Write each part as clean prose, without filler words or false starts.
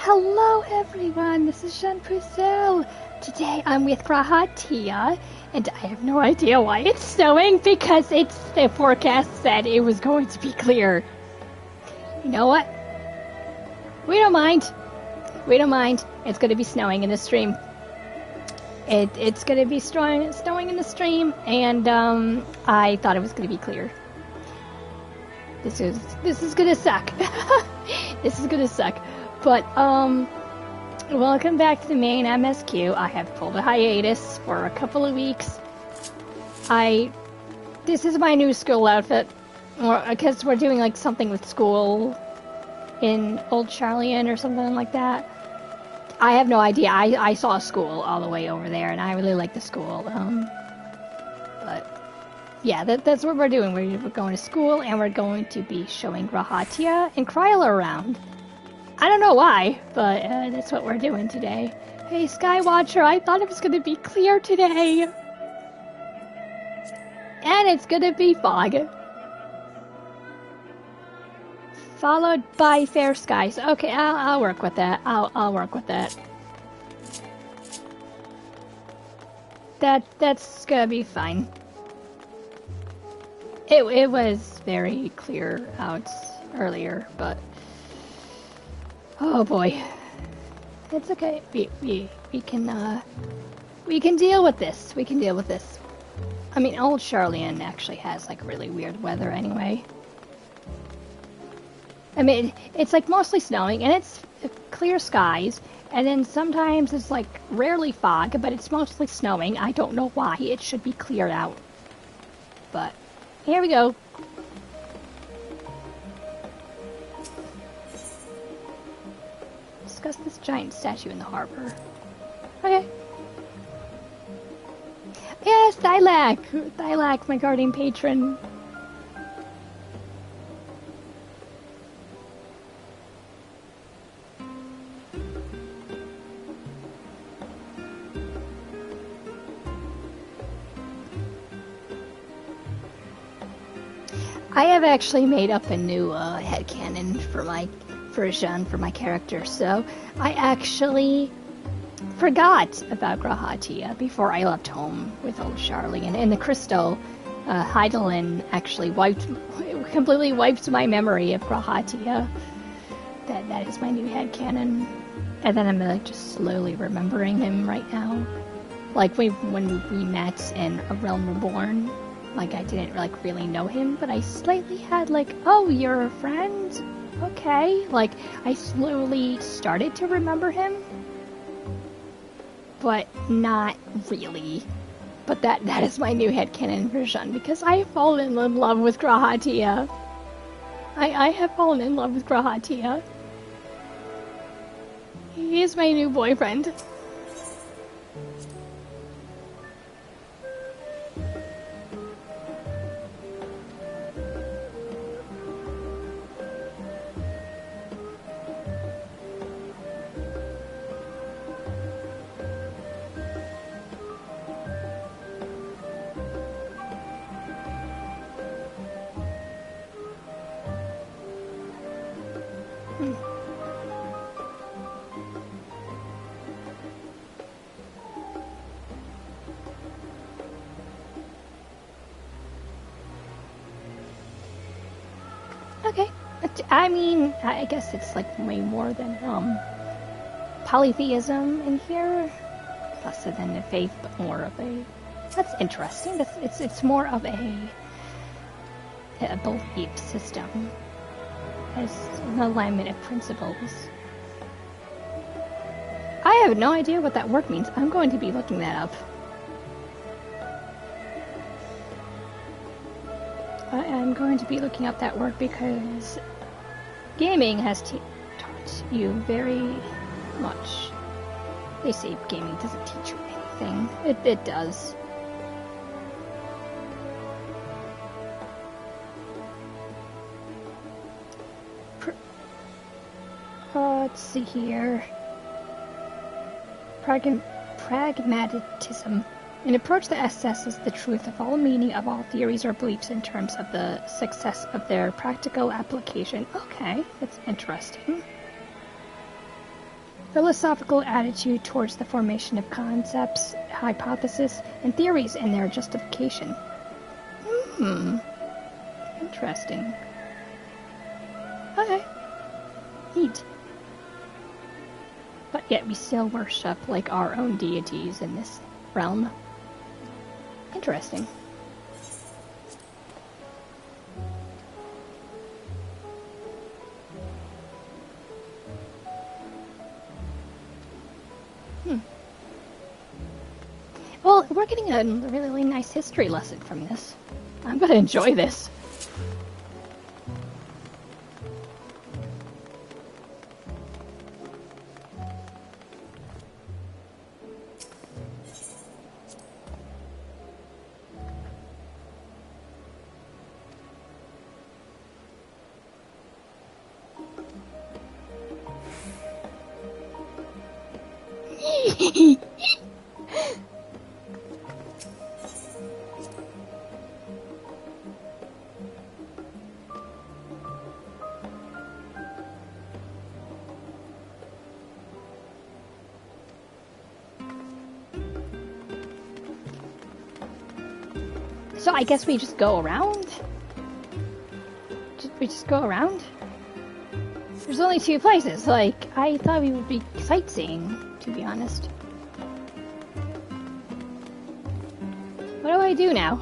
Hello everyone, this is Jean Purcell. Today I'm with Grahatia, and I have no idea why it's snowing because the forecast said it was going to be clear. You know what? We don't mind. We don't mind. It's going to be snowing in the stream. It's going to be snowing in the stream, and I thought it was going to be clear. This is going to suck. This is going to suck. But, welcome back to the main MSQ. I have pulled a hiatus for a couple of weeks. This is my new school outfit. Because we're doing, like, something with school in Old Charlian or something like that. I have no idea. I saw a school all the way over there, and I really like the school. But, yeah, that's what we're doing. We're going to school, and we're going to be showing Grahatia and Kryla around. I don't know why, but that's what we're doing today. Hey, Skywatcher, I thought it was going to be clear today. And it's going to be fog. Followed by fair skies. Okay, I'll work with that. I'll work with that. That's going to be fine. It was very clear out earlier, but... Oh boy, it's okay. We can deal with this. We can deal with this. I mean, Old Charlian actually has like really weird weather anyway. I mean, it's like mostly snowing and it's clear skies, and then sometimes it's like rarely fog, but it's mostly snowing. I don't know why. It should be cleared out. But here we go. Discuss this giant statue in the harbor. Okay. Yes, Thylac! Thylac, my guardian patron. I have actually made up a new headcanon for my version for my character, so I actually forgot about Grahatia before I left home with Old Charlian, and the crystal, Heidelin actually completely wiped my memory of Grahatia. That is my new headcanon, and then I'm like just slowly remembering him right now. Like when we met in A Realm Reborn, like I didn't like really know him, but I slightly had like, oh, you're a friend? Okay, like, I slowly started to remember him, but not really. But that is my new headcanon version, because I have fallen in love with Grahatia. I have fallen in love with Grahatia. He is my new boyfriend. I mean, I guess it's like way more than polytheism in here, less than a faith, but more of a. That's interesting. It's more of a belief system as an alignment of principles. I have no idea what that word means. I'm going to be looking that up. I'm going to be looking up that word because gaming has taught you very much. They say gaming doesn't teach you anything. It does. Let's see here. Pragmatism. An approach that assesses the truth of all meaning of all theories or beliefs in terms of the success of their practical application. Okay, that's interesting. philosophical attitude towards the formation of concepts, hypotheses, and theories and their justification. Interesting. Okay. Neat. But yet we still worship like our own deities in this realm. Interesting. Well, we're getting a really nice history lesson from this. I'm gonna enjoy this. So I guess we just go around? We just go around? There's only 2 places. Like, I thought we would be sightseeing, to be honest. What do I do now?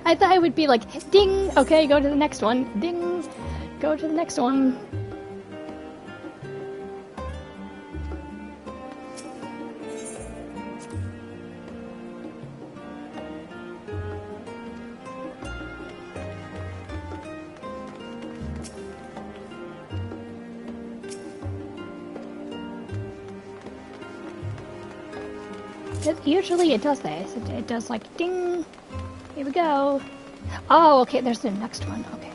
I thought it would be like, ding, okay, go to the next one. Ding, go to the next one. Usually it does this. It does like ding. Here we go. Oh, okay. There's the next one. Okay.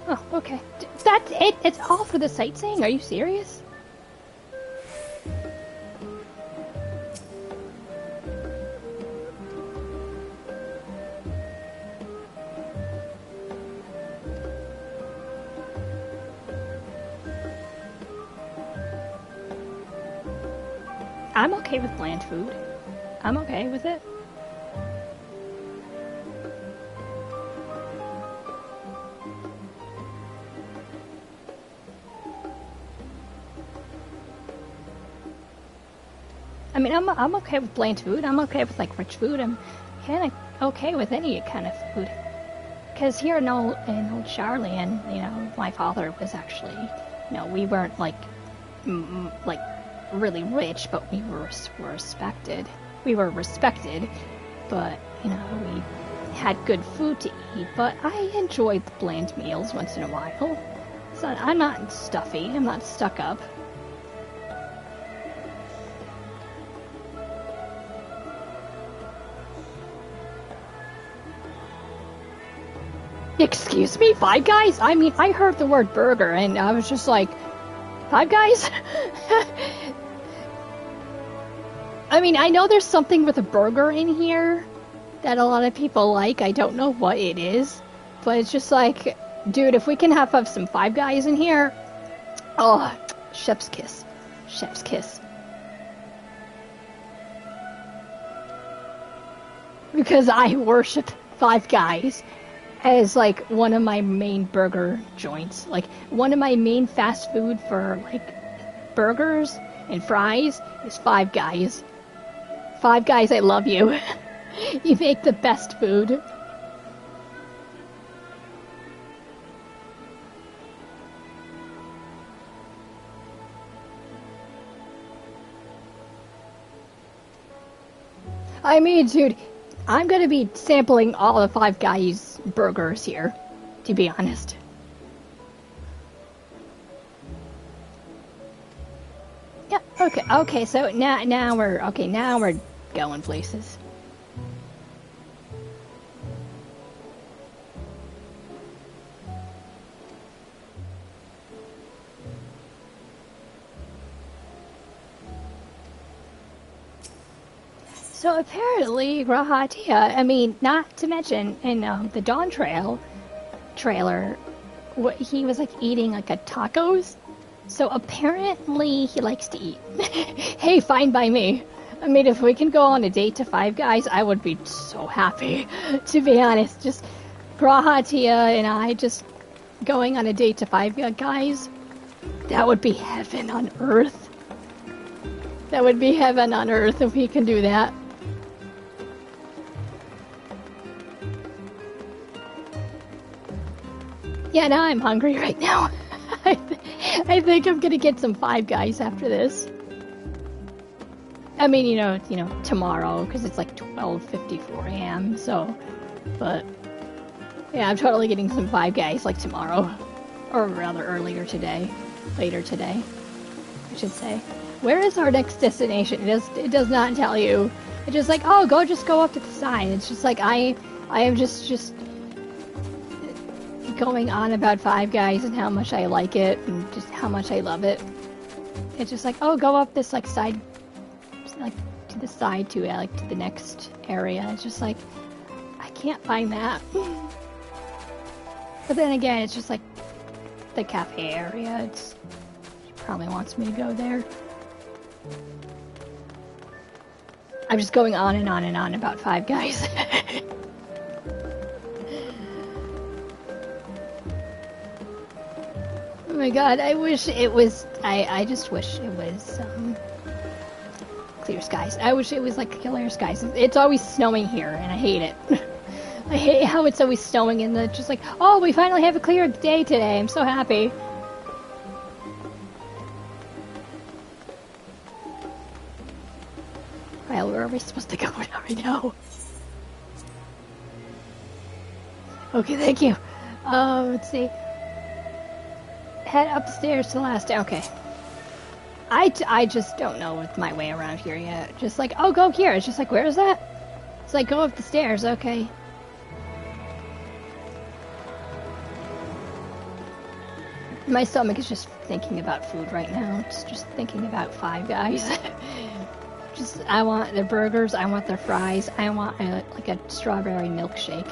Oh, okay. That's it. It's all for the sightseeing. Are you serious? I'm okay with bland food. I'm okay with it. I mean, I'm okay with bland food. I'm okay with like rich food. I'm kind of okay with any kind of food. Because here in old Charlian, you know, my father was actually, you know, we weren't like really rich, but we were respected. We were respected, but, you know, we had good food to eat, but I enjoyed the bland meals once in a while. So I'm not stuffy, I'm not stuck up. Excuse me, Five Guys? I mean, I heard the word burger and I was just like, Five Guys? I mean, I know there's something with a burger in here that a lot of people like. I don't know what it is, but it's just like, dude, if we can have some Five Guys in here, oh, chef's kiss. Chef's kiss. Because I worship Five Guys as like one of my main burger joints. Like one of my main fast food for like burgers and fries is Five Guys. Five Guys, I love you. You make the best food. I mean, dude, I'm gonna be sampling all the Five Guys burgers here, to be honest. Yeah, okay, so now we're going places. So apparently, Grahatia, I mean, not to mention in the Dawn Trail trailer, what he was like eating like a tacos. So apparently he likes to eat. Hey, fine by me. I mean, if we can go on a date to Five Guys, I would be so happy. To be honest, just Grahatia and I just going on a date to Five Guys, that would be heaven on earth. That would be heaven on earth if we can do that. Yeah, now I'm hungry right now. I think I'm gonna get some Five Guys after this. I mean, you know, tomorrow, because it's like 12:54 a.m. So, but yeah, I'm totally getting some Five Guys like tomorrow, or rather earlier today, later today, I should say. Where is our next destination? It does not tell you. It's just like, oh, just go up to the side. It's just like I am just going on about Five Guys and how much I like it and just how much I love it. It's just like, oh, go up this like side, like to the side to like to the next area. It's just like, I can't find that. But then again, it's just like the cafe area. She probably wants me to go there. I'm just going on and on and on about Five Guys. Oh my god, I wish it was, I just wish it was, clear skies. I wish it was like clear skies. It's always snowing here, and I hate it. I hate how it's always snowing and just like, oh, we finally have a clear day today. I'm so happy. Well, where are we supposed to go now right now? Okay, thank you. Let's see. Head upstairs to the last. Okay. I just don't know my way around here yet. Just like, oh, go here. It's just like, where is that? It's like, go up the stairs. Okay. My stomach is just thinking about food right now. It's just thinking about Five Guys. I want their burgers. I want their fries. I want like a strawberry milkshake.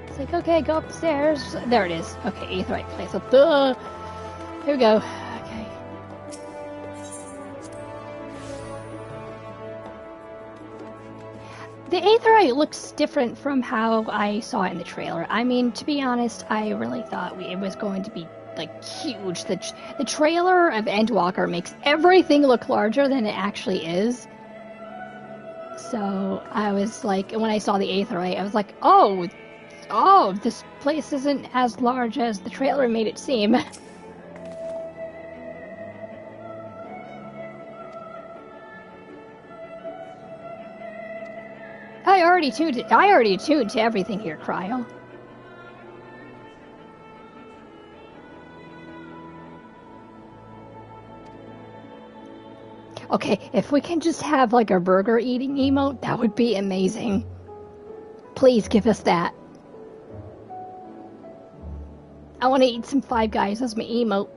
It's like, okay, go up the stairs. There it is. Okay, 8th right place. So, here we go. Okay. The Aetheryte looks different from how I saw it in the trailer. I mean, to be honest, I really thought it was going to be, like, huge. The trailer of Endwalker makes everything look larger than it actually is. So, I was like, when I saw the Aetheryte, I was like, oh, this place isn't as large as the trailer made it seem. I already tuned to everything here, Cryo. Okay, if we can just have like a burger eating emote, that would be amazing. Please give us that. I want to eat some Five Guys as my emote.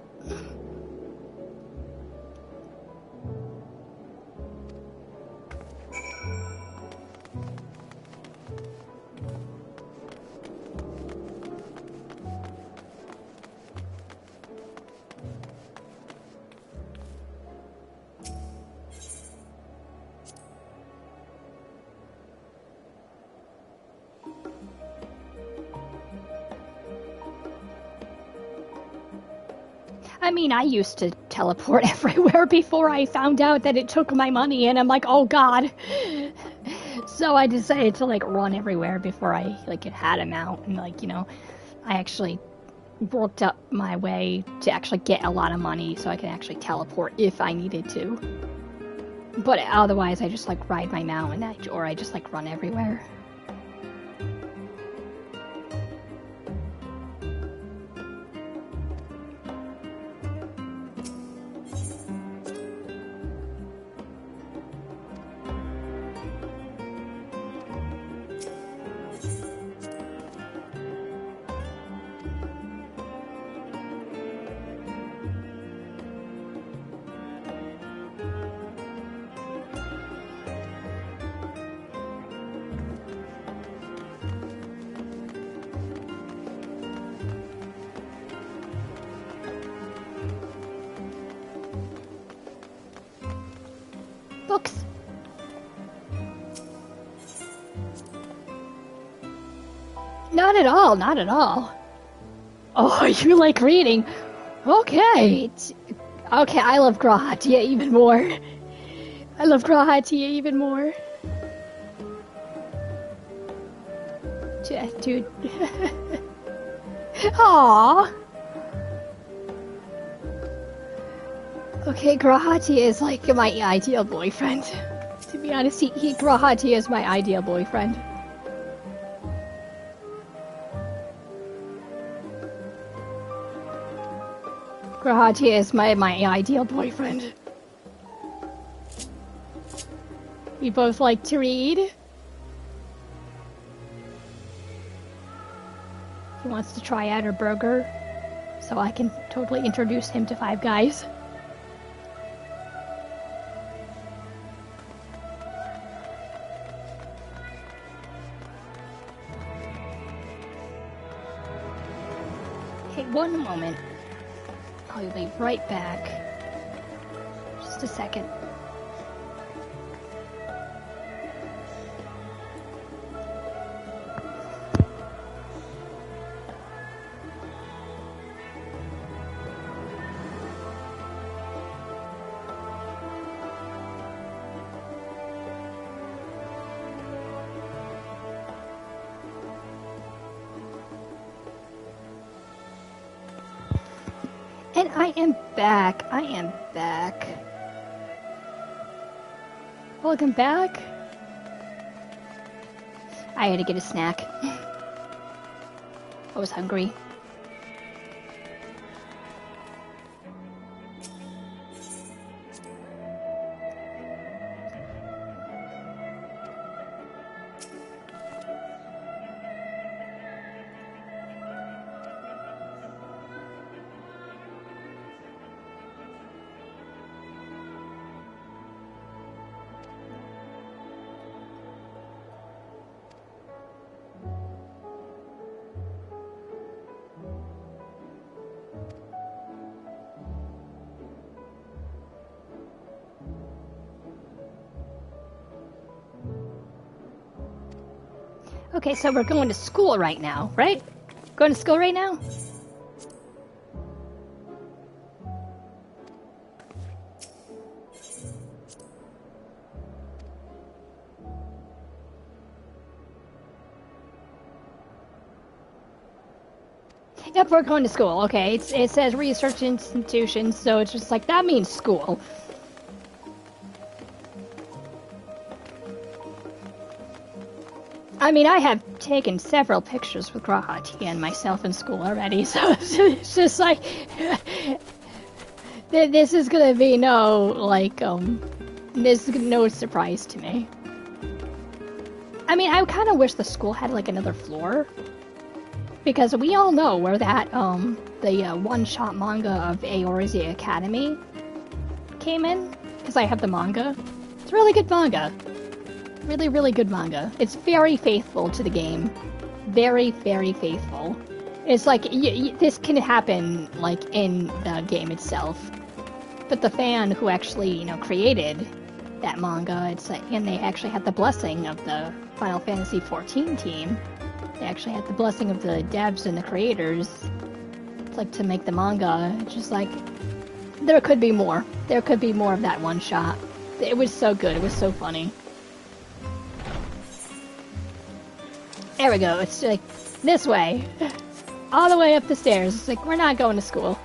I mean, I used to teleport everywhere before I found out that it took my money, and I'm like, oh god. So I decided to, like, run everywhere before I, like, had him out, and, like, you know, I actually worked up my way to actually get a lot of money so I could actually teleport if I needed to. But otherwise, I just, like, ride my mount, or I just, like, run everywhere. Books. Not at all, not at all. Oh, you like reading? Okay. Okay, I love Grahatia even more. I love Grahatia even more. Dude. Aww. Okay, Grahatia is like my ideal boyfriend. To be honest, Grahatia is my ideal boyfriend. Grahatia is my ideal boyfriend. We both like to read. He wants to try out her burger, so I can totally introduce him to Five Guys. Hey, one moment. I'll be right back. Just a second. And I am back. I am back. Welcome back. I had to get a snack. I was hungry. Okay, so we're going to school right now, right? Going to school right now? Yep, we're going to school. Okay, it says research institution, so it's just like, that means school. I mean, I have taken several pictures with Grahatia and myself in school already, so it's just like, this is gonna be this is no surprise to me. I mean, I kind of wish the school had like another floor, because we all know where that, the one-shot manga of Aorzi Academy came in, because I have the manga. It's really good manga. Really, really good manga. It's very faithful to the game. Very, very faithful. It's like, this can happen, like, in the game itself. But the fan who actually, created that manga, it's like, and they actually had the blessing of the Final Fantasy XIV team. They actually had the blessing of the devs and the creators. It's like, to make the manga. It's just like, there could be more. There could be more of that one shot. It was so good. It was so funny. There we go, it's like, this way. All the way up the stairs. It's like, we're not going to school.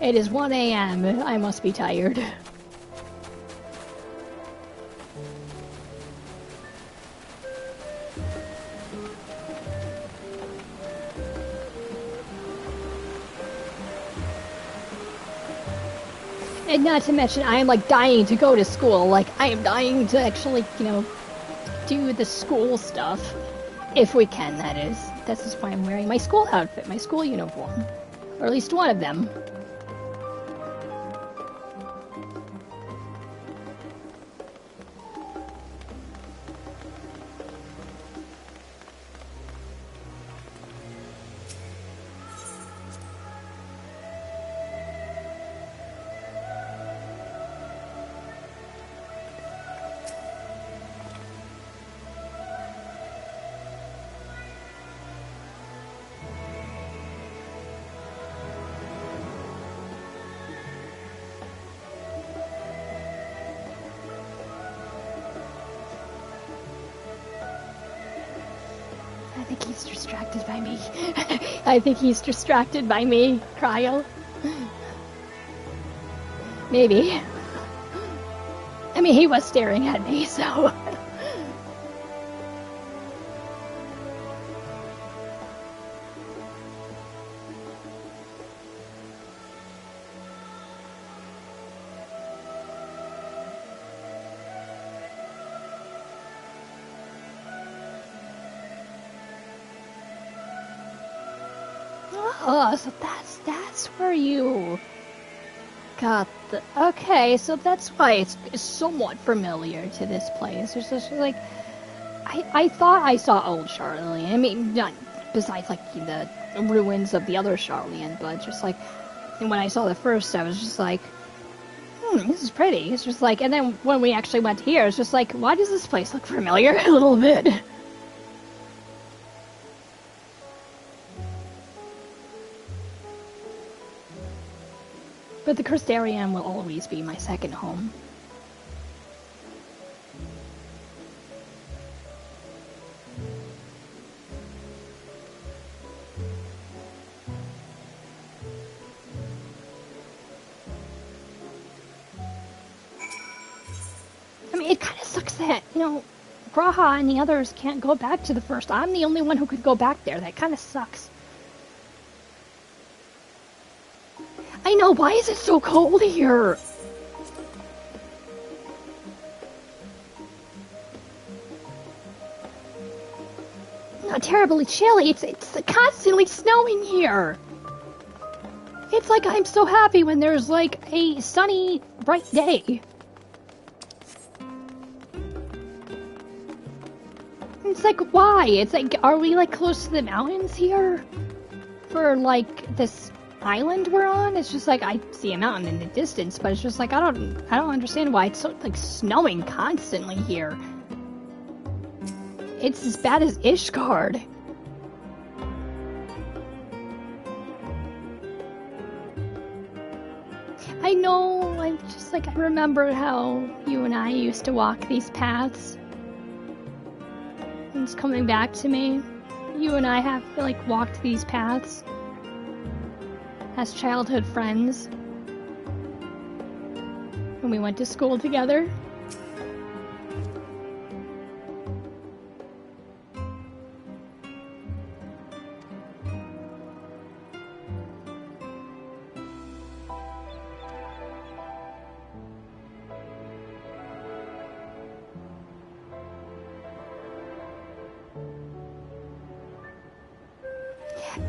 It is 1 a.m. I must be tired. And not to mention, I am like dying to go to school. Like, I am dying to actually, do the school stuff. If we can, that is. This is why I'm wearing my school outfit, my school uniform. Or at least one of them. distracted by me. I think he's distracted by me, Cryo. Maybe. I mean, he was staring at me, so... Oh, so that's where you got the... Okay, so that's why it's somewhat familiar to this place. It's just like... I thought I saw old Charlene. I mean, not besides, like, the ruins of the other Charlene, but just, like... And when I saw the first, I was just like... this is pretty. It's just like... And then when we actually went here, it's just like, why does this place look familiar? A little bit. But the Crystarium will always be my second home. I mean, it kind of sucks that, you know, Graha and the others can't go back to the first. I'm the only one who could go back there. That kind of sucks. I know, why is it so cold here? Not terribly chilly, it's constantly snowing here. It's like I'm so happy when there's like a sunny, bright day. It's like, why? It's like, are we like close to the mountains here? For like this island we're on? It's just like, I see a mountain in the distance, but it's just like, I don't understand why it's so like snowing constantly here. It's as bad as Ishgard. I know, I'm just like, I remember how you and I used to walk these paths. It's coming back to me. You and I have like walked these paths as childhood friends when we went to school together.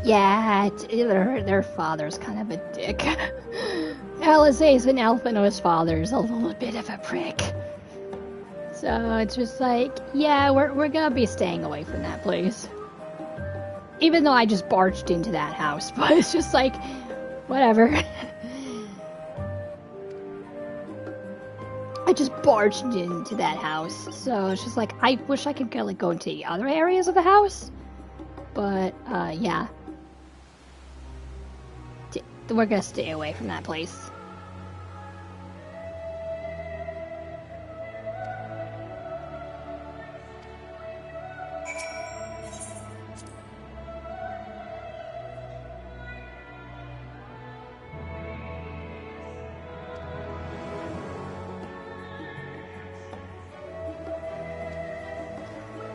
Yeah, their father's kind of a dick. Alizé's an elf and his father's a little bit of a prick. So it's just like, yeah, we're gonna be staying away from that place. Even though I just barged into that house, but it's just like, whatever. I just barged into that house, so it's just like, I wish I could like go into the other areas of the house. But, yeah. We're gonna stay away from that place.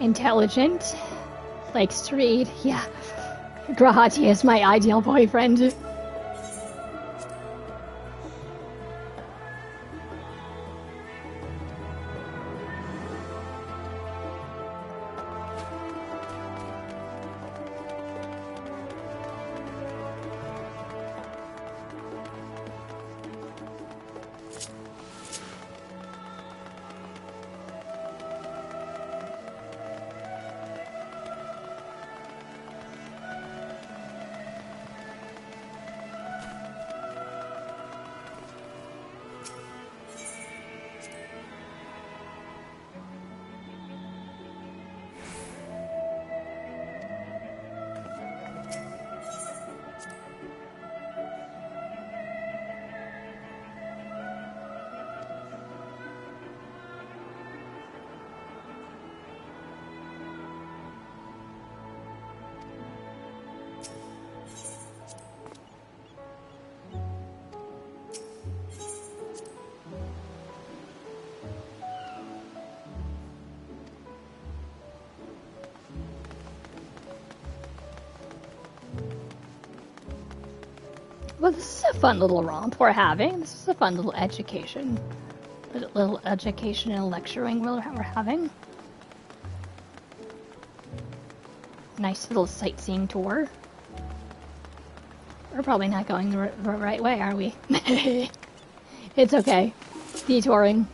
Intelligent. Likes to read. Yeah. Grahati is my ideal boyfriend. Well, this is a fun little romp we're having. This is a fun little education. Little education and lecturing we're having. Nice little sightseeing tour. We're probably not going the right way, are we? It's okay. Detouring.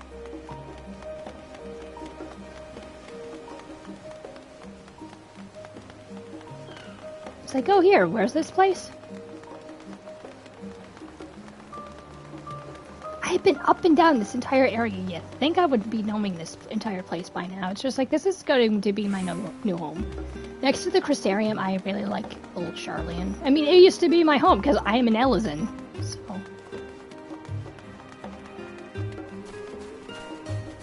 It's like, oh here, where's this place? I've been up and down this entire area. You'd think I would be knowing this entire place by now. It's just like, this is going to be my new home. Next to the Crystarium, I really like Old Charlian. I mean, it used to be my home, because I am an Elysian. So.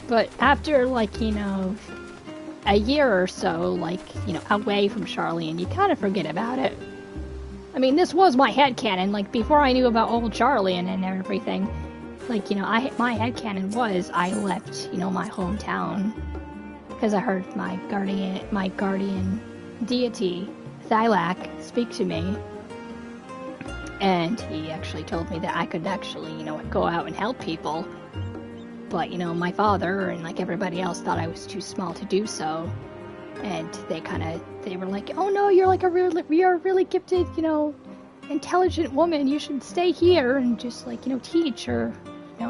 But after, like, you know, a year or so, like, you know, away from Charlian, you kind of forget about it. I mean, this was my headcanon, like, before I knew about Old Charlian and everything. Like, you know, my headcanon was I left, you know, my hometown because I heard my guardian deity, Thylak, speak to me. And he actually told me that I could actually, you know, go out and help people. But, you know, my father and, like, everybody else thought I was too small to do so. And they were like, oh no, you're like you're a really gifted, you know, intelligent woman. You should stay here and just, like, you know, teach or... You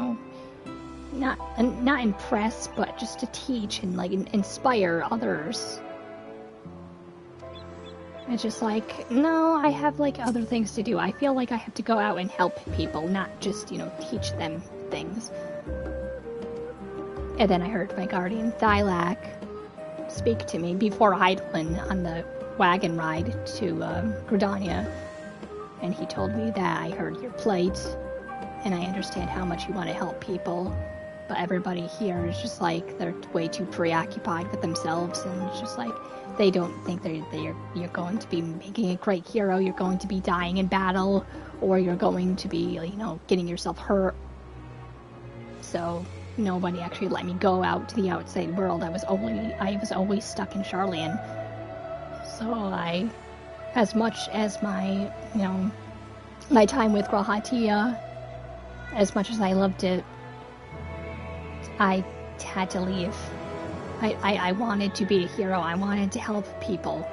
know, not impress, but just to teach and like inspire others. It's just like, no, I have like other things to do. I feel like I have to go out and help people, not just, you know, teach them things. And then I heard my guardian Thylak speak to me before Heidelin on the wagon ride to Gridania, and he told me that I heard your plight. And I understand how much you want to help people, but everybody here is just like, they're way too preoccupied with themselves, and it's just like, they don't think you're going to be making a great hero, you're going to be dying in battle, or you're going to be, you know, getting yourself hurt. So, nobody actually let me go out to the outside world. I was always stuck in Charlian. So as much as my, you know, my time with Grahatia, as much as I loved it, I had to leave. I wanted to be a hero. I wanted to help people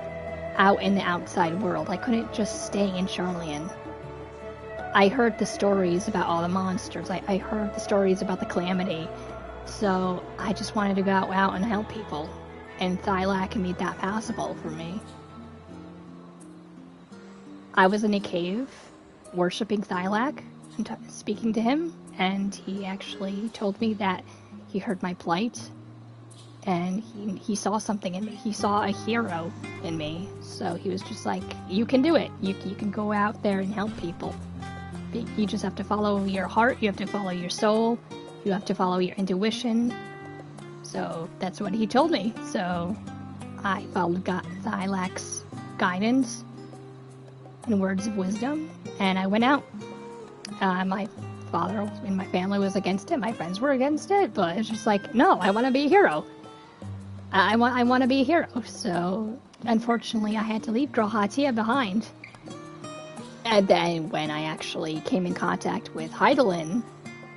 out in the outside world. I couldn't just stay in Charlian. I heard the stories about all the monsters. I heard the stories about the Calamity. So I just wanted to go out and help people. And Thylak made that possible for me. I was in a cave, worshipping Thylak, speaking to him, and he actually told me that he heard my plight, and he saw something in me. He saw a hero in me, so he was just like, you can do it. You can go out there and help people. You just have to follow your heart, you have to follow your soul, you have to follow your intuition. So that's what he told me. So I followed Thylak's guidance and words of wisdom, and I went out. My father and my family was against it. My friends were against it, but it's just like, no, I want to be a hero. I want to be a hero. So, unfortunately, I had to leave Grahatia behind. And then when I actually came in contact with Heidelin,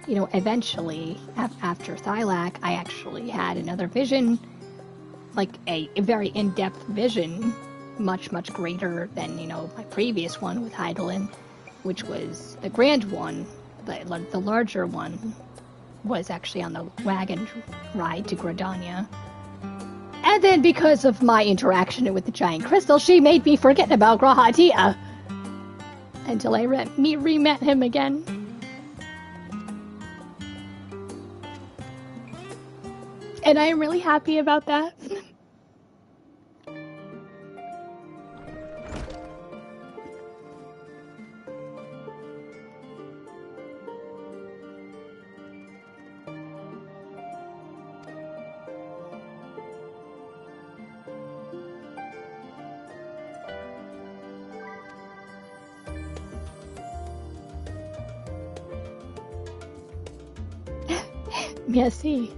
you know, eventually, after Thylak, I actually had another vision, like a very in-depth vision, much, much greater than, you know, my previous one with Heidelin, which was the grand one. The larger one was actually on the wagon ride to Gridania. And then because of my interaction with the giant crystal, she made me forget about Grahatia. Until I re-met him again. And I am really happy about that. Merci.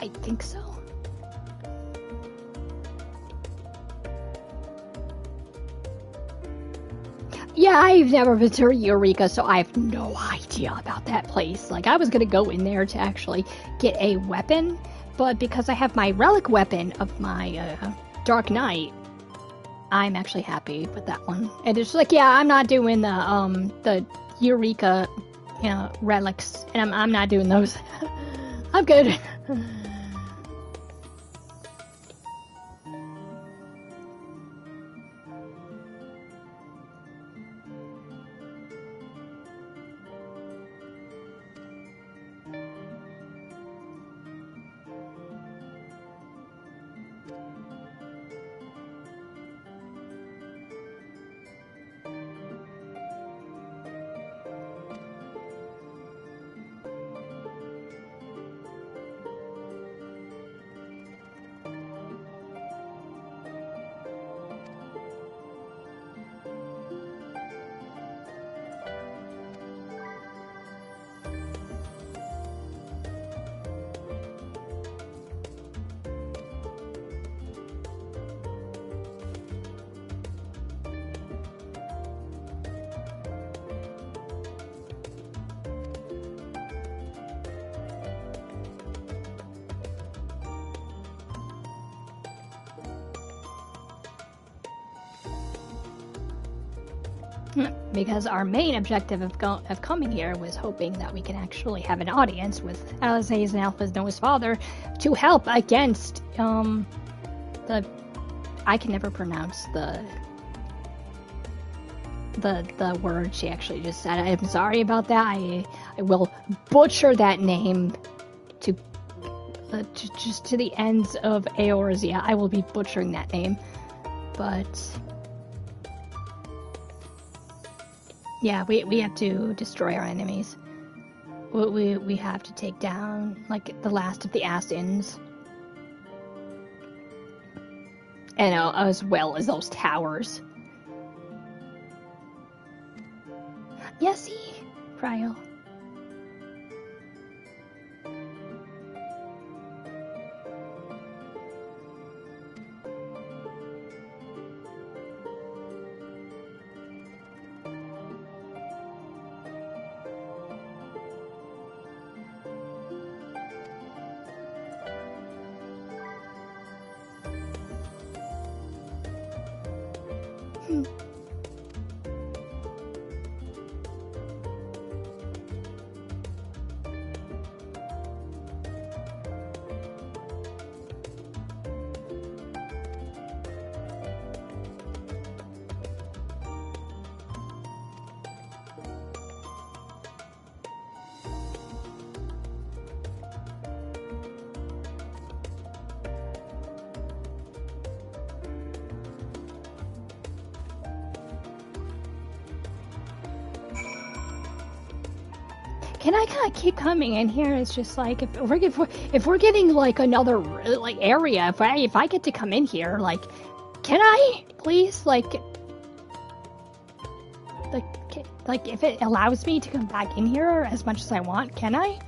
I think so. Yeah, I've never been to Eureka, so I have no idea about that place. Like, I was gonna go in there to actually get a weapon, but because I have my relic weapon of my Dark Knight, I'm actually happy with that one. And it's like, yeah, I'm not doing the Eureka, relics, and I'm not doing those. I'm good. Because our main objective of coming here was hoping that we can actually have an audience with Alisae's and Alpha's Noah's father to help against the I can never pronounce the word she actually just said. I'm sorry about that. I will butcher that name to just to the ends of Eorzea. I will be butchering that name, but. Yeah, we have to destroy our enemies. We have to take down, like, the last of the Asins. And as well as those towers. Yesy, Cryo. Can I kind of keep coming in here? It's just like if we're getting like another like area, if I get to come in here, like, can I please like if it allows me to come back in here as much as I want, can I?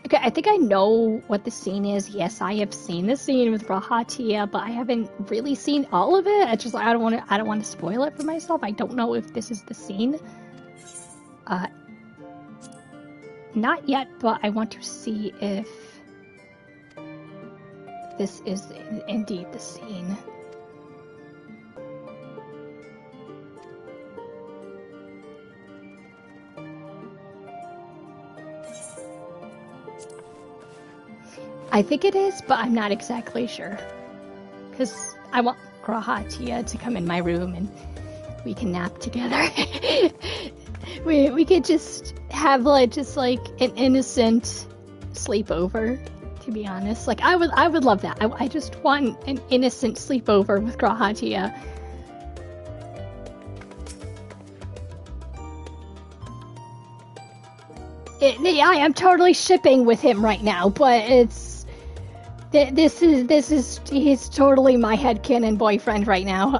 Okay, I think I know what the scene is. Yes, I have seen the scene with Rahatia, but I haven't really seen all of it. It's just I don't want to spoil it for myself. I don't know if this is the scene. Not yet, but I want to see if this is indeed the scene. I think it is, but I'm not exactly sure. Because I want Grahatia to come in my room and we can nap together. we could just have like an innocent sleepover, to be honest. Like I would love that. I just want an innocent sleepover with Grahatia. I am totally shipping with him right now, but it's he's totally my headcanon boyfriend right now.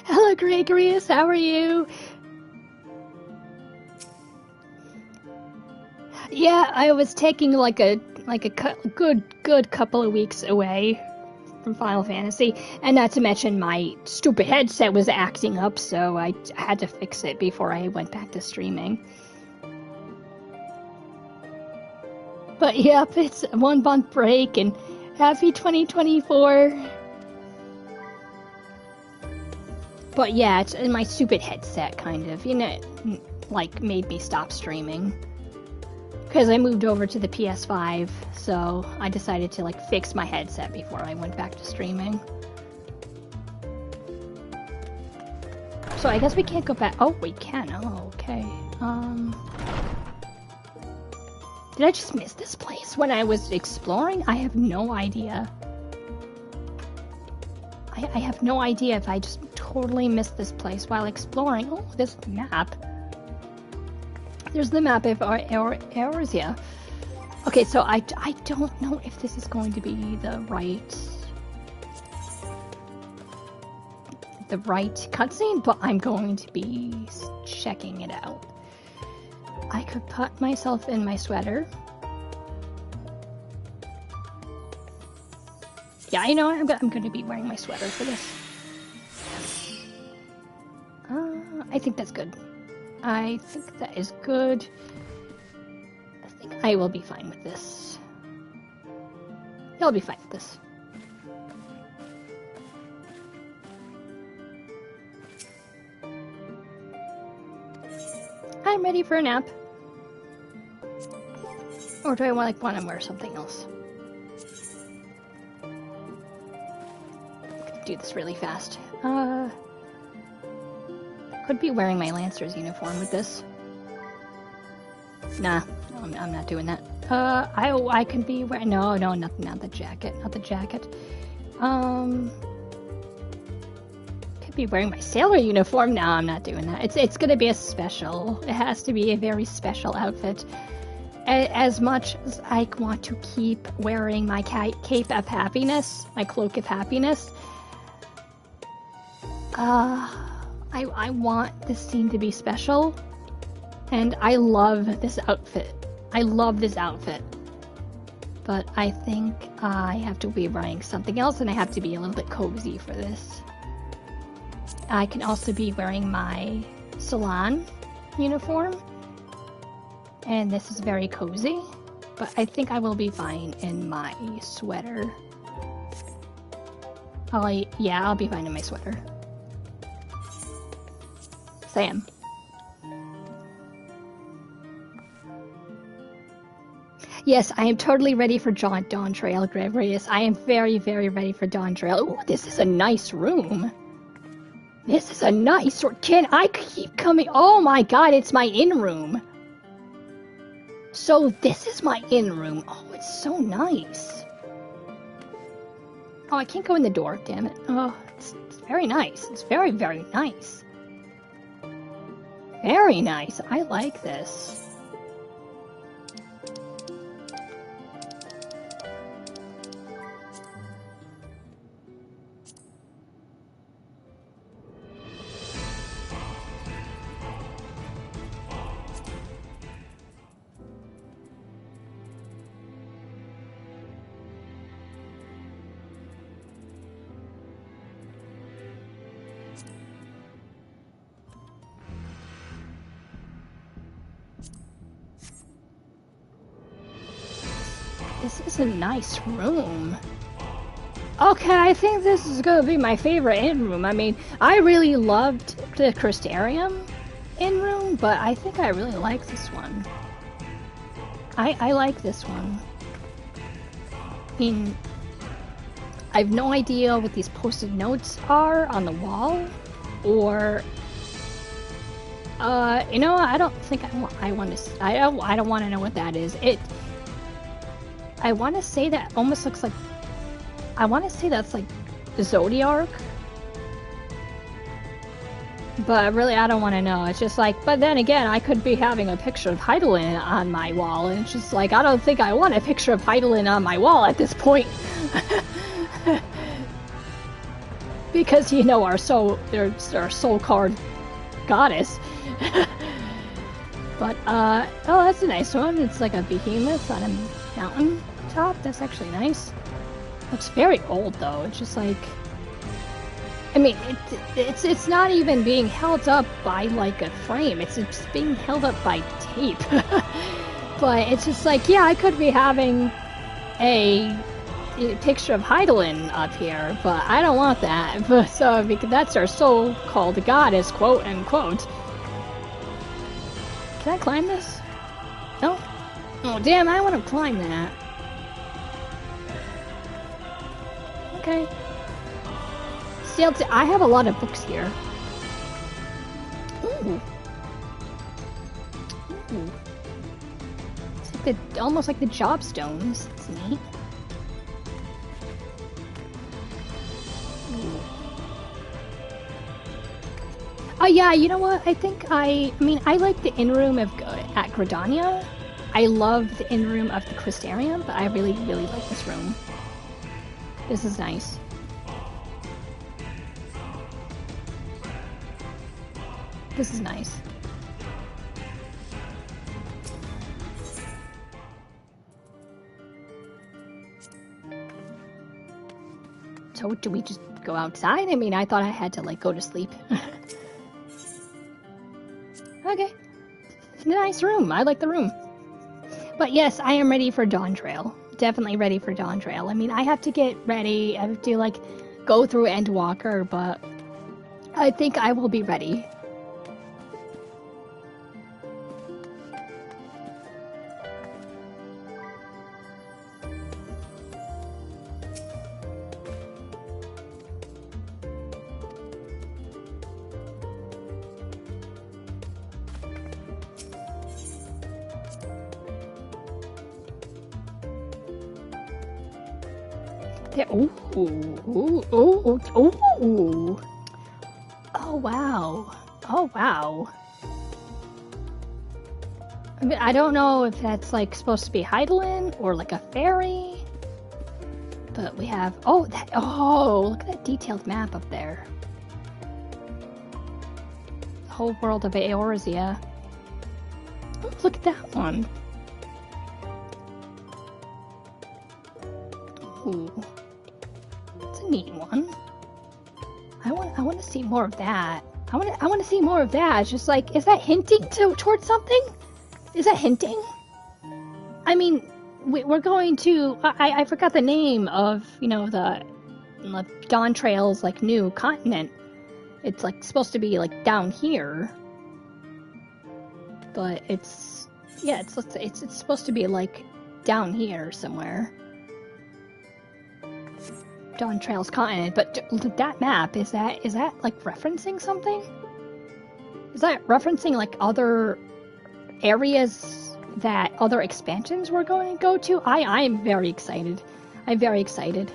Hello, Gregorius. How are you? Yeah, I was taking like a good couple of weeks away from Final Fantasy, and not to mention my stupid headset was acting up, so I had to fix it before I went back to streaming. But yep, it's a 1 month break, and happy 2024. But yeah, it's my stupid headset kind of, like made me stop streaming. Because I moved over to the PS5, so I decided to like fix my headset before I went back to streaming. So I guess we can't go back. Oh, we can. Oh, okay. Did I just miss this place when I was exploring? I have no idea. I have no idea if I just totally missed this place while exploring. Oh, this map. There's the map of Eorzea. Okay, so I don't know if this is going to be the right cutscene, but I'm going to be checking it out. I could put myself in my sweater. Yeah, I know I'm going to be wearing my sweater for this. I think that's good. I think that is good. I think I will be fine with this. I'll be fine with this. I'm ready for a nap. Or do I want to wear something else? I could do this really fast. Could be wearing my Lancer's uniform with this. Nah, no, I'm not doing that. I can be wearing... No, not the jacket. Not the jacket. Could be wearing my sailor uniform. No, I'm not doing that. It's gonna be a special. It has to be a very special outfit. As much as I want to keep wearing my cape of happiness, my cloak of happiness, I want this scene to be special, and I love this outfit. I love this outfit. But I think I have to be wearing something else, and I have to be a little bit cozy for this. I can also be wearing my salon uniform, and this is very cozy, but I think I will be fine in my sweater. Yeah, I'll be fine in my sweater. Sam. Yes, I am totally ready for Dawn Trail, Gregorius. I am very, very ready for Dawn Trail. Ooh, this is a nice room. This is a nice room. Can I keep coming? Oh my god, it's my in room. So this is my in room. Oh, it's so nice. Oh, I can't go in the door, damn it. Oh, it's very nice. It's very, very nice. Very nice. I like this. This is a nice room. Okay, I think this is gonna be my favorite in room. I mean, I really loved the Crystarium in room, but I think I really like this one. I like this one. I mean, I have no idea what these post-it notes are on the wall, or you know, I don't think I don't want to know what that is. I want to say that almost looks like, I want to say that's like the Zodiac, but really I don't want to know. It's just like, but then again, I could be having a picture of Hydaelyn on my wall, and it's just like, I don't think I want a picture of Hydaelyn on my wall at this point. because our soul card goddess. But oh, that's a nice one. It's like a behemoth on a mountain top. That's actually nice. Looks very old though. It's just like, I mean, it's not even being held up by like a frame. It's being held up by tape. But it's just like, yeah, I could be having a picture of Heidelin up here, but I don't want that. But so because that's our so-called goddess, quote unquote. Can I climb this? No? Oh damn, I want to climb that. Okay. See, I have a lot of books here. Ooh. Ooh. It's like almost like the job stones. It's neat. Ooh. Oh yeah, you know what? I mean, I like the in-room of at Gridania. I love the in-room of the Crystarium, but I really, really like this room. This is nice. This is nice. So do we just go outside? I mean, I thought I had to like go to sleep. Okay. Nice room. I like the room. But yes, I am ready for Dawn Trail. Definitely ready for Dawn Trail. I mean, I have to get ready. I have to like go through Endwalker, but I think I will be ready. Ooh, ooh, ooh, ooh, ooh. Oh wow. Oh wow. I mean, I don't know if that's like supposed to be Heidelin or like a fairy. But we have look at that detailed map up there. The whole world of Eorzea. Oh, look at that one. Ooh. Neat one. I want to see more of that. I want to see more of that. It's just like, is that hinting towards something? Is that hinting? I mean, we're going to. I forgot the name of the Dawn Trail's like new continent. It's like supposed to be like down here, but it's supposed to be like down here somewhere. Dawn Trail's continent, but that map, is that like referencing something? Is that referencing like other areas that other expansions we're going to go to? I'm very excited. I'm very excited.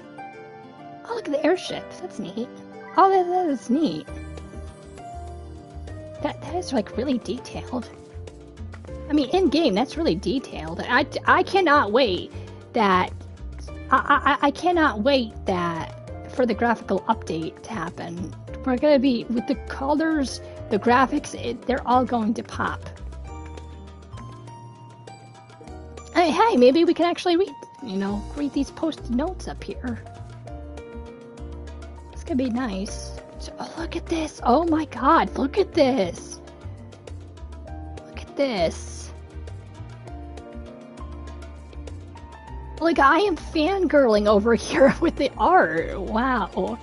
Oh, look at the airship. That's neat. Oh, that is neat. That is like really detailed. I mean, in game, that's really detailed. I cannot wait that. I cannot wait that for the graphical update to happen. We're gonna be with the colors, the graphics. They're all going to pop. Hey, maybe we can actually read these post-it notes up here. It's gonna be nice. So, oh, look at this! Oh my God! Look at this! Look at this! Like, I am fangirling over here with the art. Wow.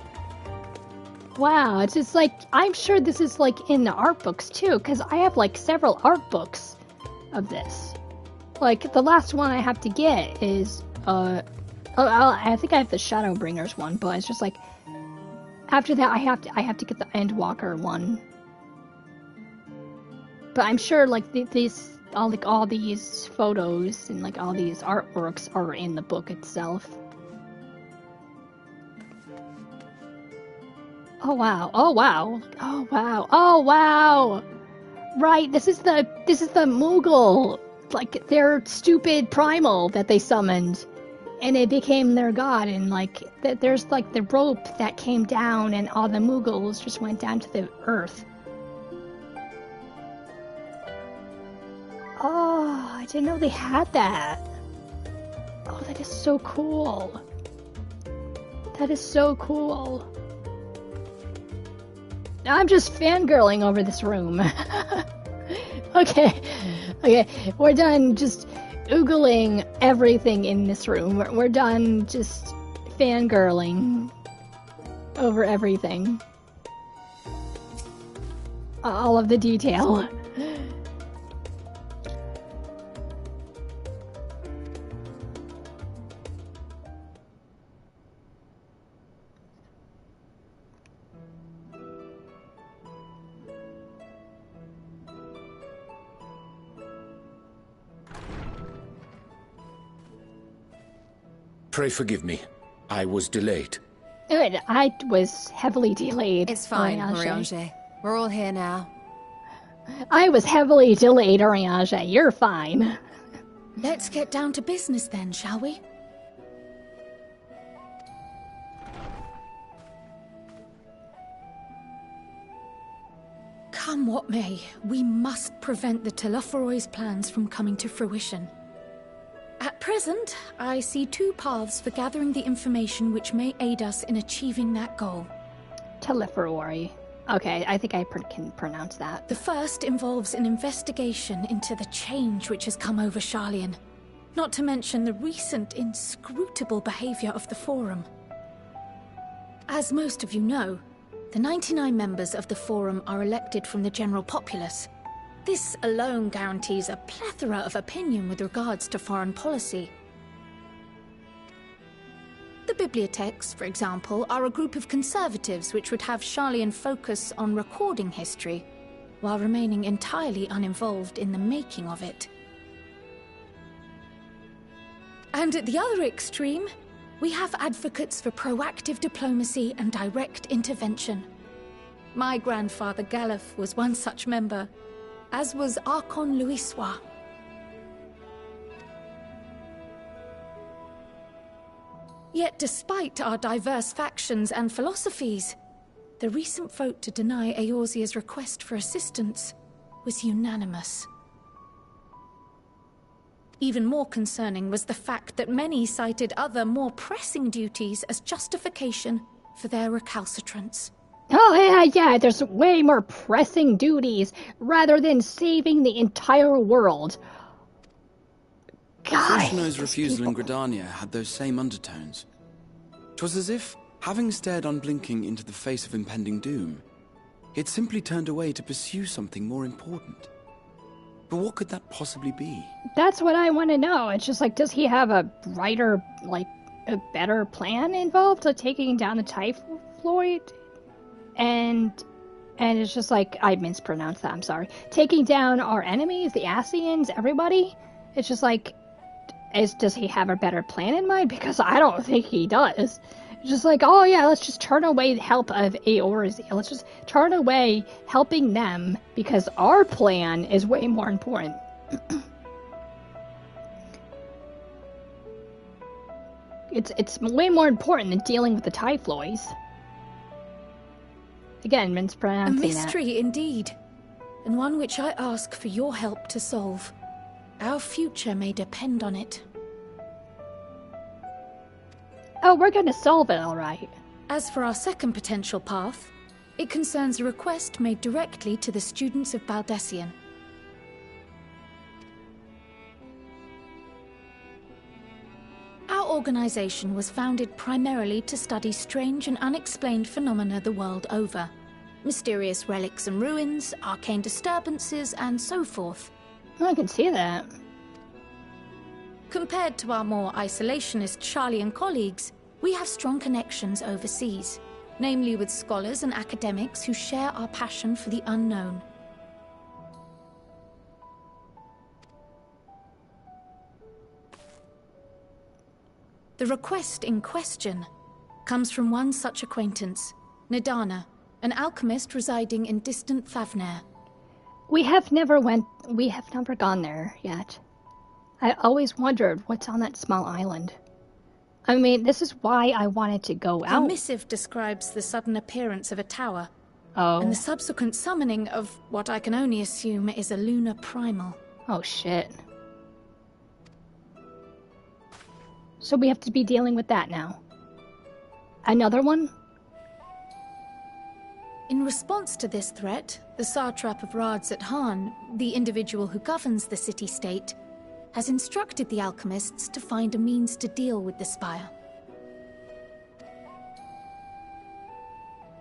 Wow, it's just like, I'm sure this is like in the art books too, because I have like several art books of this. Like, the last one I have to get is, I think I have the Shadowbringers one, but it's just like, after that I have to get the Endwalker one. But I'm sure like all these photos and like all these artworks are in the book itself. Oh wow! Oh wow! Oh wow! Oh wow! Right, this is the Moogle, like their stupid primal that they summoned. and it became their god, and like there's like the rope that came down and all the Mughals just went down to the earth. Oh, I didn't know they had that. Oh, that is so cool. That is so cool. I'm just fangirling over this room. Okay, we're done just oogling everything in this room. We're done just fangirling over everything. All of the detail. Pray forgive me. I was delayed. Good. I was heavily delayed. It's fine, Oriange. Oriange. We're all here now. I was heavily delayed, Oriange. You're fine. Let's get down to business then, shall we? Come what may, we must prevent the Telophoroi's plans from coming to fruition. At present, I see two paths for gathering the information which may aid us in achieving that goal. Telephoroi. Okay, I think I can pronounce that. The first involves an investigation into the change which has come over Sharlayan, not to mention the recent inscrutable behavior of the Forum. As most of you know, the 99 members of the Forum are elected from the general populace. This alone guarantees a plethora of opinion with regards to foreign policy. The bibliotheques, for example, are a group of conservatives which would have Sharlayan focus on recording history, while remaining entirely uninvolved in the making of it. And at the other extreme, we have advocates for proactive diplomacy and direct intervention. My grandfather Galef was one such member, as was Archon Louisois. Yet despite our diverse factions and philosophies, the recent vote to deny Eorzea's request for assistance was unanimous. Even more concerning was the fact that many cited other, more pressing duties as justification for their recalcitrance. Oh, yeah, there's way more pressing duties rather than saving the entire world. God, Sushano's refusal in Gridania had those same undertones. 'Twas as if, having stared unblinking into the face of impending doom, he had simply turned away to pursue something more important. But what could that possibly be? That's what I want to know. It's just like, does he have a brighter, like, a better plan involved to taking down the Typhoid? And it's just like, I mispronounced that, I'm sorry. Taking down our enemies, the Asians, everybody? It's just like, does he have a better plan in mind? Because I don't think he does. It's just like, oh yeah, let's just turn away the help of Eorzea. Let's just turn away helping them because our plan is way more important. It's way more important than dealing with the Typhloids. Again, mispronouncing that. A mystery indeed, and one which I ask for your help to solve. Our future may depend on it. Oh, we're gonna solve it, all right. As for our second potential path, it concerns a request made directly to the students of Baldessian. Our organization was founded primarily to study strange and unexplained phenomena the world over. Mysterious relics and ruins, arcane disturbances, and so forth. I can see that. Compared to our more isolationist Sharlayan colleagues, we have strong connections overseas, namely with scholars and academics who share our passion for the unknown. The request in question comes from one such acquaintance, Nidana, an alchemist residing in distant Thavnair. We have never gone there yet. I always wondered what's on that small island. I mean, this is why I wanted to go The out. missive describes the sudden appearance of a tower, Oh. and the subsequent summoning of what I can only assume is a lunar primal. Oh, shit. So we have to be dealing with that now. Another one? In response to this threat, the satrap of Radzat-Han, the individual who governs the city-state, has instructed the alchemists to find a means to deal with the spire.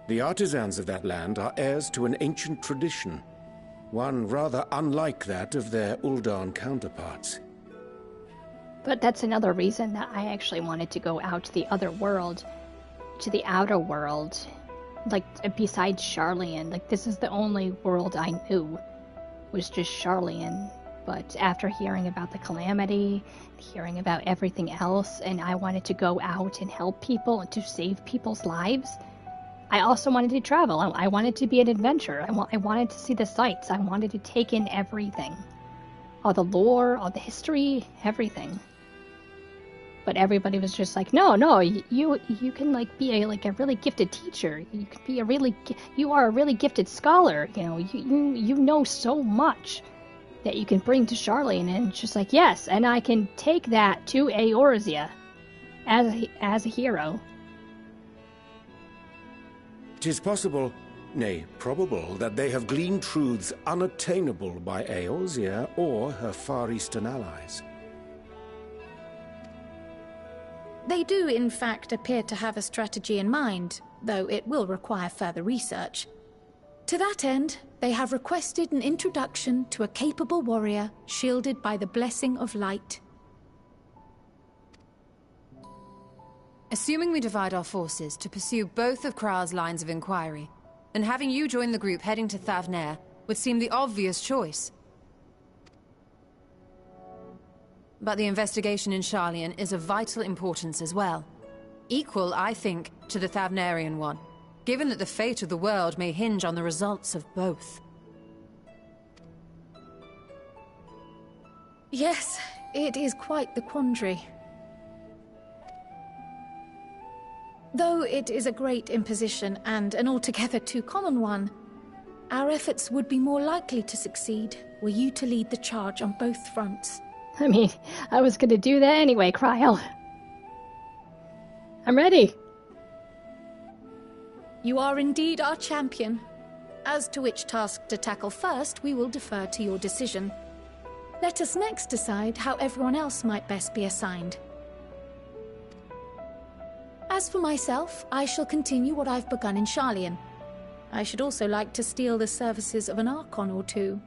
The artisans of that land are heirs to an ancient tradition, one rather unlike that of their Uldan counterparts. But that's another reason that I actually wanted to go out to the other world, to the outer world. Like, besides Sharlayan, like, this is the only world I knew, was just Sharlayan. But after hearing about the calamity, hearing about everything else, and I wanted to go out and help people and to save people's lives, I also wanted to travel. I wanted to be an adventurer. I wanted to see the sights. I wanted to take in everything. All the lore, all the history, everything. But everybody was just like, no, you can like be a really gifted teacher. You can be you are a really gifted scholar. You know, you know so much that you can bring to Sharlayan, and it's just like, yes, and I can take that to Eorzea as a hero. It is possible, nay, probable, that they have gleaned truths unattainable by Eorzea or her Far Eastern allies. They do, in fact, appear to have a strategy in mind, though it will require further research. To that end, they have requested an introduction to a capable warrior shielded by the blessing of light. Assuming we divide our forces to pursue both of Krar's lines of inquiry, then having you join the group heading to Thavnair would seem the obvious choice. But the investigation in Sharlayan is of vital importance as well. Equal, I think, to the Thavnarian one, given that the fate of the world may hinge on the results of both. Yes, it is quite the quandary. Though it is a great imposition and an altogether too common one, our efforts would be more likely to succeed were you to lead the charge on both fronts. I mean, I was gonna do that anyway, Kryl. I'm ready. You are indeed our champion. As to which task to tackle first, we will defer to your decision. Let us next decide how everyone else might best be assigned. As for myself, I shall continue what I've begun in Sharlayan. I should also like to steal the services of an Archon or two.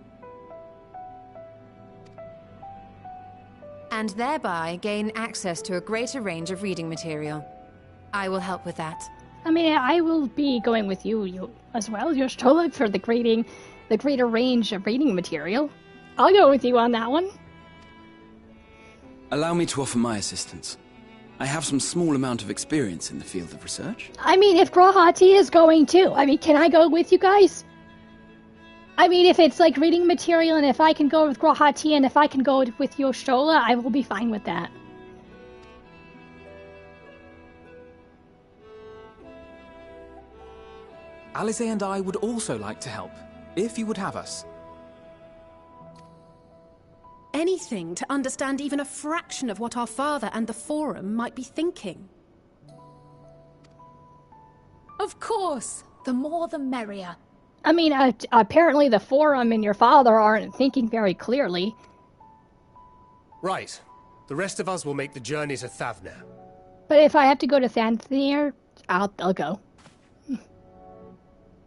And thereby gain access to a greater range of reading material. I will help with that. I mean, I will be going with you as well, Yoshtola, for the greater range of reading material. I'll go with you on that one. Allow me to offer my assistance. I have some small amount of experience in the field of research. I mean, if Grahati is going too, I mean, can I go with you guys? I mean, if it's like reading material, and if I can go with Grahati, and if I can go with Yoshtola, I will be fine with that. Alize and I would also like to help, if you would have us. Anything to understand even a fraction of what our father and the Forum might be thinking. Of course! The more the merrier. I mean, apparently the Forum and your father aren't thinking very clearly. Right. The rest of us will make the journey to Thavnair. But if I have to go to Thavnair, I'll go.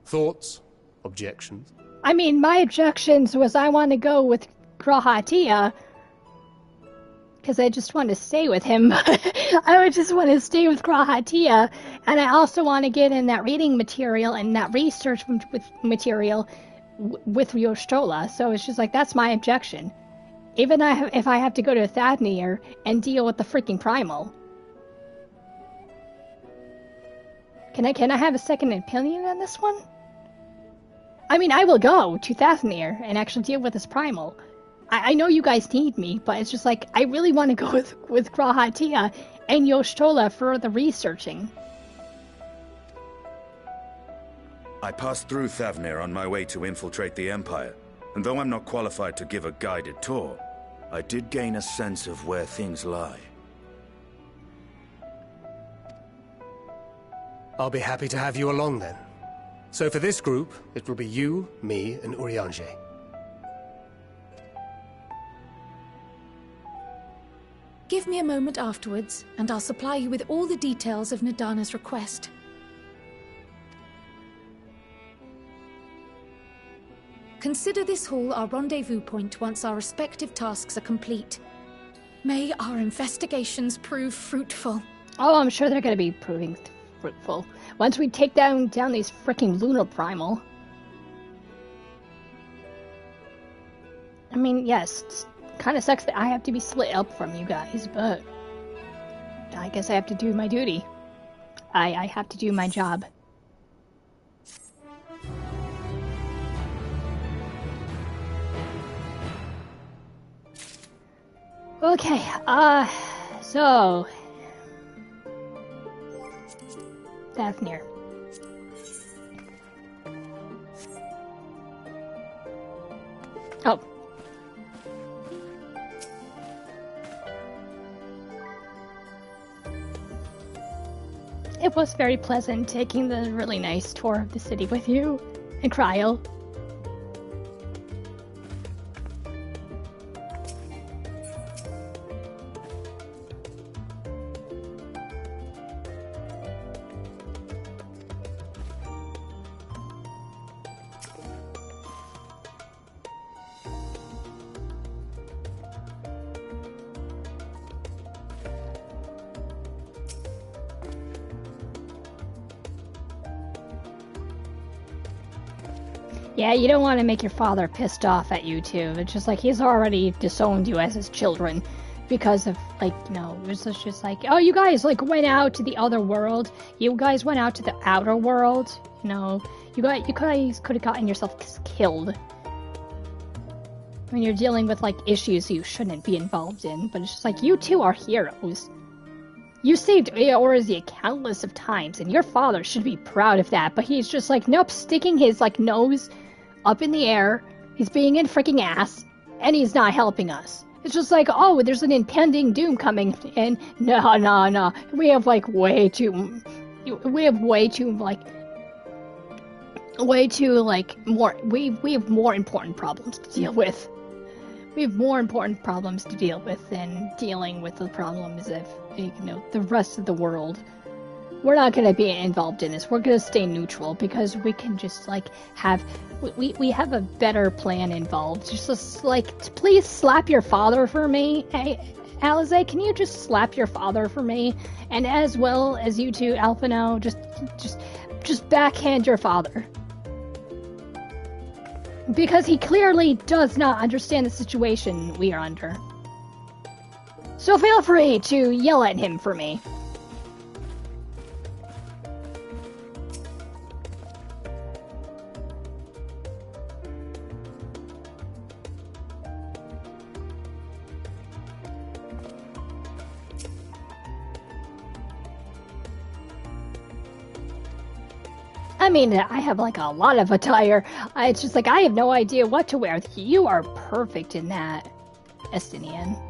Thoughts? Objections? I mean, my objections was I want to go with Grahatia, because I just want to stay with him. I would just want to stay with Grahatia, and I also want to get in that reading material and that research material with Yoshtola. So it's just like, that's my objection. Even if I have to go to Thavnair and deal with the freaking primal. Can I have a second opinion on this one? I mean, I will go to Thavnair and actually deal with this primal. I know you guys need me, but it's just like, I really want to go with Grahatia and Y'shtola for the researching. I passed through Thavnir on my way to infiltrate the Empire, and though I'm not qualified to give a guided tour, I did gain a sense of where things lie. I'll be happy to have you along then. So for this group, it will be you, me, and Urianger. Give me a moment afterwards, and I'll supply you with all the details of Nadana's request. Consider this hall our rendezvous point once our respective tasks are complete. May our investigations prove fruitful. Oh, I'm sure they're going to be proving fruitful. Once we take down these freaking lunar primal. I mean, yes, it's kind of sucks that I have to be split up from you guys, but I guess I have to do my duty. I have to do my job. Okay, so... Thavnir. Oh. It was very pleasant taking the really nice tour of the city with you and Cryle. Yeah, you don't want to make your father pissed off at you too. It's just like he's already disowned you as his children because of, like, you know, it was just like, oh, you guys, like, went out to the other world. You guys went out to the outer world. You know, you guys could have gotten yourself killed. When you're dealing with, like, issues you shouldn't be involved in. But it's just like, you two are heroes. You saved Eorzea countless of times, and your father should be proud of that. But he's just like, nope, sticking his, like, nose up in the air, he's being a freaking ass, and he's not helping us. It's just like, oh, there's an impending doom coming, and no. We have way too more important problems to deal with. We have more important problems to deal with than dealing with the problems of, you know, the rest of the world. We're not going to be involved in this. We're going to stay neutral because we can just, like, we have a better plan involved. Just like, please slap your father for me. Hey, Alize, can you just slap your father for me? And as well as you two, Alphino, just backhand your father. Because he clearly does not understand the situation we are under. So feel free to yell at him for me. I mean, I have, like, a lot of attire. It's just like, I have no idea what to wear. You are perfect in that, Estinian.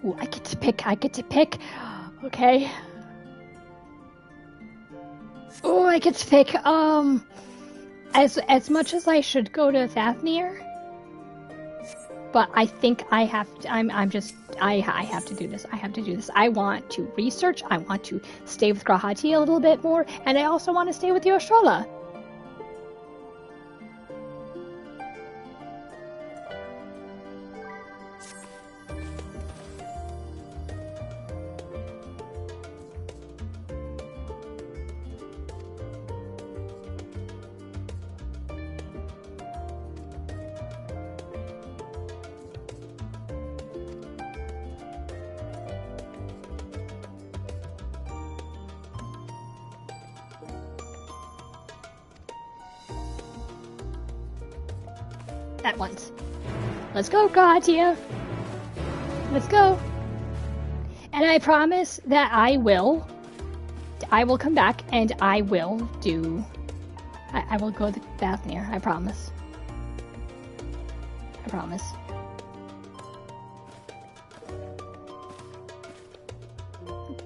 Ooh, I get to pick. Okay. Oh, I get to pick, as much as I should go to Thavnir, but I think I have to, I have to do this. I have to do this. I want to research. I want to stay with Grahati a little bit more, and I also want to stay with Y'shtola. at once. Let's go, Gratia. Let's go. And I promise that I will come back and I will do... I will go to Fathnir. I promise. I promise.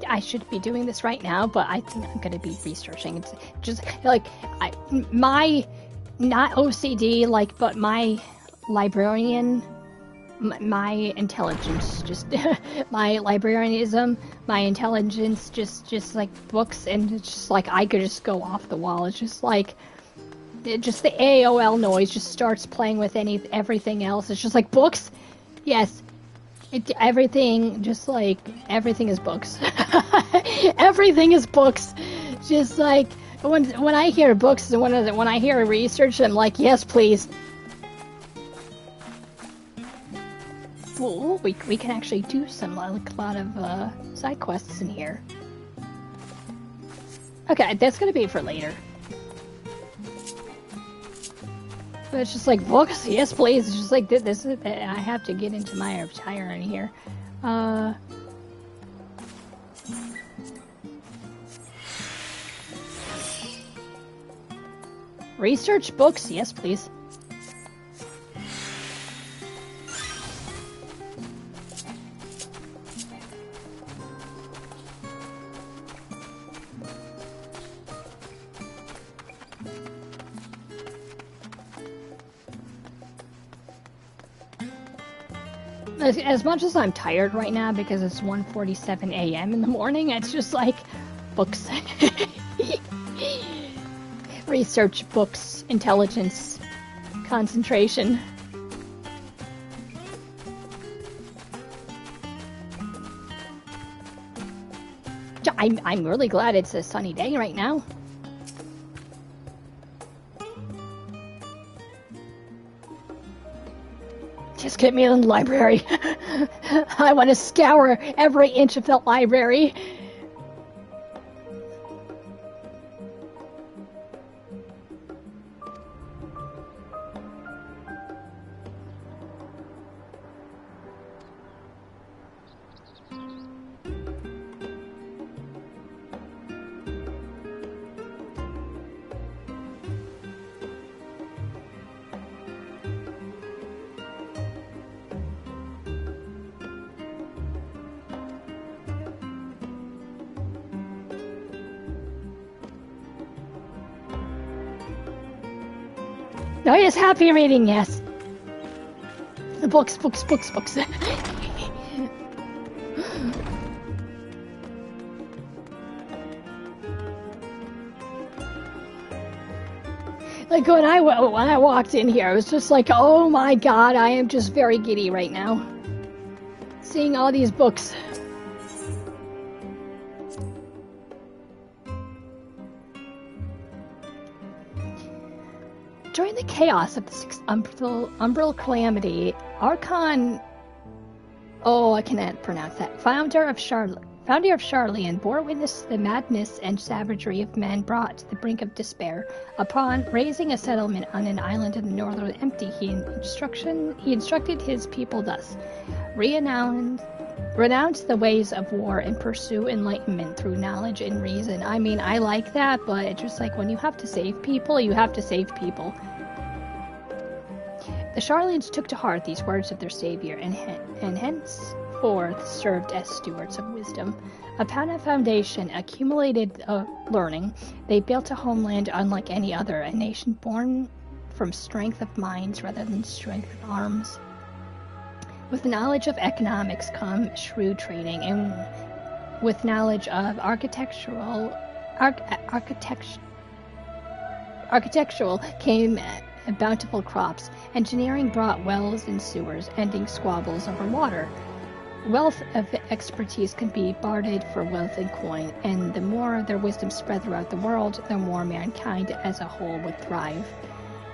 I should be doing this right now, but I think I'm going to be researching. It's just, like, my... Not OCD, like, but my librarian... My intelligence, just my librarianism, my intelligence, just like books, and it's just like I could just go off the wall. It's just like, just the AOL noise just starts playing with everything else. It's just like books, yes, everything, just like everything is books. Everything is books. Just like when I hear books and when I hear research, I'm like, yes, please. Well, we can actually do some, like, a lot of side quests in here. Okay, that's gonna be for later. But it's just like, books, yes please. It's just like, this is, I have to get into my attire in here. Research books, yes please. As much as I'm tired right now because it's 1:47 a.m. in the morning, it's just like books. Research, books, intelligence, concentration. I'm really glad it's a sunny day right now. Just get me in the library. I want to scour every inch of the library. Oh yes, happy reading, yes. Books. Like when I walked in here, I was just like, oh my god, I am just very giddy right now. Seeing all these books. During the chaos of the Sixth Umbral Calamity, Archon... Oh, I cannot pronounce that. Founder of Sharlayan bore witness to the madness and savagery of men brought to the brink of despair. Upon raising a settlement on an island in the northern empty, he instructed his people thus: renounce the ways of war and pursue enlightenment through knowledge and reason. I mean, I like that, but it's just like when you have to save people, you have to save people. The Sharlayans took to heart these words of their savior, and henceforth served as stewards of wisdom. Upon a foundation accumulated learning, they built a homeland unlike any other, a nation born from strength of minds rather than strength of arms. With knowledge of economics come shrewd trading, and with knowledge of architectural came bountiful crops. Engineering brought wells and sewers, ending squabbles over water. Wealth of expertise can be bartered for wealth and coin, and the more their wisdom spread throughout the world, the more mankind as a whole would thrive.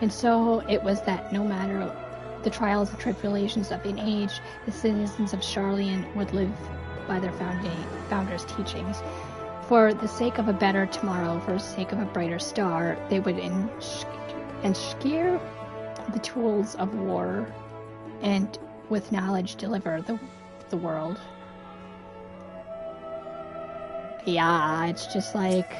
And so it was that no matter the trials and tribulations of an age, the citizens of Sharlayan would live by their founders' teachings. For the sake of a better tomorrow, for the sake of a brighter star, they would the tools of war, and with knowledge deliver the world. Yeah, it's just like...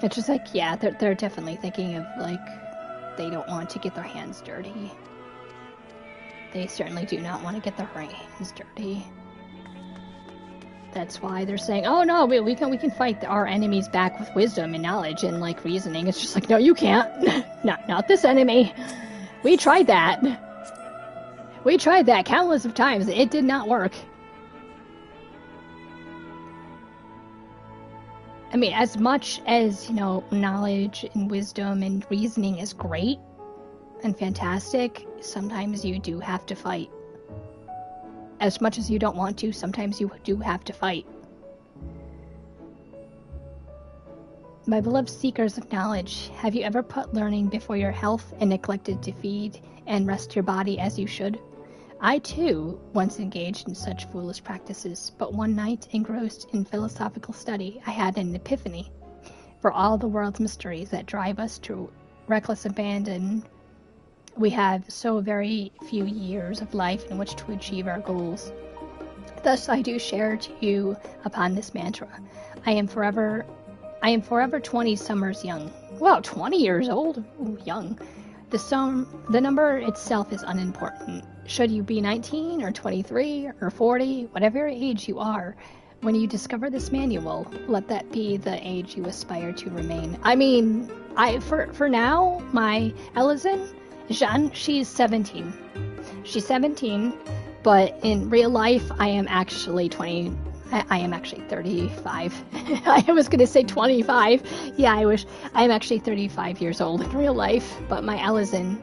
It's just like, yeah, they're definitely thinking of, like, they don't want to get their hands dirty. They certainly do not want to get their hands dirty. That's why they're saying, oh no, we can fight our enemies back with wisdom and knowledge and, like, reasoning. It's just like, no, you can't. Not this enemy. We tried that. We tried that countless of times. It did not work. I mean, as much as, you know, knowledge and wisdom and reasoning is great and fantastic, sometimes you do have to fight. As much as you don't want to, sometimes you do have to fight. My beloved seekers of knowledge, have you ever put learning before your health and neglected to feed and rest your body as you should? I, too, once engaged in such foolish practices, but one night, engrossed in philosophical study, I had an epiphany. For all the world's mysteries that drive us to reckless abandon, we have so very few years of life in which to achieve our goals. Thus I do share to you upon this mantra. I am forever 20 summers young. Wow, 20 years old? Ooh, young. The number itself is unimportant. Should you be 19 or 23 or 40, whatever age you are, when you discover this manual, let that be the age you aspire to remain. I mean, for now, my Ellison, Jeanne, she's 17. She's 17, but in real life, I am actually 20. I am actually 35. I was going to say 25. Yeah, I wish. I am actually 35 years old in real life, but my Ellison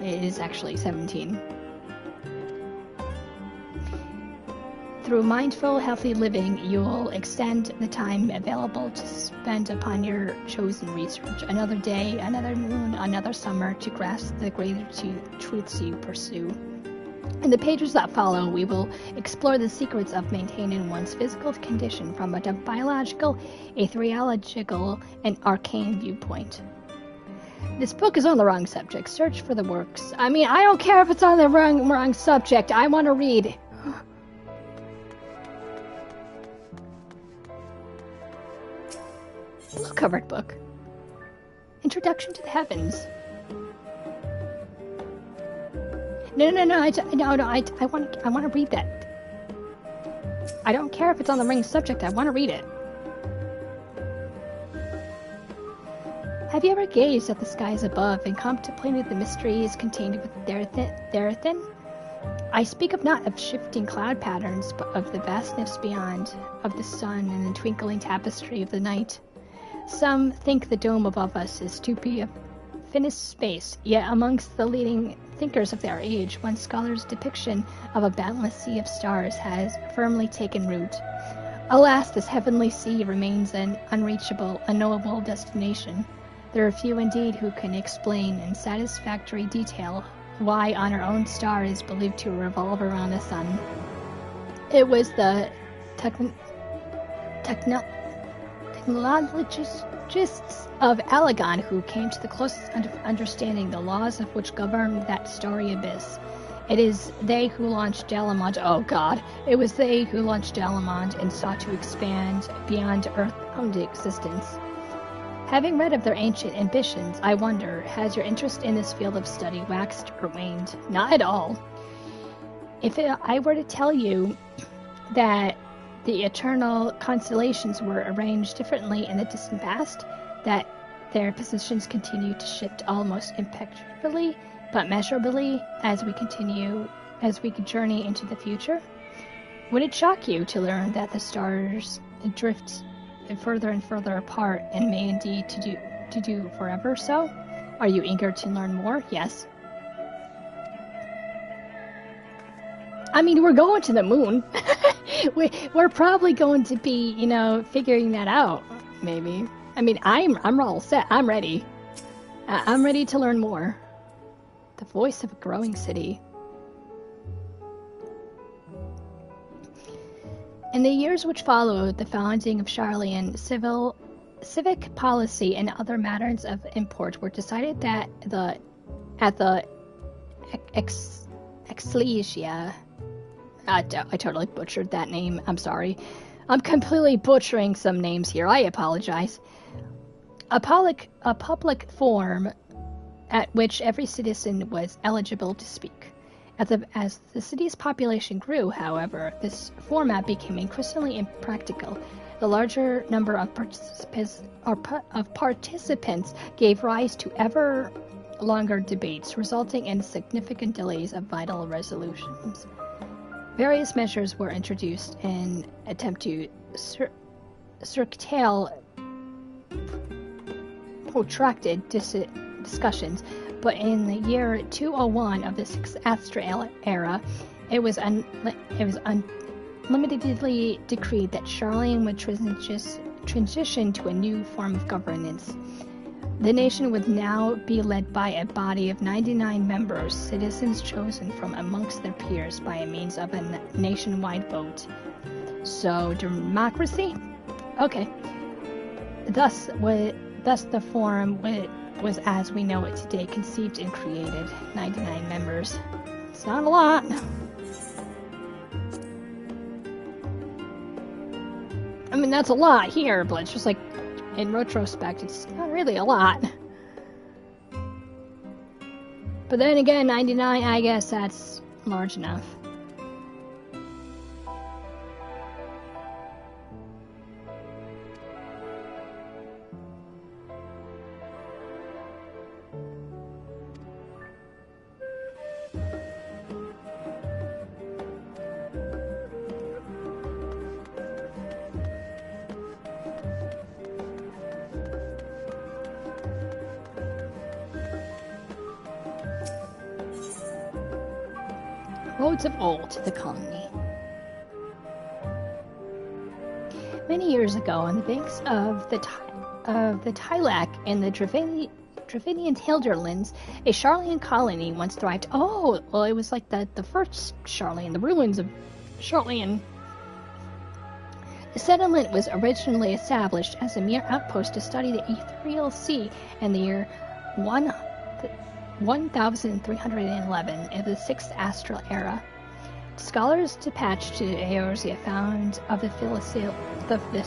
is actually 17. Through mindful, healthy living, you will extend the time available to spend upon your chosen research. Another day, another moon, another summer to grasp the greater truths you pursue. In the pages that follow, we will explore the secrets of maintaining one's physical condition from a biological, atheological, and arcane viewpoint. This book is on the wrong subject. Search for the works. I mean, I don't care if it's on the wrong subject. I want to read. Covered book. Introduction to the Heavens. No, I want to read that. I don't care if it's on the wrong subject. I want to read it. Have you ever gazed at the skies above and contemplated the mysteries contained therein? I speak not of shifting cloud patterns, but of the vastness beyond, of the sun and the twinkling tapestry of the night. Some think the dome above us is to be a finished space, yet amongst the leading thinkers of their age, one scholar's depiction of a boundless sea of stars has firmly taken root. Alas, this heavenly sea remains an unreachable, unknowable destination. There are few indeed who can explain in satisfactory detail why on our own star is believed to revolve around the sun. It was the technologists of Alagon who came to the closest understanding the laws of which govern that starry abyss. It is they who launched Dalamont. Oh God! It was they who launched Dalamont and sought to expand beyond Earth-bound existence. Having read of their ancient ambitions, I wonder, has your interest in this field of study waxed or waned? Not at all. If I were to tell you that the eternal constellations were arranged differently in the distant past, that their positions continue to shift almost imperceptibly but measurably as we journey into the future, would it shock you to learn that the stars drift further and further apart and may indeed to do forever so? Are you eager to learn more? Yes. I mean, we're going to the moon. We're probably going to be, figuring that out, maybe. I mean, I'm all set. I'm ready. I'm ready to learn more. The voice of a growing city. In the years which followed the founding of Charlian, civil civic policy and other matters of import were decided at the Ecclesia. I totally butchered that name. I'm sorry. I'm completely butchering some names here. I apologize. A public forum at which every citizen was eligible to speak. As the city's population grew, however, this format became increasingly impractical. The larger number of participants gave rise to ever longer debates, resulting in significant delays of vital resolutions. Various measures were introduced in attempt to curtail protracted discussions, but in the year 201 of the Sixth Astral era, it was unlimitedly decreed that Charlene would transition to a new form of governance. The nation would now be led by a body of 99 members, citizens chosen from amongst their peers by means of a nationwide vote. So, democracy? Okay. Thus the forum was as we know it today, conceived and created. 99 members. It's not a lot. I mean, that's a lot here, but it's just like, in retrospect, it's not really a lot. But then again, 99, I guess that's large enough. Roads of old to the colony. Many years ago, on the banks of the Tilak in the Dravinian Hinterlands, a Charlian colony once thrived. Oh, well, it was like the first Charlian, the ruins of Charlian. The settlement was originally established as a mere outpost to study the ethereal sea in the year 1311 of the Sixth Astral Era. Scholars dispatched to Eorzea found of the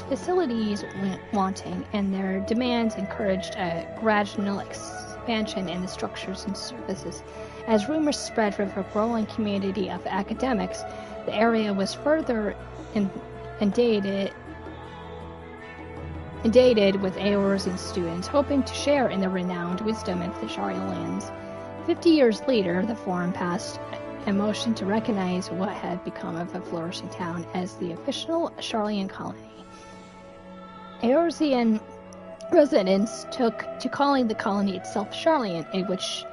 facilities wanting, and their demands encouraged a gradual expansion in the structures and services. As rumors spread with a growing community of academics, the area was further inundated with Eorzean students hoping to share in the renowned wisdom of the Sharian lands. 50 years later, the Forum passed a motion to recognize what had become of a flourishing town as the official Charlian colony. Eorzean residents took to calling the colony itself Charlian, which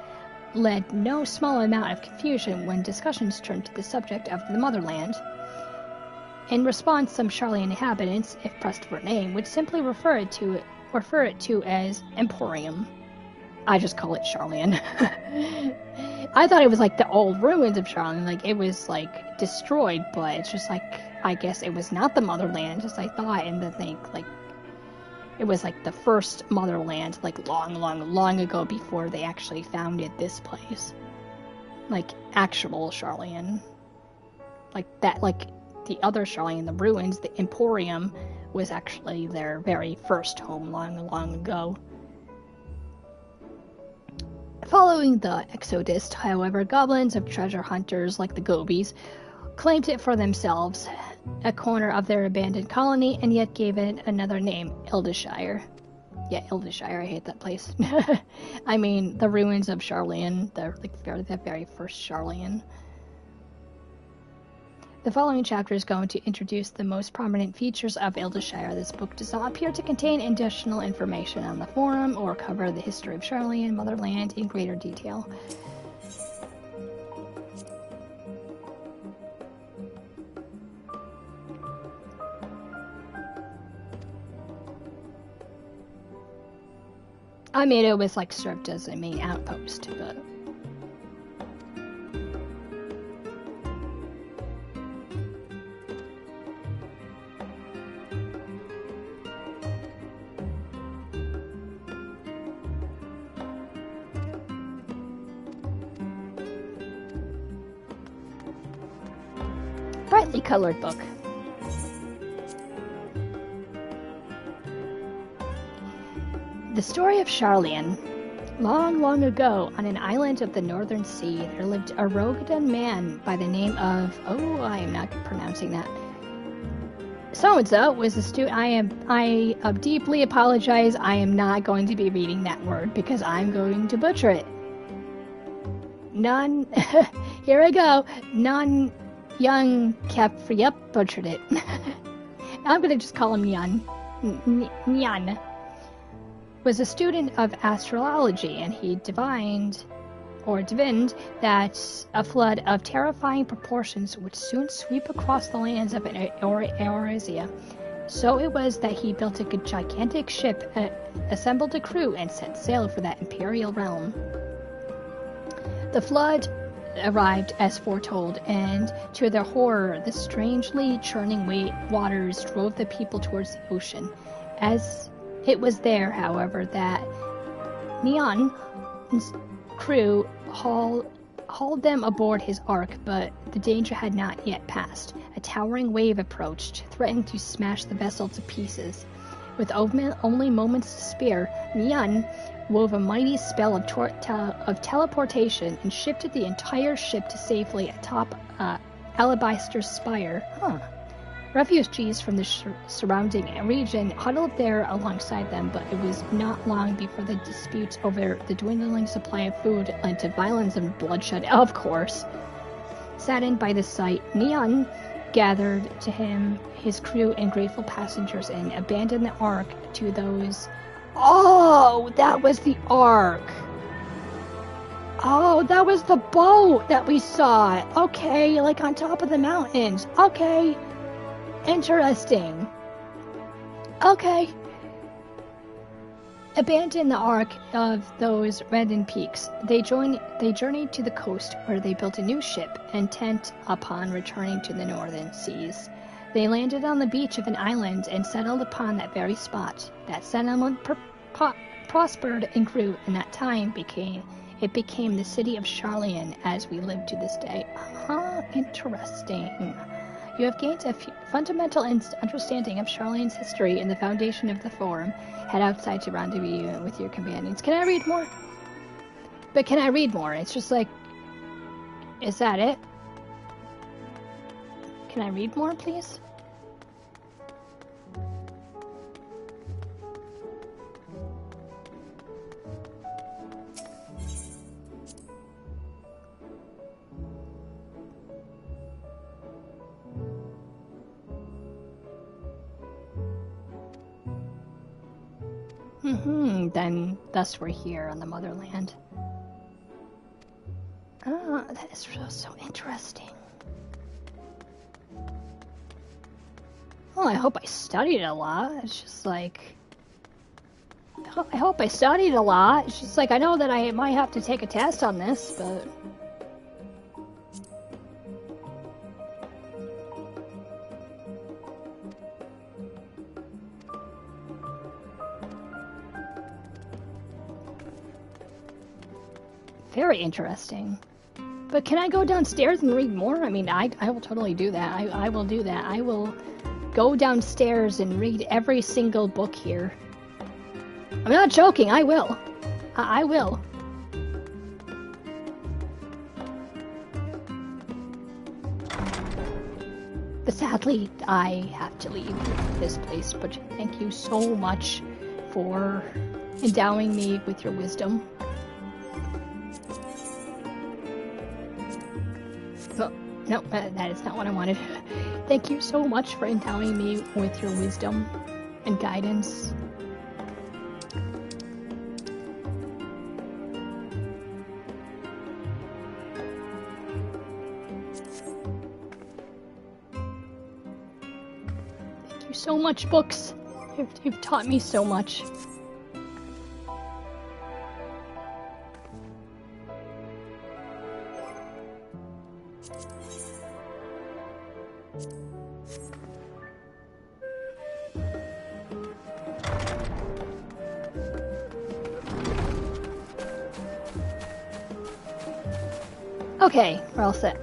led no small amount of confusion when discussions turned to the subject of the motherland. In response, some Charlian inhabitants, if pressed for a name, would simply refer it to as Emporium. I just call it Charlian. I thought it was like the old ruins of Charlian, like it was like destroyed, but it's just like, I guess it was not the motherland as I thought, and to think like it was like the first motherland, like long ago before they actually founded this place. Like actual Charlian. Like that, like the other Charlian, the ruins, the Emporium, was actually their very first home long ago. Following the Exodus, however, goblins of treasure hunters like the Gobies claimed it for themselves, a corner of their abandoned colony, and yet gave it another name, Ildeshire. Yeah, Ildeshire, I hate that place. I mean, the ruins of Charlian, the very first Charlian. The following chapter is going to introduce the most prominent features of Ildeshire. This book does not appear to contain additional information on the Forum or cover the history of Charlian Motherland in greater detail. I mean, it was like served as a main outpost, but brightly colored book. The story of Charlian. Long, long ago, on an island of the Northern Sea, there lived a Rogadan man by the name of... Oh, I am not pronouncing that. So-and-so was a student... I deeply apologize. I am not going to be reading that word because I'm going to butcher it. None... Here I go. None young kept... Yep, butchered it. I'm going to just call him Yun. Nyan. Was a student of astrology, and he divined that a flood of terrifying proportions would soon sweep across the lands of Eorzea. So it was that he built a gigantic ship, assembled a crew, and set sail for that imperial realm. The flood arrived as foretold, and to their horror, the strangely churning waters drove the people towards the ocean. As it was there, however, that Neon's crew hauled them aboard his ark, but the danger had not yet passed. A towering wave approached, threatening to smash the vessel to pieces. With only moments to spare, Neon wove a mighty spell of teleportation and shifted the entire ship to safely atop Alabaster Spire. Refugees from the surrounding region huddled there alongside them, but it was not long before the disputes over the dwindling supply of food led to violence and bloodshed, of course. Saddened by the sight, Neon gathered to him his crew and grateful passengers and abandoned the ark to those... Oh, that was the ark! Oh, that was the boat that we saw! Okay, like on top of the mountains. Okay. Interesting. Okay. Abandoned the ark of those reddened peaks. They journeyed to the coast, where they built a new ship and tent upon returning to the northern seas. They landed on the beach of an island and settled upon that very spot. That settlement prospered and grew, and that time became the city of Charlian as we live to this day. Interesting. You have gained a fundamental understanding of Charlian's history and the foundation of the Forum. Head outside to rendezvous with your companions. Can I read more? But can I read more? It's just like... Is that it? Can I read more, please? Then, thus we're here on the motherland. Oh, that is so interesting. Well, I hope I studied a lot. It's just like... I hope I studied a lot. It's just like, I know that I might have to take a test on this, but... Very interesting. But can I go downstairs and read more? I mean, I will totally do that. I will do that. I will go downstairs and read every single book here. I'm not joking. I will. I will. But sadly, I have to leave this place. But thank you so much for endowing me with your wisdom. No, that is not what I wanted. Thank you so much for endowing me with your wisdom and guidance. Thank you so much, books. You've taught me so much. Okay, we're all set.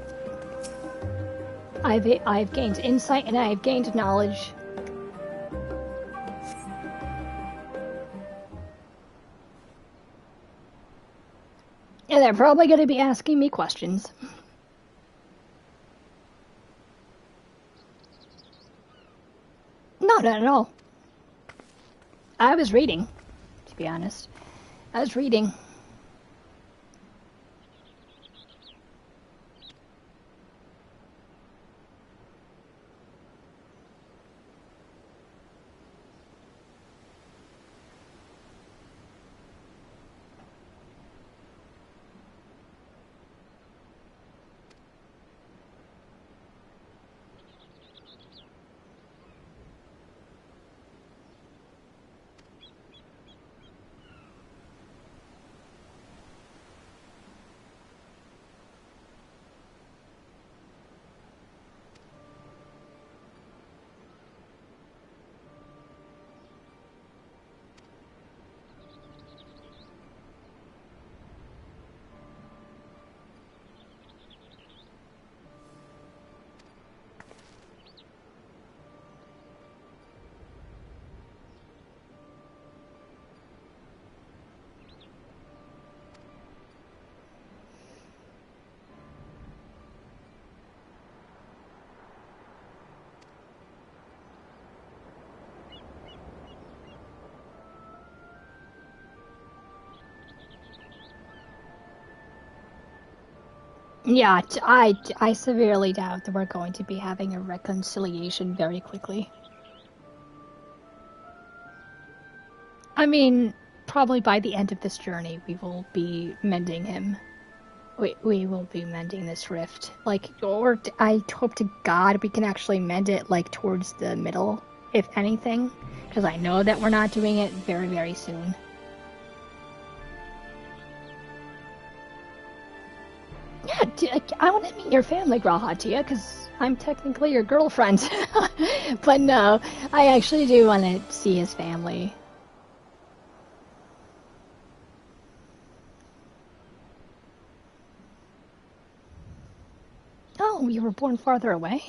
I've gained insight and I've gained knowledge. And they're probably going to be asking me questions. No, not at all. I was reading, to be honest. I was reading. Yeah, I severely doubt that we're going to be having a reconciliation very quickly. I mean, probably by the end of this journey, we will be mending him. We will be mending this rift. Like, or I hope to God we can actually mend it, like, towards the middle, if anything. Because I know that we're not doing it very, very soon. Yeah, I want to meet your family, Grahatia, because I'm technically your girlfriend. But no, I actually do want to see his family. Oh, you were born farther away?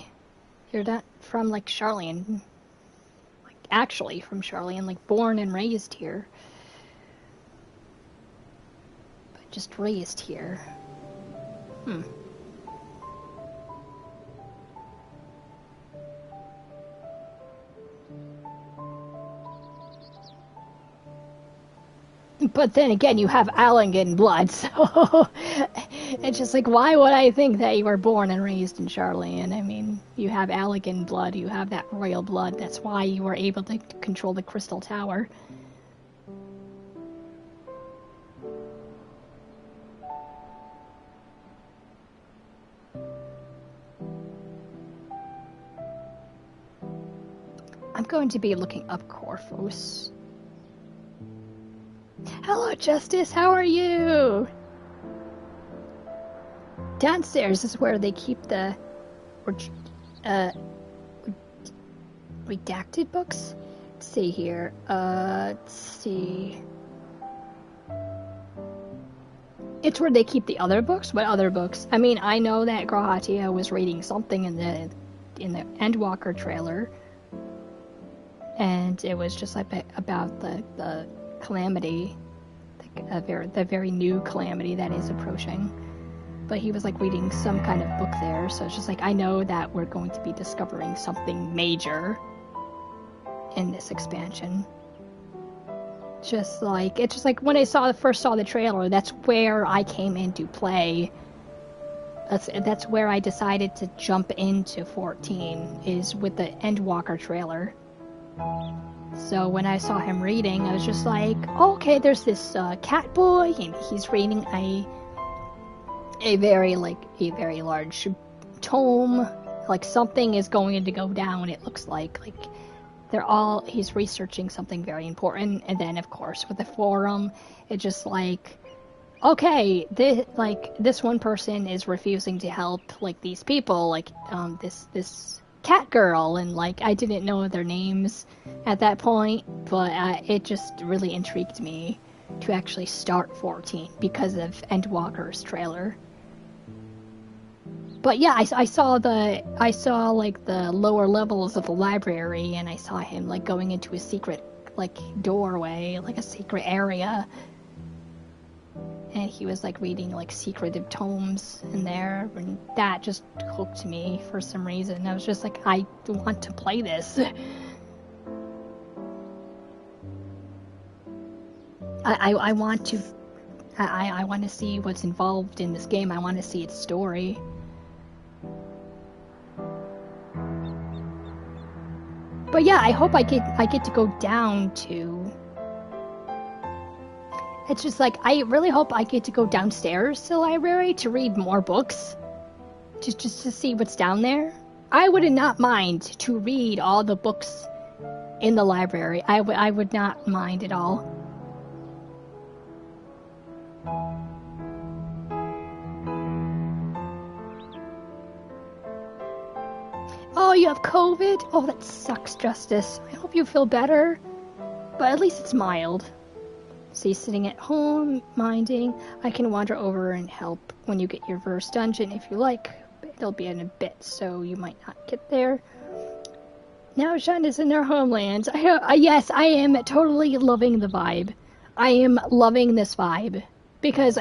You're not from, like, Charlian. Like, actually from Charlian, like, born and raised here. But just raised here. But then again, you have Allingan blood, so it's just like, why would I think that you were born and raised in Charlian? I mean, you have Allingan blood, you have that royal blood, that's why you were able to control the Crystal Tower. I'm going to be looking up Corvus. Hello, Justice, how are you? Downstairs is where they keep the redacted books. Let's see here. Let's see. It's where they keep the other books. What other books? I mean, I know that Grahatia was reading something in the Endwalker trailer, and it was just like about the calamity, the very new calamity that is approaching. But he was like reading some kind of book there, so it's just like, I know that we're going to be discovering something major in this expansion. It's just like when I first saw the trailer, that's where I came into play. That's where I decided to jump into 14, is with the Endwalker trailer. So when I saw him reading, I was just like, oh, okay, there's this cat boy, and he's reading a very large tome. Like, something is going to go down, it looks like he's researching something very important. And then of course with the forum, it's just like, okay, this one person is refusing to help, like, these people, like this cat girl, and like, I didn't know their names at that point, but it just really intrigued me to actually start 14 because of Endwalker's trailer. But yeah, I saw like the lower levels of the library, and I saw him like going into a secret like doorway, like a secret area, and he was like reading like secretive tomes in there, and that just hooked me for some reason. I was just like, I want to play this. I want to. I want to see what's involved in this game. I want to see its story. But yeah, I hope I get to go down to. It's just like, I really hope I get to go downstairs to the library to read more books, just to see what's down there. I would not mind to read all the books in the library. I would not mind at all. Oh, you have COVID? Oh, that sucks, Justice. I hope you feel better. But at least it's mild. See, sitting at home, minding. I can wander over and help when you get your first dungeon if you like. It'll be in a bit, so you might not get there. Now Jeanne is in her homeland. Yes, I am totally loving the vibe. I am loving this vibe. Because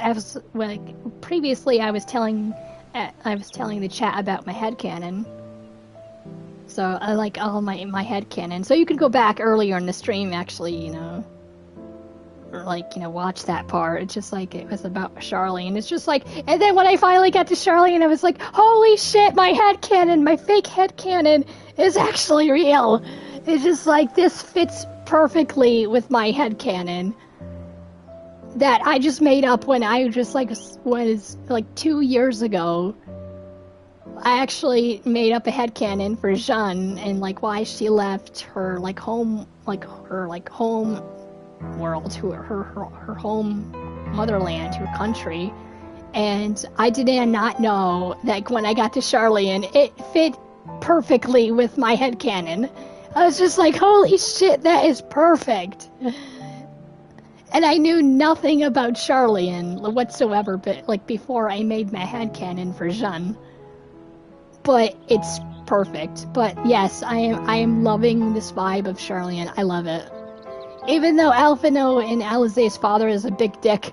previously I was telling the chat about my headcanon. So I like all my headcanon. So you could go back earlier in the stream, actually, watch that part. It's just like, it was about Charlene. It's just like, and then when I finally got to Charlene, I was like, holy shit, my headcanon, my fake headcanon is actually real. It's just like, this fits perfectly with my headcanon that I just made up when I just was 2 years ago. I actually made up a headcanon for Jeanne and why she left her home world, to her home motherland, her country. And I did not know that when I got to Charlene, it fit perfectly with my headcanon. I was just like, holy shit, that is perfect. And I knew nothing about Charlene whatsoever, but before I made my headcanon for Jeanne. But it's perfect. But yes, I am loving this vibe of Charlene. I love it. Even though Alphino and Alizé's father is a big dick.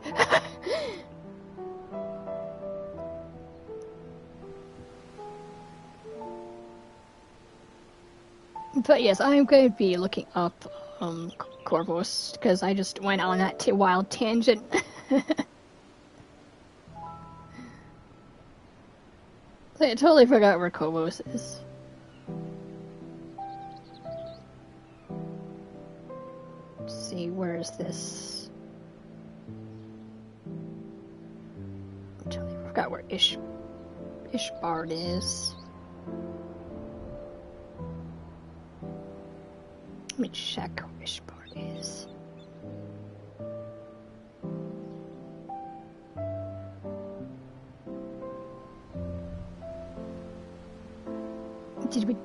But yes, I'm going to be looking up Corvus, because I just went on that wild tangent. I totally forgot where Corvus is. Let's see, where is this? I totally forgot where Ishbard is. Let me check where Ishbard is. Did we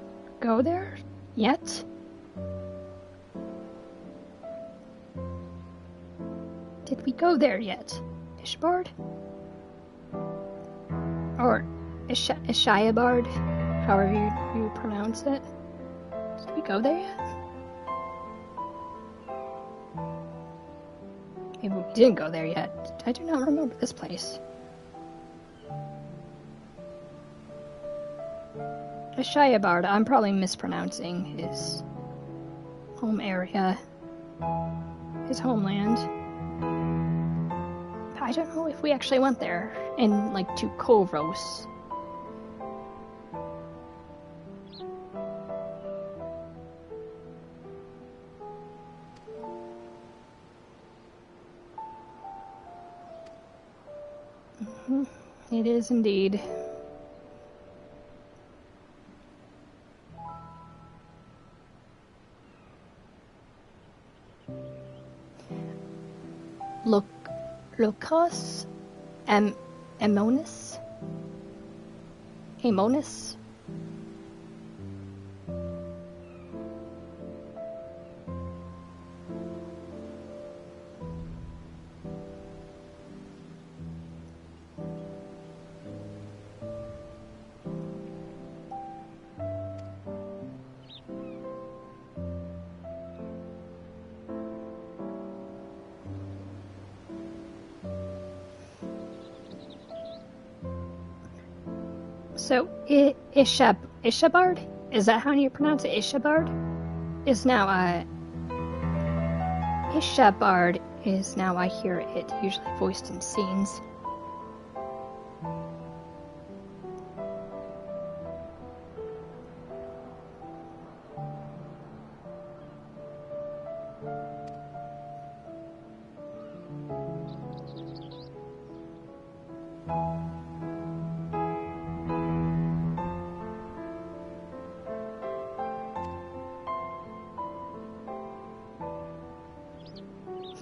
go there yet? Did we go there yet? Ishbard? Or Ishiabard? However you pronounce it. Did we go there yet? Maybe we didn't go there yet. I do not remember this place. Ishiabard, I'm probably mispronouncing his home area, his homeland. I don't know if we actually went there, to Kovros. It is indeed. Lucas? Amonis? Amonis? So, Ishabard? Is that how you pronounce it? Ishabard? Is now, Ishabard is now, I hear it usually voiced in scenes.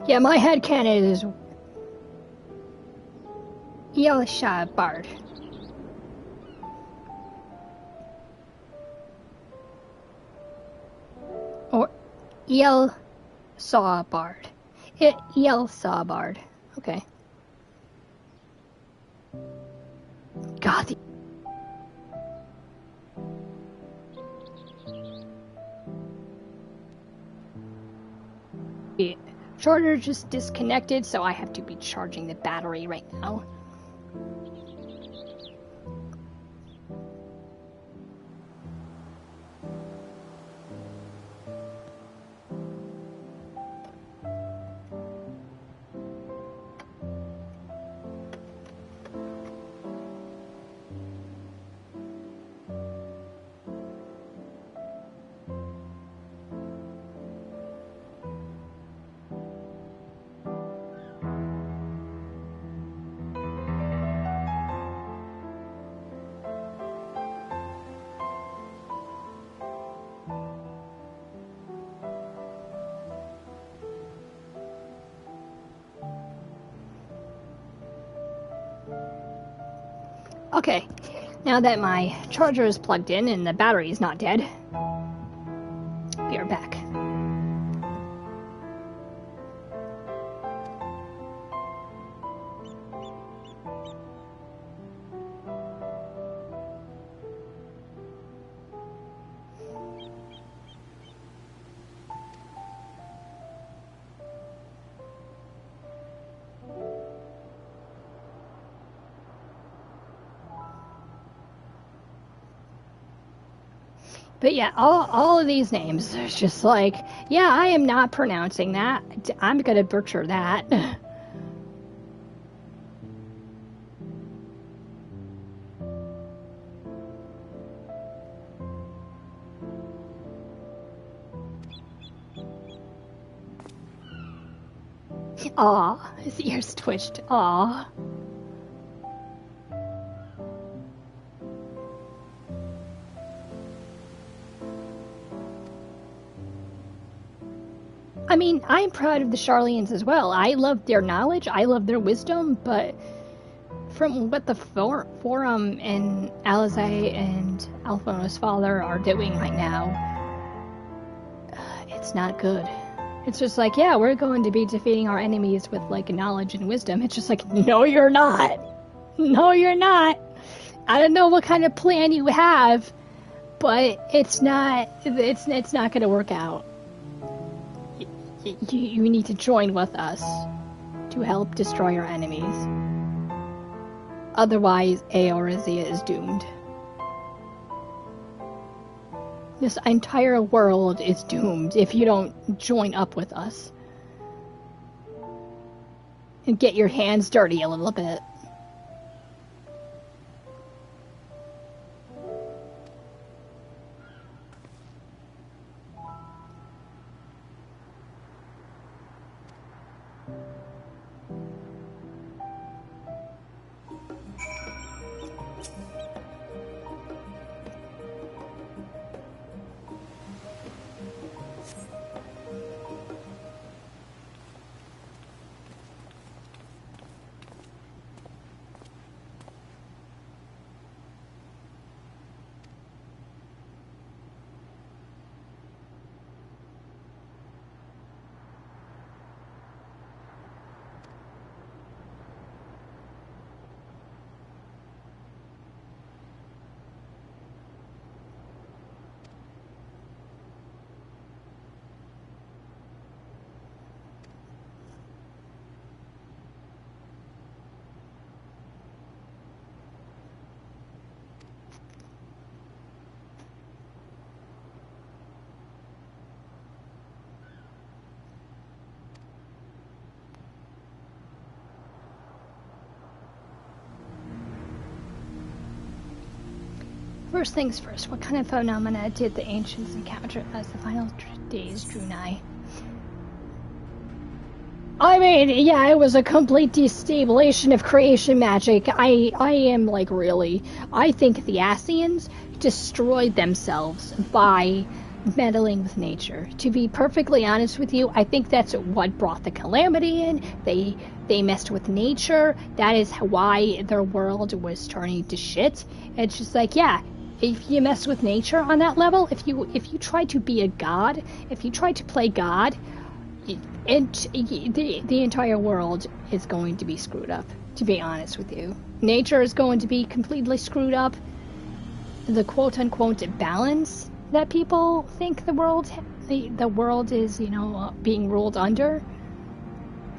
Yeah, my headcanon is Ishabard. Or Elsabard. Elsabard. Okay. God. The charger just disconnected, so I have to be charging the battery right now. Okay, now that my charger is plugged in and the battery is not dead, we are back. But yeah, all of these names, it's just like, yeah, I am not pronouncing that. I'm gonna butcher that. Aw, his ears twitched. Aw. I mean, I'm proud of the Charlians as well. I love their knowledge, I love their wisdom, but from what the Forum and Alizé and Alphona's father are doing right now, it's not good. It's just like, yeah, we're going to be defeating our enemies with, like, knowledge and wisdom. It's just like, no, you're not. No, you're not. I don't know what kind of plan you have, but it's not going to work out. You need to join with us to help destroy our enemies. Otherwise, Eorzea is doomed. This entire world is doomed if you don't join up with us. And get your hands dirty a little bit. First things first, what kind of phenomena did the ancients encounter as the final days drew nigh? I mean, yeah, it was a complete destabilization of creation magic. I am, like, really... I think the Ascians destroyed themselves by meddling with nature. To be perfectly honest with you, I think that's what brought the calamity in. They messed with nature. That is why their world was turning to shit. It's just like, yeah, if you mess with nature on that level, if you try to be a god, if you try to play God, the entire world is going to be screwed up, to be honest with you. Nature is going to be completely screwed up. The quote-unquote balance that people think the world is, being ruled under,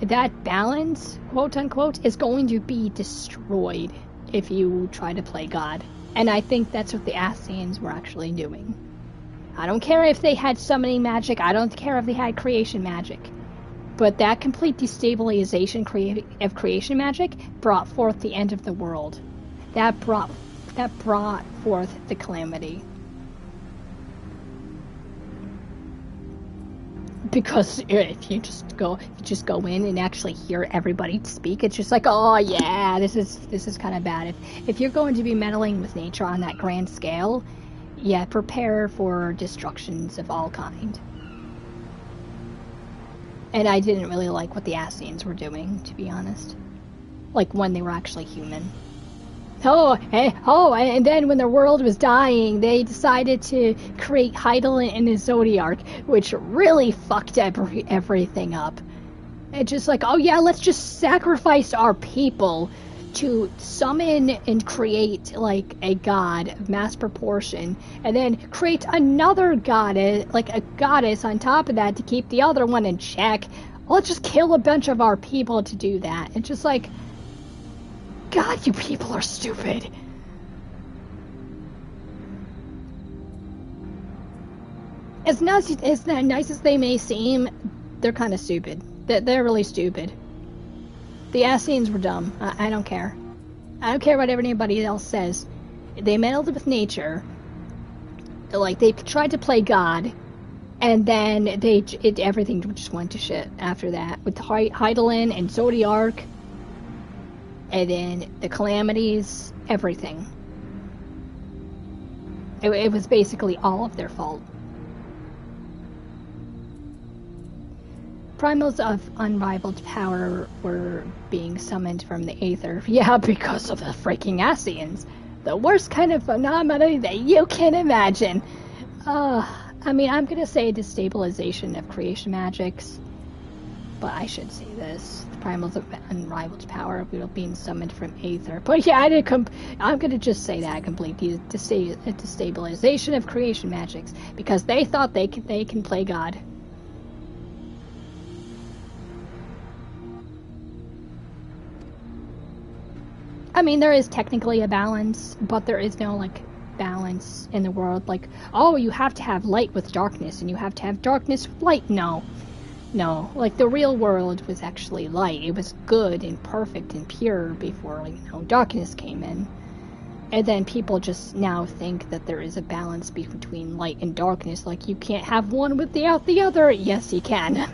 that balance, quote-unquote, is going to be destroyed if you try to play God. And I think that's what the Ascians were actually doing. I don't care if they had summoning magic, I don't care if they had creation magic. But that complete destabilization of creation magic brought forth the end of the world. That brought forth the calamity. Because if you just go in and actually hear everybody speak, it's just like, oh yeah, this is kind of bad. If you're going to be meddling with nature on that grand scale, yeah, prepare for destructions of all kind. And I didn't really like what the Ascians were doing, to be honest. Like, when they were actually human. And then when the world was dying, they decided to create Heidelin and the Zodiarch, which really fucked everything up. It's just like, oh yeah, let's just sacrifice our people to summon and create, like, a god of mass proportion, and then create another goddess, like a goddess on top of that to keep the other one in check. Let's just kill a bunch of our people to do that. It's just like, God, you people are stupid. As nice as they may seem, they're kind of stupid. They're really stupid. The Ascians were dumb. I don't care. I don't care what anybody else says. They meddled with nature. Like, they tried to play God, and then everything just went to shit after that. With Heidelin and Zodiarch, and then the calamities, everything. It was basically all of their fault. Primals of unrivaled power were being summoned from the aether. Yeah, because of the freaking Ascians. The worst kind of phenomena that you can imagine. I mean, I'm gonna say destabilization of creation magics, but I should say this. The primals of unrivaled power were being summoned from aether. But yeah, I'm gonna just say that completely. Destabilization of creation magics. Because they thought they can play God. I mean, there is technically a balance, but there is no, like, balance in the world. Like, oh, you have to have light with darkness, and you have to have darkness with light. No. Like, the real world was actually light. It was good and perfect and pure before, darkness came in. And then people just now think that there is a balance between light and darkness. Like, you can't have one without the other. Yes, you can.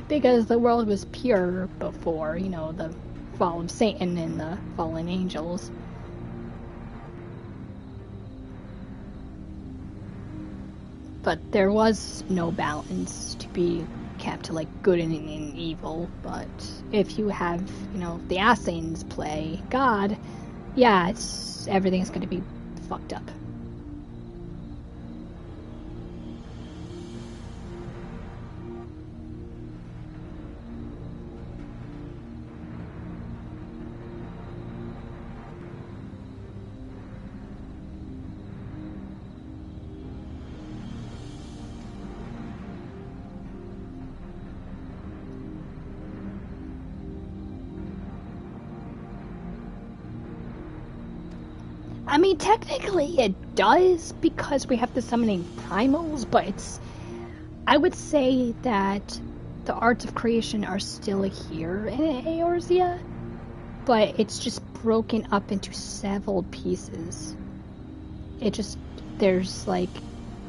Because the world was pure before, the fall of Satan and the fallen angels. But there was no balance to be kept to, like, good and evil. But if you have, the Ascians play God, yeah, everything's going to be fucked up. I mean, technically it does, because we have the summoning primals, but I would say that the arts of creation are still here in Eorzea, but it's just broken up into several pieces. It just there's like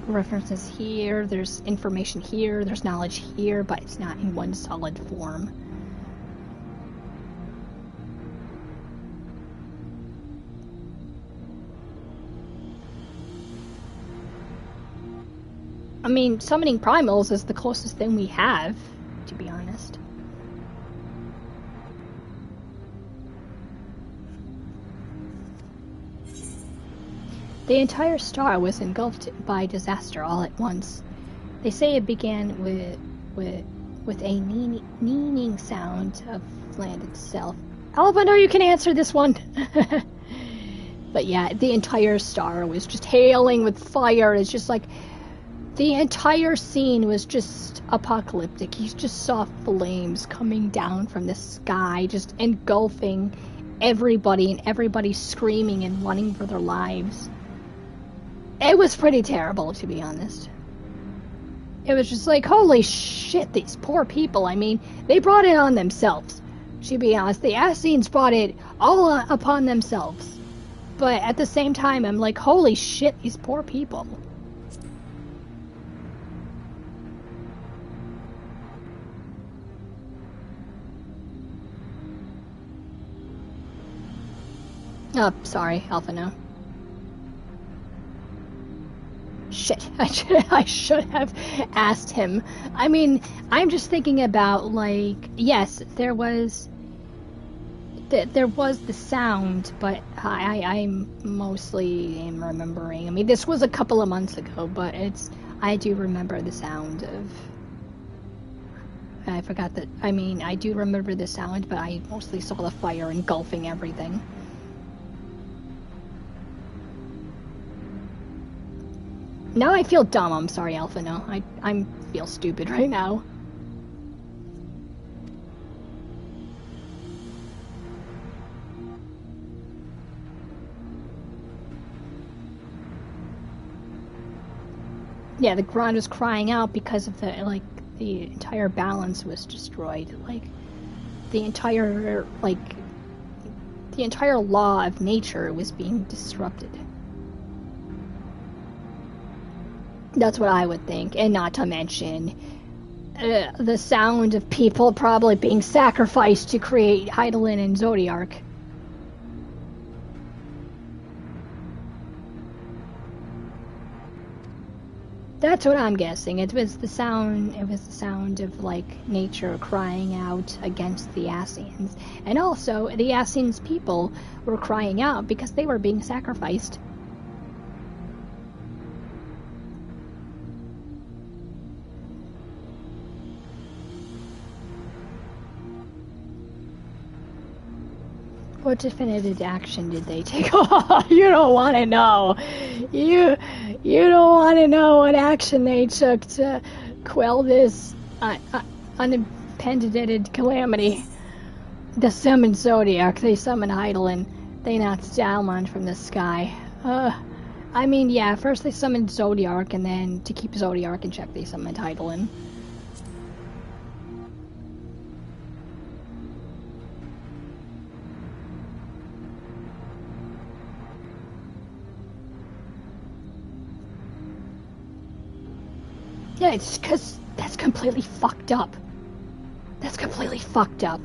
references here, there's information here, there's knowledge here, but it's not in one solid form. I mean, summoning primals is the closest thing we have, to be honest. The entire star was engulfed by disaster all at once. They say it began with a keening sound of land itself. Alvaro, you can answer this one. But yeah, the entire star was just hailing with fire. It's just like the entire scene was just apocalyptic. You just saw flames coming down from the sky, just engulfing everybody, and everybody screaming and running for their lives. It was pretty terrible, to be honest. It was just like, holy shit, these poor people. I mean, they brought it on themselves. To be honest, the Essenes brought it all upon themselves. But at the same time, I'm like, holy shit, these poor people. Oh, sorry, Alpha, no. Shit, I should have asked him. I mean, I'm just thinking about, like, yes, there was the sound, but I'm mostly am remembering. I mean, this was a couple of months ago, but I do remember the sound of... I forgot that, I mean, I do remember the sound, but I mostly saw the fire engulfing everything. Now I feel dumb. I'm sorry, Alpha. No, I feel stupid right now. Yeah, the ground was crying out because of the entire balance was destroyed. Like the entire law of nature was being disrupted. That's what I would think, and not to mention the sound of people probably being sacrificed to create Hydaelyn and Zodiark. That's what I'm guessing. It was the sound of like nature crying out against the Ascians, and also the Ascians people were crying out because they were being sacrificed. What definitive action did they take? Oh, you don't want to know. You don't want to know what action they took to quell this unimpended calamity. They summoned Zodiac. They summoned Hydaelyn. They knocked Dalmon from the sky. I mean, yeah, first they summoned Zodiac, and then to keep Zodiac in check, they summoned Hydaelyn. Yeah, it's because that's completely fucked up. That's completely fucked up.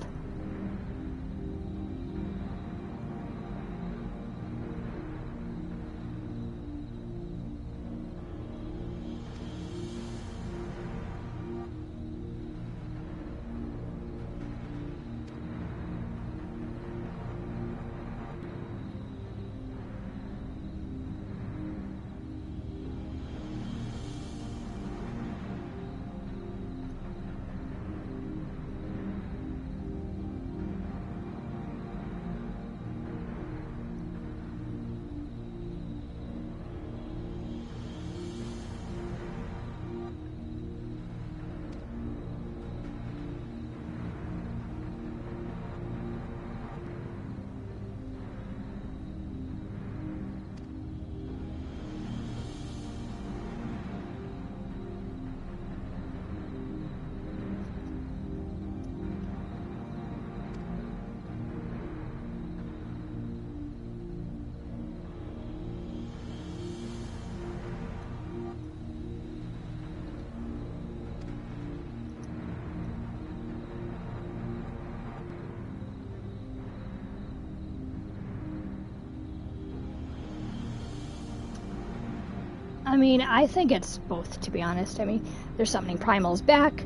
I mean, I think it's both, to be honest. I mean, they're summoning primals back,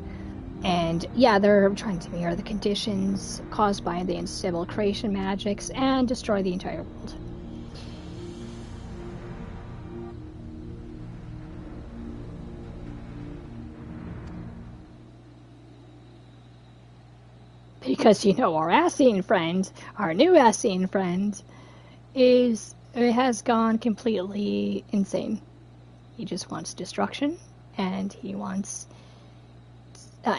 and yeah, they're trying to mirror the conditions caused by the unstable creation magics and destroy the entire world. Because, you know, our Ascian friend, our new Ascian friend, has gone completely insane. He just wants destruction, and he wants...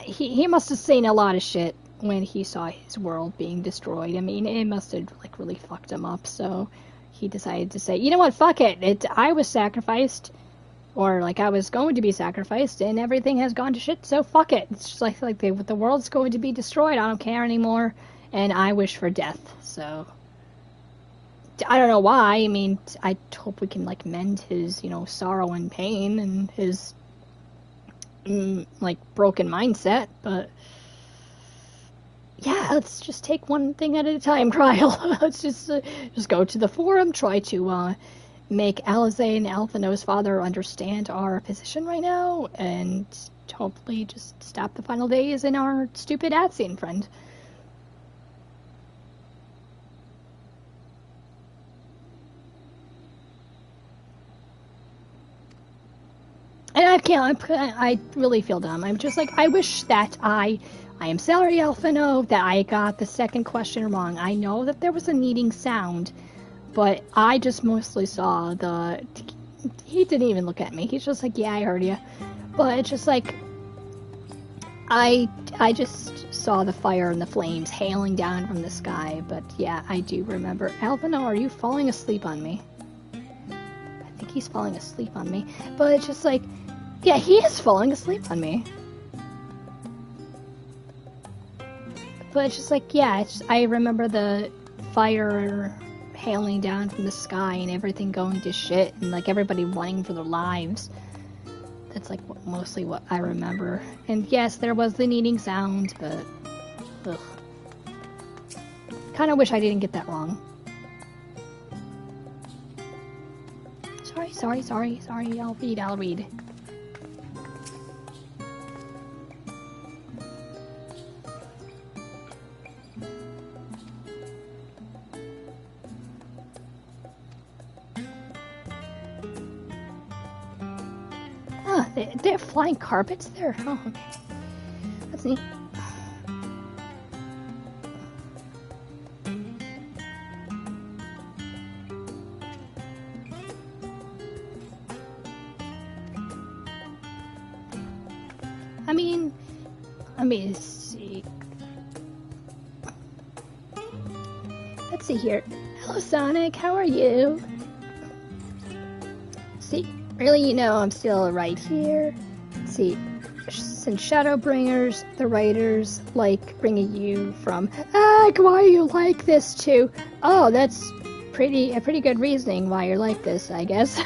he must have seen a lot of shit when he saw his world being destroyed. I mean, it must have, like, really fucked him up, so he decided to say, you know what, fuck it. I was sacrificed, or, like, I was going to be sacrificed, and everything has gone to shit, so fuck it. It's just like the world's going to be destroyed, I don't care anymore, and I wish for death, so... I don't know why. I mean, I hope we can, like, mend his, you know, sorrow and pain and his, like, broken mindset, but... Yeah, let's just take one thing at a time, Kryl. Let's just go to the forum, try to, make Alizé and Alphino's father understand our position right now, and hopefully just stop the final days in our stupid Ascian friend. And I really feel dumb. I'm just like, I wish that I am sorry, Alphino, that I got the second question wrong. I know that there was a kneading sound, but I just mostly saw he didn't even look at me. He's just like, yeah, I heard you. But it's just like, I just saw the fire and the flames hailing down from the sky. But yeah, I do remember. Alphino, are you falling asleep on me? I think he's falling asleep on me. But it's just like, yeah, he is falling asleep on me. But it's just like, yeah, I remember the fire hailing down from the sky and everything going to shit and, like, everybody running for their lives. That's, like, mostly what I remember. And yes, there was the kneading sound, but... Ugh. Kinda wish I didn't get that wrong. Sorry. I'll read. They have flying carpets there? Oh, okay. That's neat. Let me see. Let's see here. Hello, Sonic. How are you? See, really, you know, I'm still right here. Let's see. Since Shadowbringers, the writers like bringing you from, why are you like this to, oh, that's a pretty good reasoning why you're like this, I guess.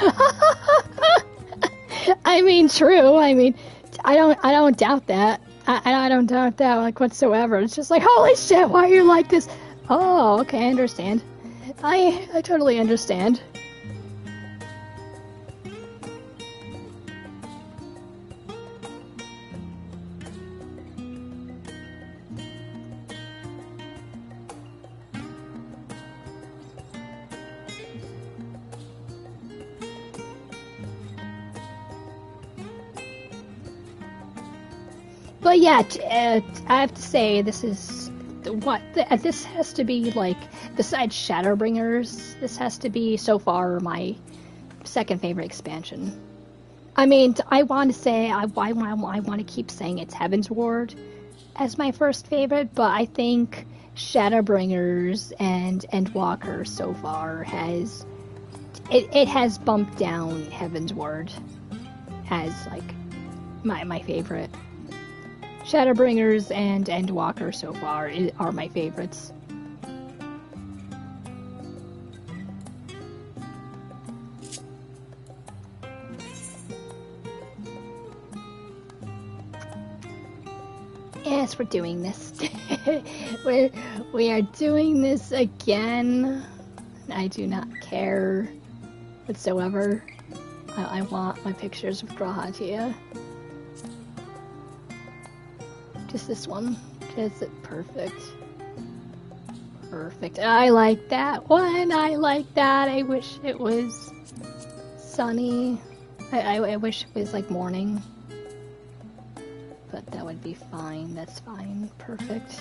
I mean, true. I mean, I don't doubt that. I don't doubt that, like, whatsoever. It's just like, holy shit, why are you like this? Oh, okay, I understand. I totally understand. But yeah, I have to say, this is this has to be, like, besides Shadowbringers, this has to be so far my second favorite expansion. I mean, I want to say I want to keep saying it's Heaven's Ward as my first favorite, but I think Shadowbringers and Endwalker so far has bumped down Heaven's Ward as, like, my favorite. Shadowbringers and Endwalker so far are my favorites. Yes, we're doing this. we are doing this again. I do not care whatsoever. I want my pictures of Grahatia. Just this one. Is it perfect? Perfect. I like that one. I like that. I wish it was sunny. I wish it was like morning. But that would be fine. That's fine. Perfect.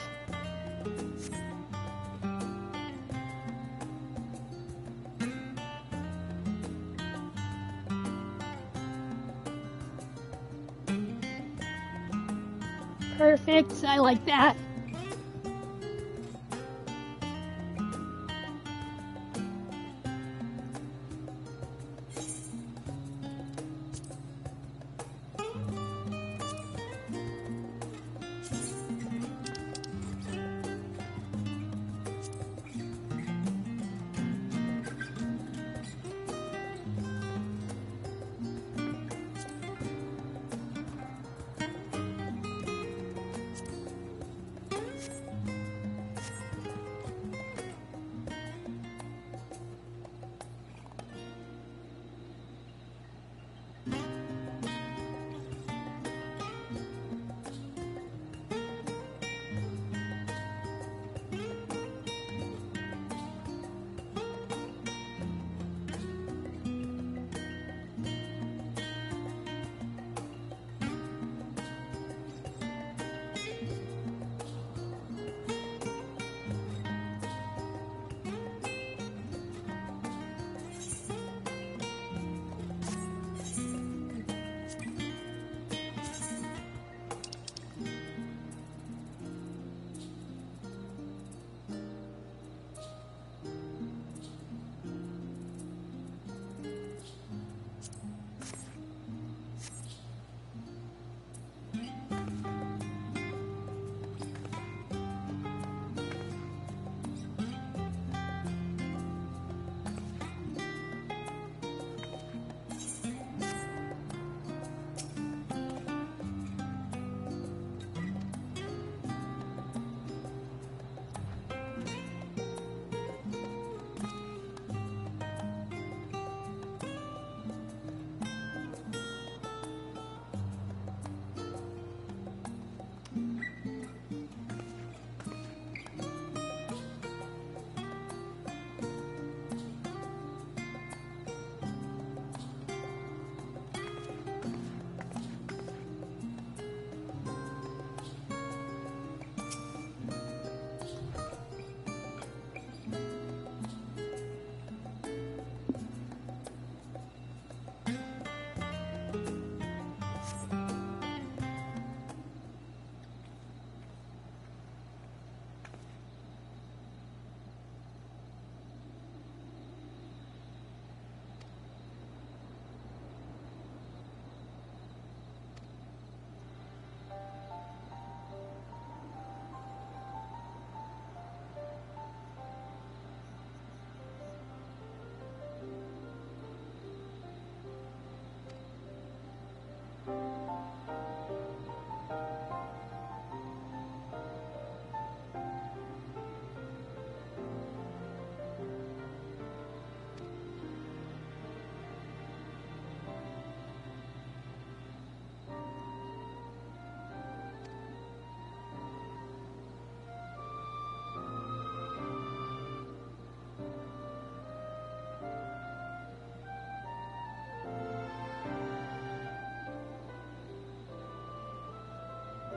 Perfect. I like that.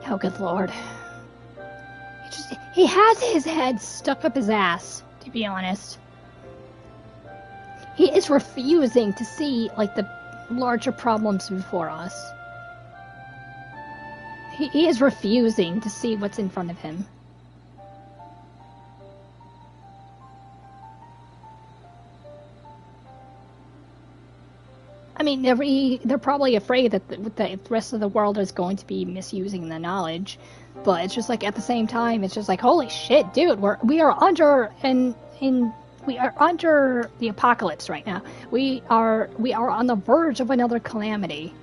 Oh, good lord. He has his head stuck up his ass, to be honest. He is refusing to see, like, the larger problems before us. He is refusing to see what's in front of him. I mean, they're probably afraid that the rest of the world is going to be misusing the knowledge, but it's just like at the same time, it's just like, holy shit, dude, we are under the apocalypse right now. We are on the verge of another calamity,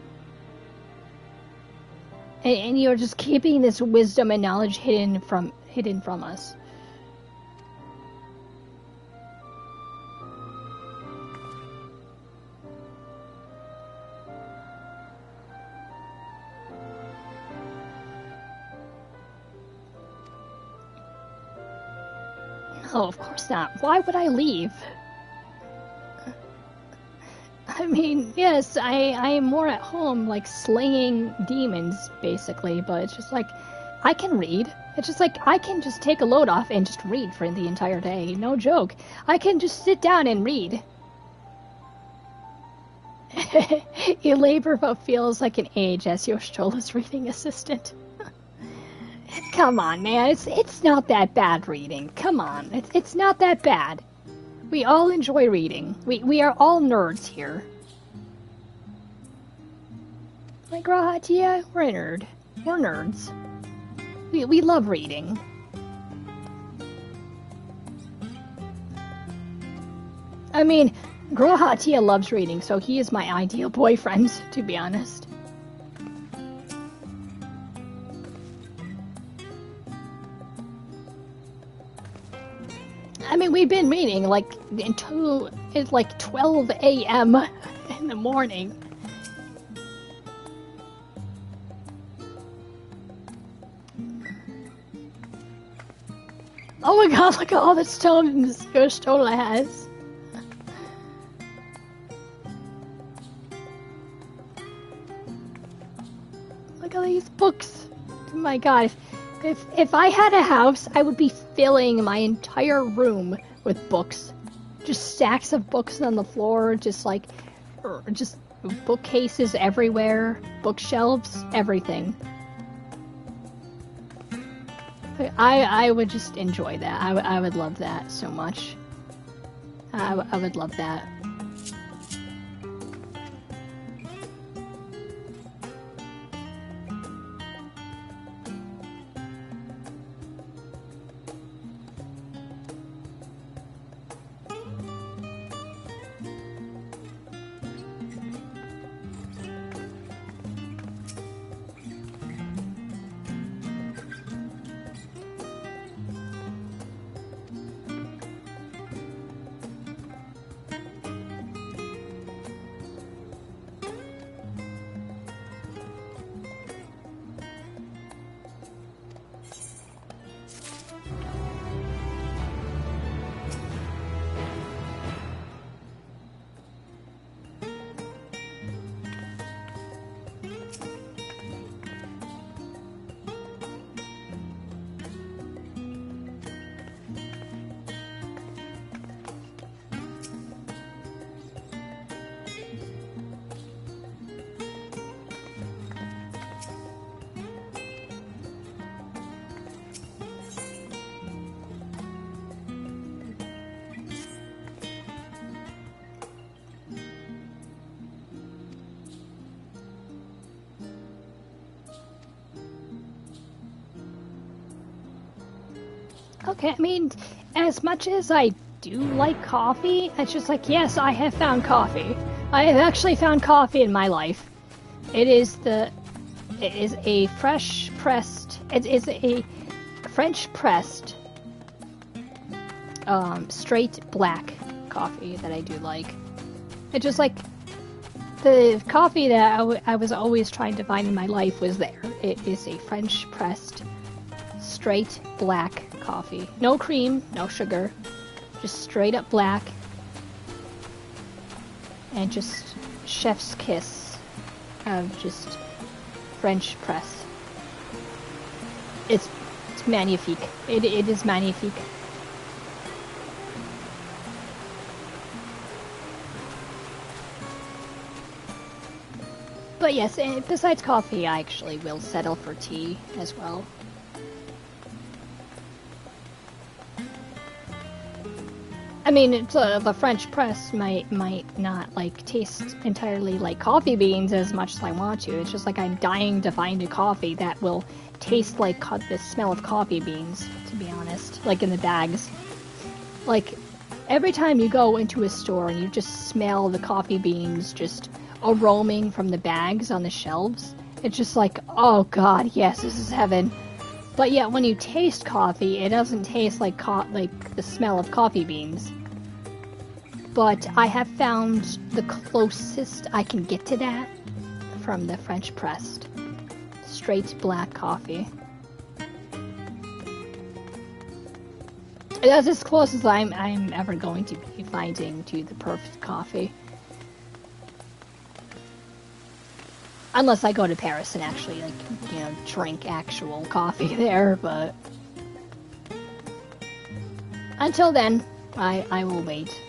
and you're just keeping this wisdom and knowledge hidden from us. Oh, of course not. Why would I leave? I mean, yes, I am more at home, like, slaying demons, basically, but it's just like, I can read. It's just like, I can just take a load off and just read for the entire day. No joke. I can just sit down and read. You labor but feels like an age as Yoshitola's reading assistant. Come on, man. It's not that bad reading. Come on. It's not that bad. We all enjoy reading. We are all nerds here. Like Grahatia, we're a nerd. We're nerds. We love reading. I mean, Grahatia loves reading, so he is my ideal boyfriend, to be honest. I mean, we've been reading like until it's like 12 a.m. in the morning. Oh my god, look at all the stones Yoshitola has. Look at these books. Oh my god. If I had a house, I would be filling my entire room with books. Just stacks of books on the floor, just bookcases everywhere, bookshelves, everything. I would just enjoy that. I would love that so much. I would love that. Okay, I mean, as much as I do like coffee, it's just like, yes, I have found coffee. I have actually found coffee in my life. It is a fresh pressed, it is a French pressed, straight black coffee that I do like. It's just like, the coffee that I was always trying to find in my life was there. It is a French pressed, straight black coffee. No cream, no sugar, just straight up black, and just chef's kiss of just French press. It's magnifique. It is magnifique. But yes, besides coffee, I actually will settle for tea as well. I mean, it's, the French press might not like taste entirely like coffee beans as much as I want to. It's just like I'm dying to find a coffee that will taste like the smell of coffee beans, to be honest, like in the bags. Like, every time you go into a store and you just smell the coffee beans just aroming from the bags on the shelves, it's just like, oh god, yes, this is heaven. But yet, when you taste coffee, it doesn't taste like the smell of coffee beans. But I have found the closest I can get to that from the French pressed straight black coffee. That's as close as I'm ever going to be finding to the perfect coffee. Unless I go to Paris and actually, like, you know, drink actual coffee there, but... Until then, I will wait.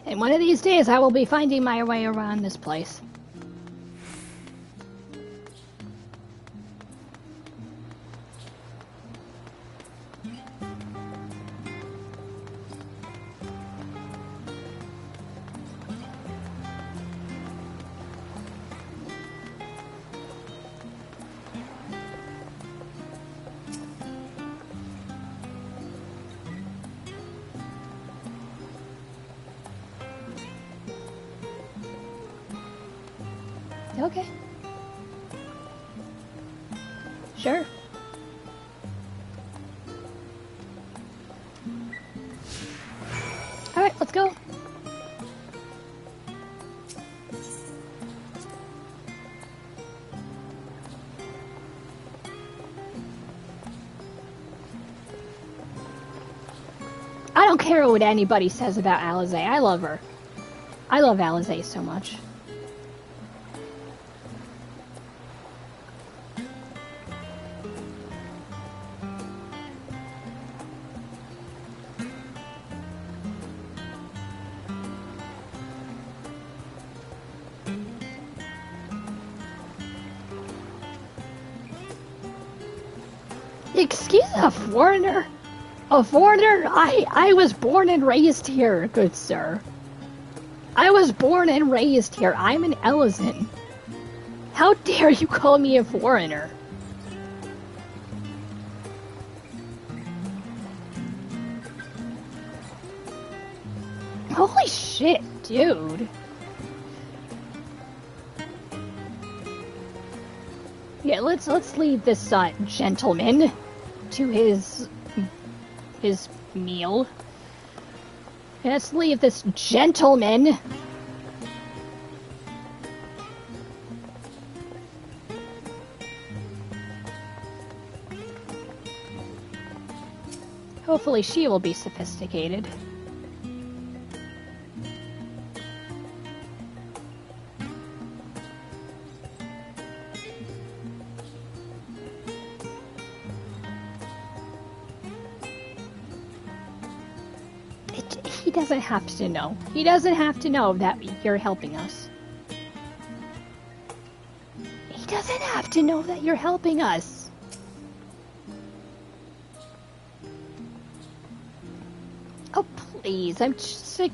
And one of these days I will be finding my way around this place. Okay. Sure. Alright, let's go. I don't care what anybody says about Alize. I love her. I love Alize so much. Excuse a foreigner? A foreigner? I was born and raised here, good sir. I was born and raised here. I'm an Ellison. How dare you call me a foreigner? Holy shit, dude. Yeah, let's leave this gentleman to his meal. Let's leave this gentleman. Hopefully she will be sophisticated. He doesn't have to know. He doesn't have to know that you're helping us. He doesn't have to know that you're helping us. Oh, please. I'm just like...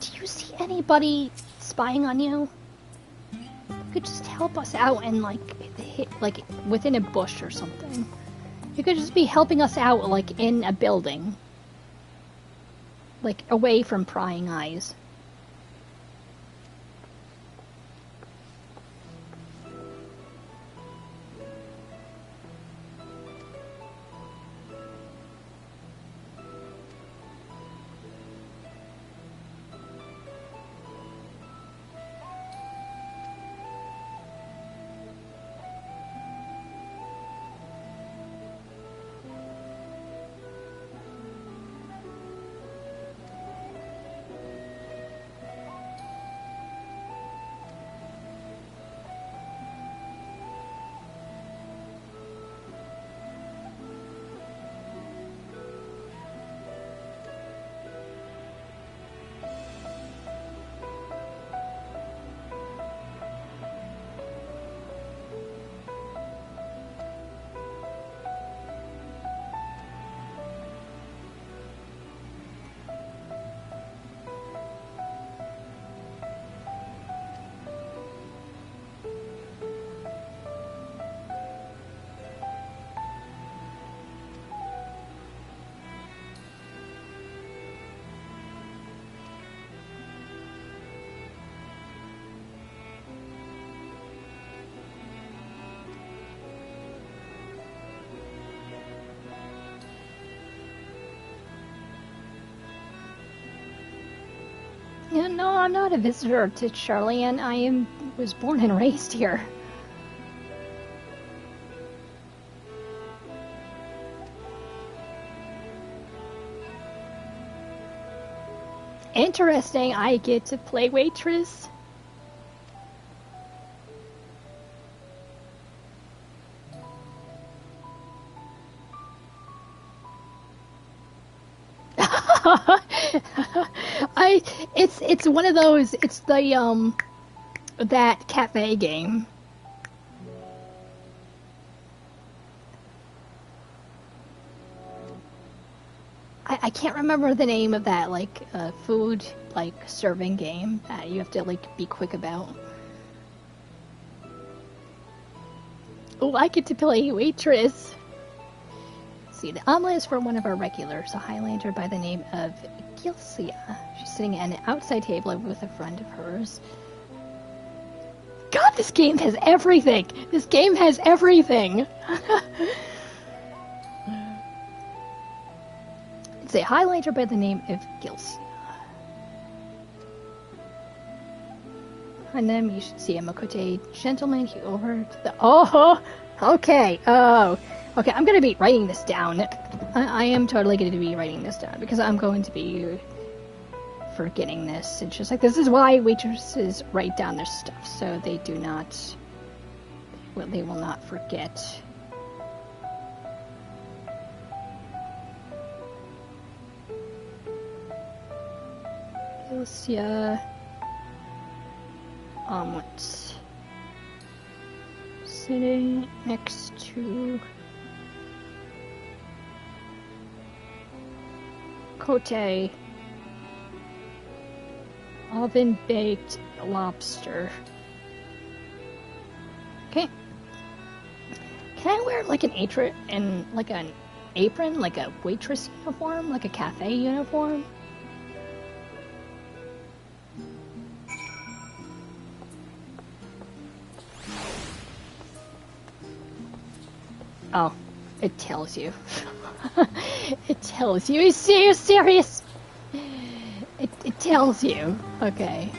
Do you see anybody spying on you? You could just help us out and, like, within a bush or something. You could just be helping us out, like, in a building. Like, away from prying eyes. No, I'm not a visitor to Charlian. Was born and raised here. Interesting, I get to play waitress. It's one of those, it's the that cafe game. I can't remember the name of that, like, food, like, serving game that you have to, like, be quick about. Oh, I get to play waitress. Let's see, the omelet is for one of our regulars, a Highlander by the name of Gilcia. She's sitting at an outside table with a friend of hers. God, this game has everything! This game has everything! It's a Highlander by the name of Gilcia. And then you should see a Makote gentleman over to the... Oh! Okay, oh. Okay, I'm gonna be writing this down. I am totally going to be writing this down, because I'm going to be forgetting this. It's just like, this is why waitresses write down their stuff, so they do not... Well, they will not forget. Gilcia... omelet. Sitting next to... Cote. Oven-baked lobster. Okay. Can I wear like an apron and like an apron, like a waitress uniform, like a cafe uniform? Oh, it tells you. It tells you. Is you serious? It tells you. Okay.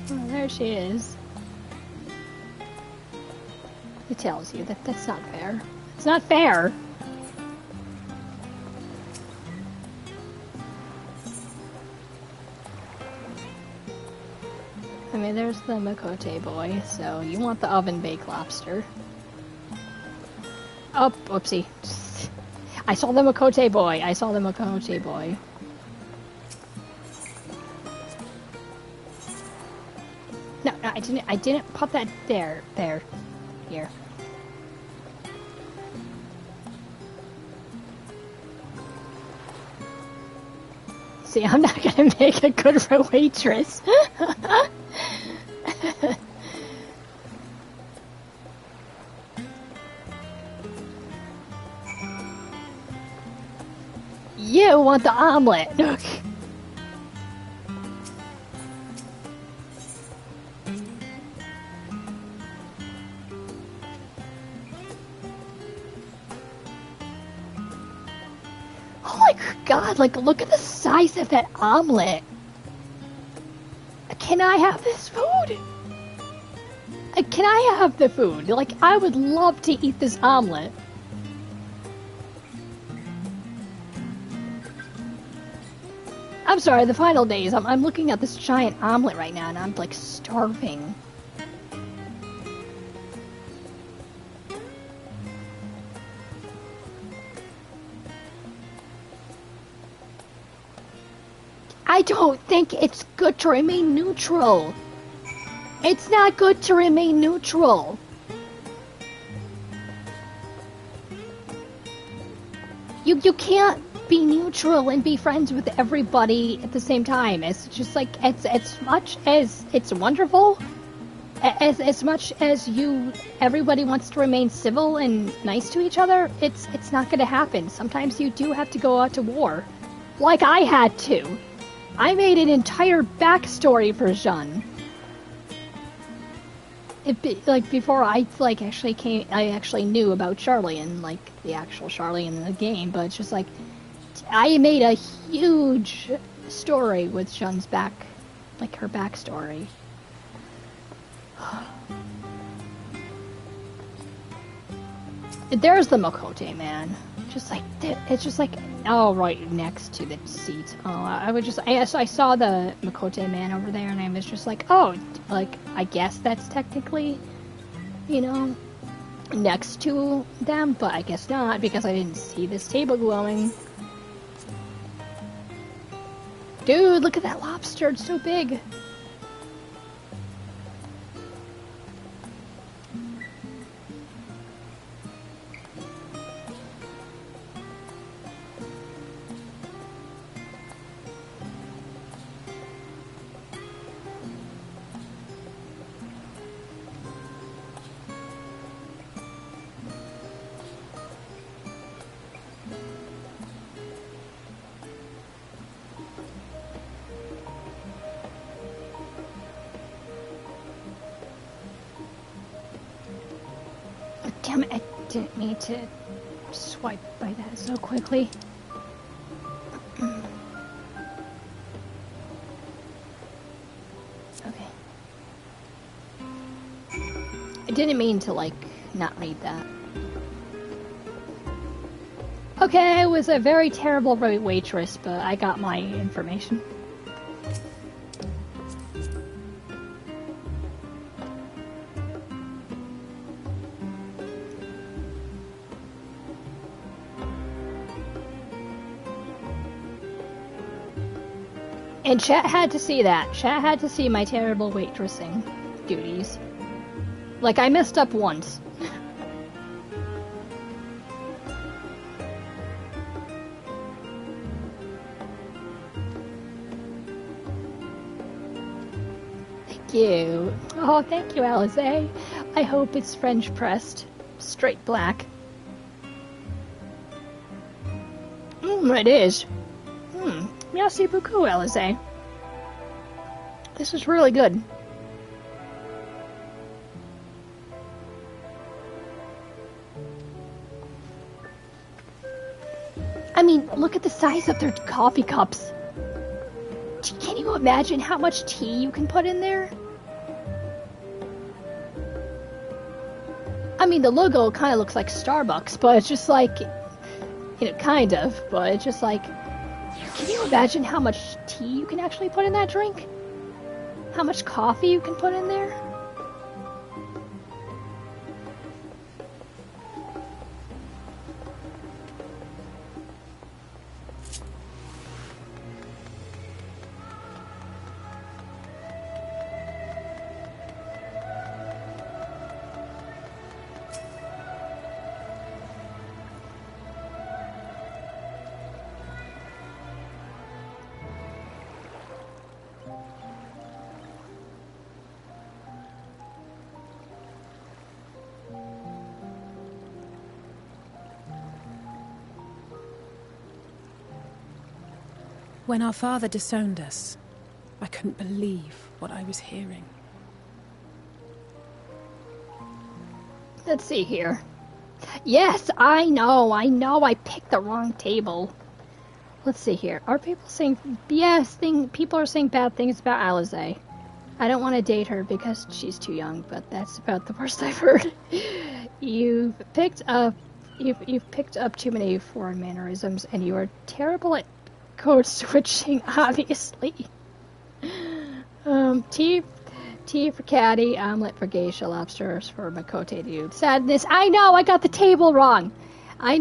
Oh, there she is. It tells you that that's not fair. It's not fair. I mean, there's the Makote boy, so you want the oven-baked lobster. Oh, whoopsie. I saw the Makote boy. I saw the Makote boy. No, I didn't put that there. Here. See, I'm not gonna make a good waitress. You want the omelet. Okay. Oh my god, like, look at the size of that omelet. Can I have this food? Can I have the food? Like, I would love to eat this omelet. I'm sorry, the final days. I'm looking at this giant omelet right now, and I'm, like, starving. I don't think it's good to remain neutral. It's not good to remain neutral. You can't be neutral and be friends with everybody at the same time. It's just like, as much as it's wonderful, as much as everybody wants to remain civil and nice to each other, it's not going to happen. Sometimes you do have to go out to war, like I had to. I made an entire backstory for Jeanne. Like, before I, like, I actually knew about Charlian, like, the actual Charlian in the game, but it's just like, I made a huge story with Shun's like her backstory. There's the Makote man. It's just like, oh, right next to the seat. Oh, I saw the Makote man over there, and I was just like, oh, like, I guess that's technically, you know, next to them, but I guess not, because I didn't see this table glowing. Dude, look at that lobster, it's so big. Damn it, I didn't mean to swipe by that so quickly. Okay. I didn't mean to, like, not read that. Okay, I was a very terrible waitress, but I got my information. And chat had to see that. Chat had to see my terrible waitressing duties. Like, I messed up once. Thank you. Oh, thank you, Alize. I hope it's French pressed. Straight black. It is. Merci beaucoup, Alize. This is really good. I mean, look at the size of their coffee cups. Can you imagine how much tea you can put in there? I mean, the logo kind of looks like Starbucks, but it's just like, you know, kind of, but it's just like, can you imagine how much tea you can actually put in that drink? How much coffee you can put in there? When our father disowned us, I couldn't believe what I was hearing. Let's see here. Yes, I know, I picked the wrong table. Let's see here. Are people saying... Yes, people are saying bad things about Alize. I don't want to date her because she's too young, but that's about the worst I've heard. You've picked up too many foreign mannerisms, and you are terrible at code switching, obviously. Tea for Caddy, omelet for geisha, lobsters for Makote dude. Sadness. I know, I got the table wrong. I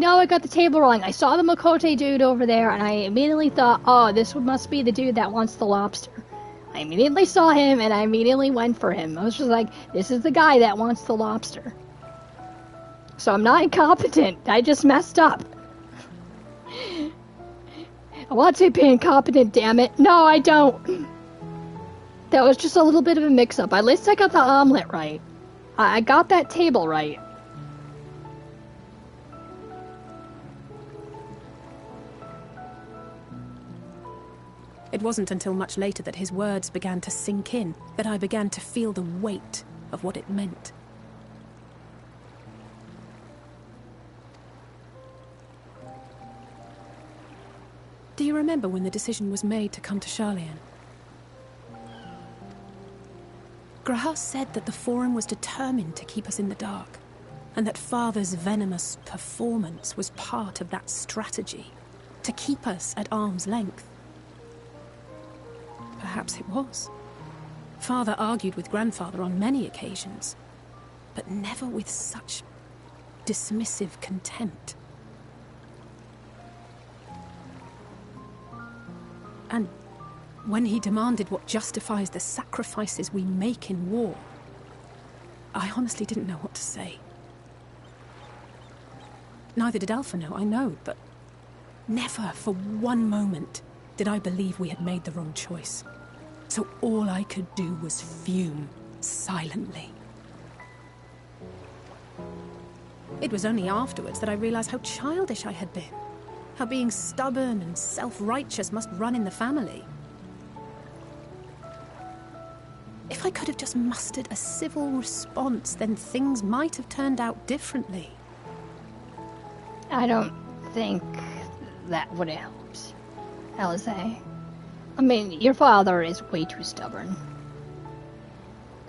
saw the Makote dude over there, and I immediately thought, oh, this must be the dude that wants the lobster. I immediately saw him, and I immediately went for him. I was just like, this is the guy that wants the lobster. So I'm not incompetent. I just messed up. I want to be incompetent, damn it. No, I don't. That was just a little bit of a mix-up. At least I got the omelet right. I got that table right. It wasn't until much later that his words began to sink in, that I began to feel the weight of what it meant. Do you remember when the decision was made to come to Charlian? Grahas said that the Forum was determined to keep us in the dark, and that Father's venomous performance was part of that strategy, to keep us at arm's length. Perhaps it was. Father argued with Grandfather on many occasions, but never with such dismissive contempt. And when he demanded what justifies the sacrifices we make in war, I honestly didn't know what to say. Neither did Alpha know, I know, but never for one moment did I believe we had made the wrong choice. So all I could do was fume silently. It was only afterwards that I realized how childish I had been. How being stubborn and self-righteous must run in the family. If I could have just mustered a civil response, then things might have turned out differently. I don't think that would have helped, Alisaie. I mean, your father is way too stubborn.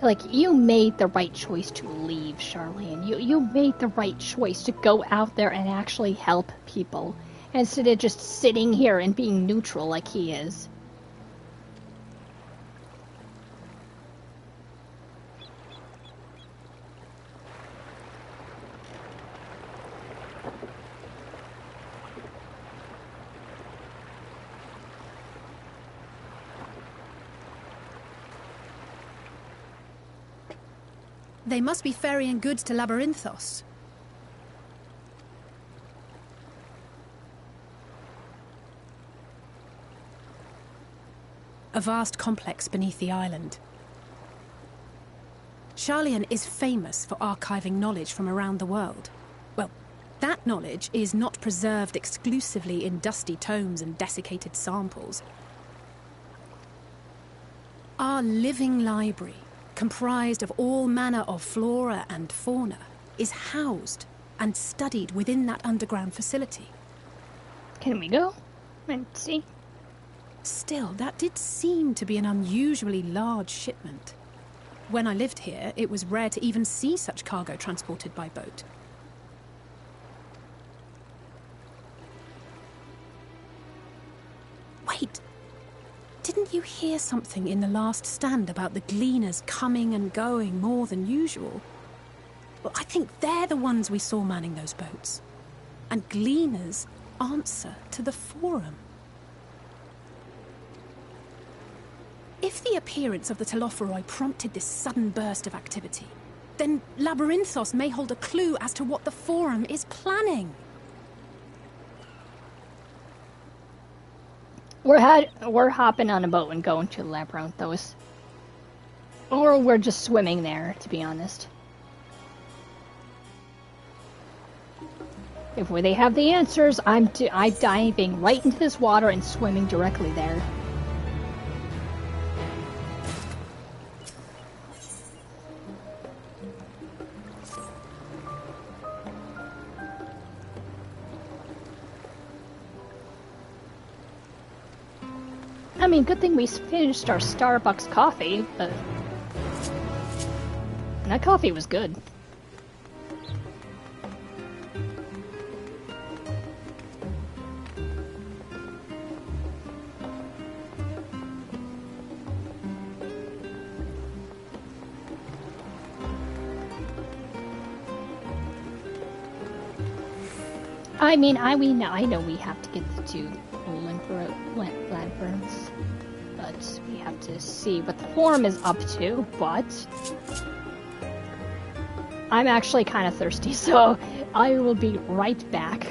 Like, you made the right choice to leave, Charlene. You made the right choice to go out there and actually help people, instead of just sitting here and being neutral like he is. They must be ferrying goods to Labyrinthos. A vast complex beneath the island. Charlian is famous for archiving knowledge from around the world. Well, that knowledge is not preserved exclusively in dusty tomes and desiccated samples. Our living library, comprised of all manner of flora and fauna, is housed and studied within that underground facility. Can we go and see? Still, that did seem to be an unusually large shipment. When I lived here, it was rare to even see such cargo transported by boat. Wait! Didn't you hear something in the last stand about the gleaners coming and going more than usual? Well, I think they're the ones we saw manning those boats. And gleaners answer to the Forum. If the appearance of the Telophoroi prompted this sudden burst of activity, then Labyrinthos may hold a clue as to what the Forum is planning. We're hopping on a boat and going to Labyrinthos. Or we're just swimming there, to be honest. If they have the answers, I'm diving right into this water and swimming directly there. I mean, good thing we finished our Starbucks coffee, but that coffee was good. I mean, I know we have to get the two lanterns, but we have to see what the Forum is up to, but I'm actually kind of thirsty, so I will be right back.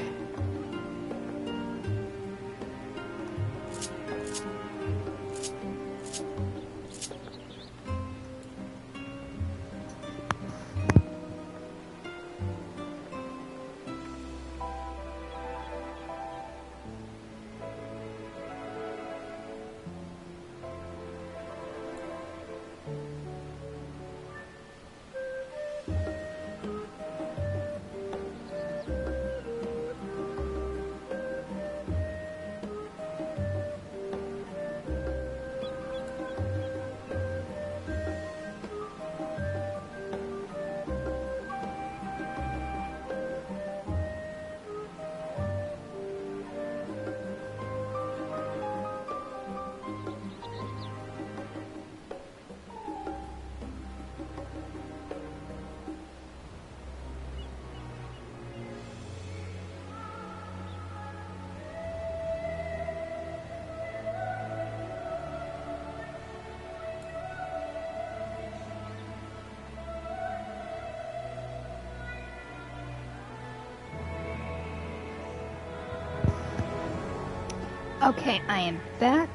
Okay, I am back.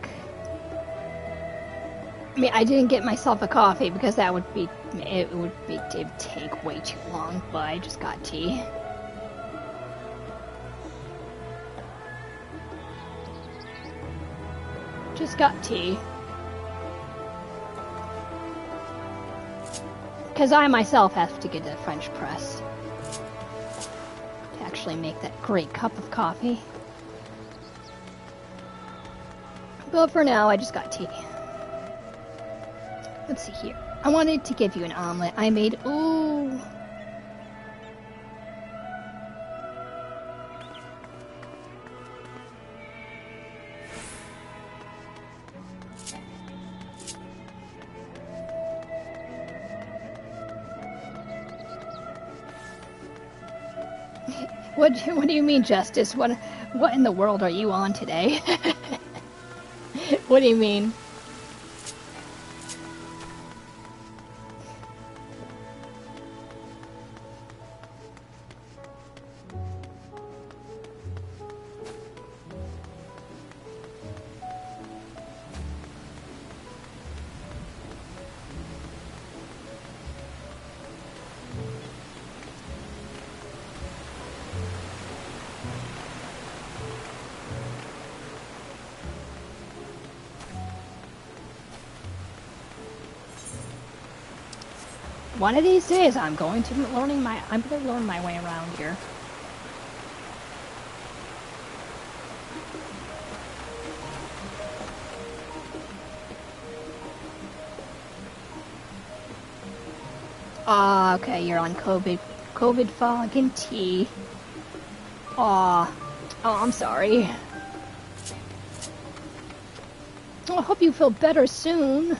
I mean, I didn't get myself a coffee because that would be, it'd take way too long, but I just got tea. Just got tea. Because I myself have to get a French press to actually make that great cup of coffee. But for now, I just got tea. Let's see here. I wanted to give you an omelet I made. Ooh. What do you mean, Justice? What in the world are you on today? What do you mean? One of these days, I'm going to learn my way around here. Ah, okay, you're on COVID fog and tea. Aw, oh, I'm sorry. I hope you feel better soon.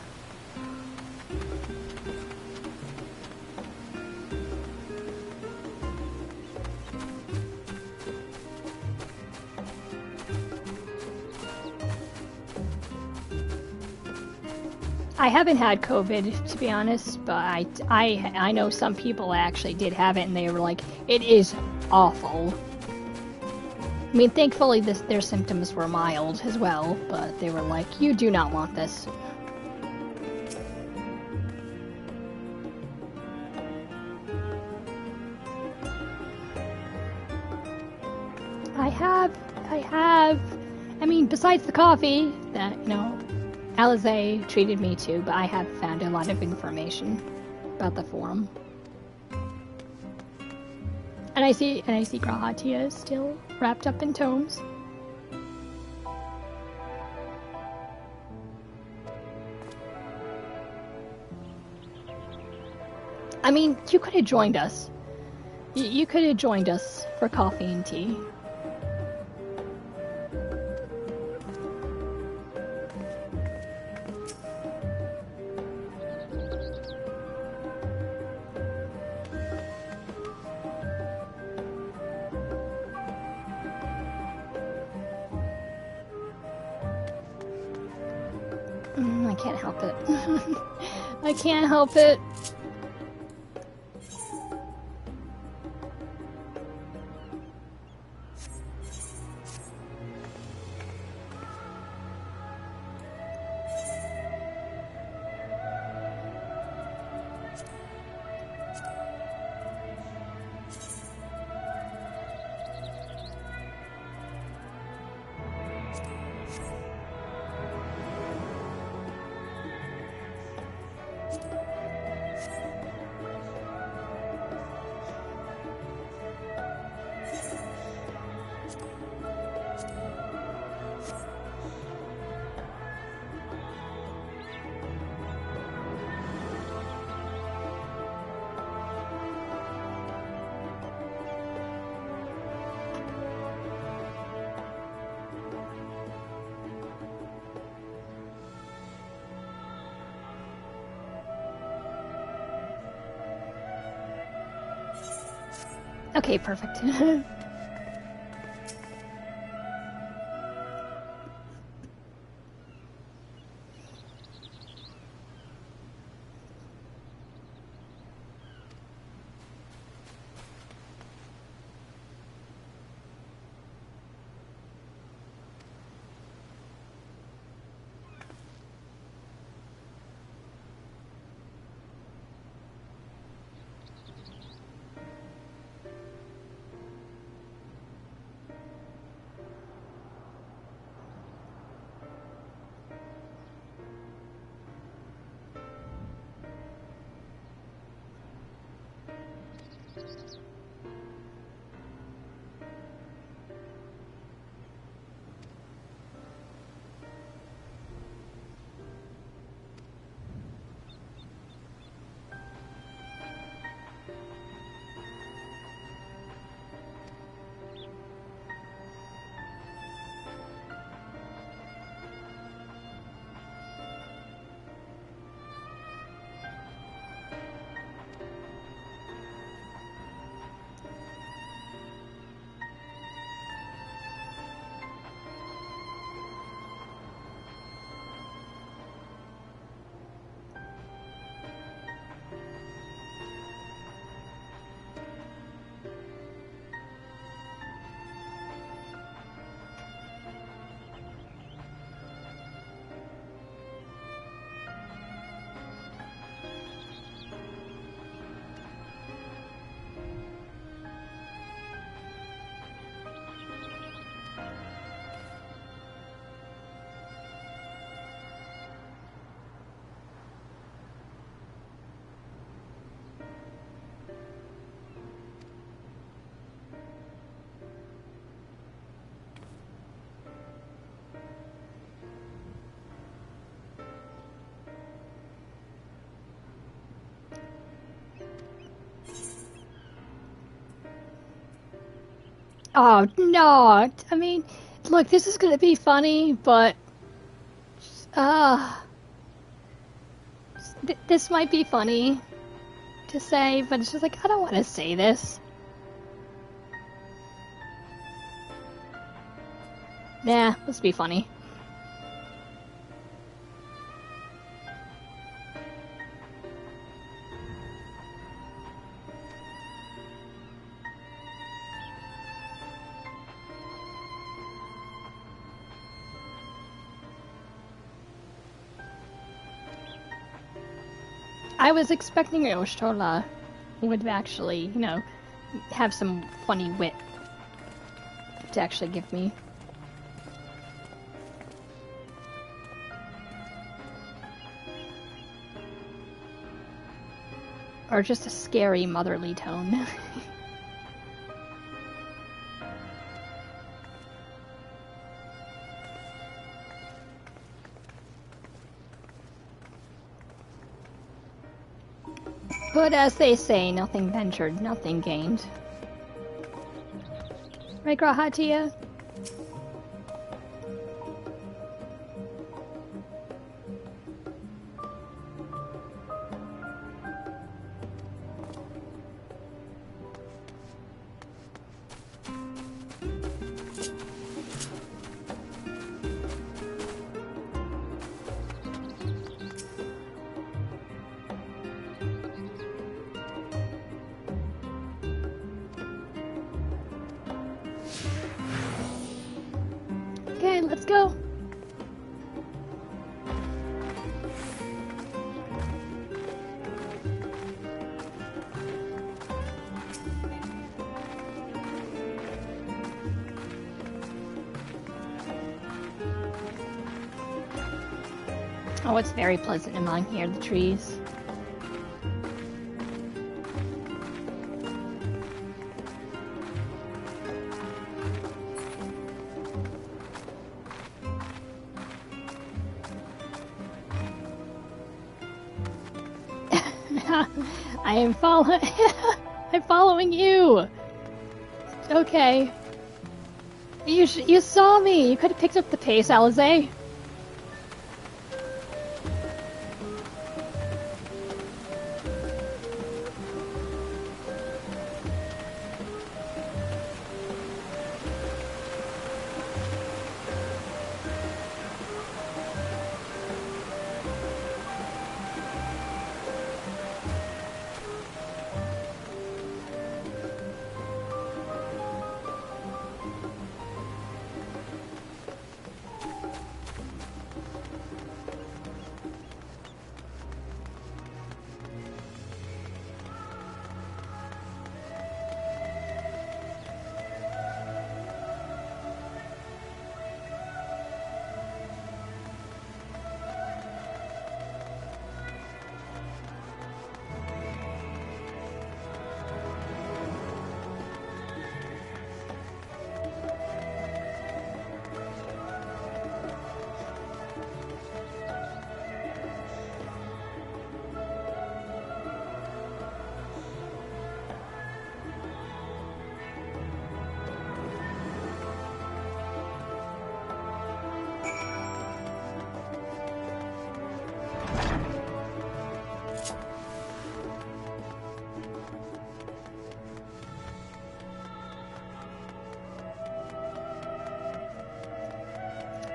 I haven't had COVID, to be honest, but I know some people actually did have it, and they were like, it is awful. I mean, thankfully their symptoms were mild as well, but they were like, you do not want this. I mean, besides the coffee that, you know, Alize treated me to, but I have found a lot of information about the forum. And I see Grahatia is still wrapped up in tomes. I mean, you could have joined us. You could have joined us for coffee and tea. I can't help it. I can't help it. Okay, perfect. Oh, no. I mean, look, this is gonna be funny, but... this might be funny to say, but it's just like, I don't want to say this. Nah, let's be funny. I was expecting Oshtola would actually, you know, have some funny wit to actually give me. Or just a scary motherly tone. But as they say, nothing ventured, nothing gained. Right, Grahatia? Okay, let's go. Oh, it's very pleasant among here, the trees. I'm following you. Okay. You saw me. You could have picked up the pace, Alize.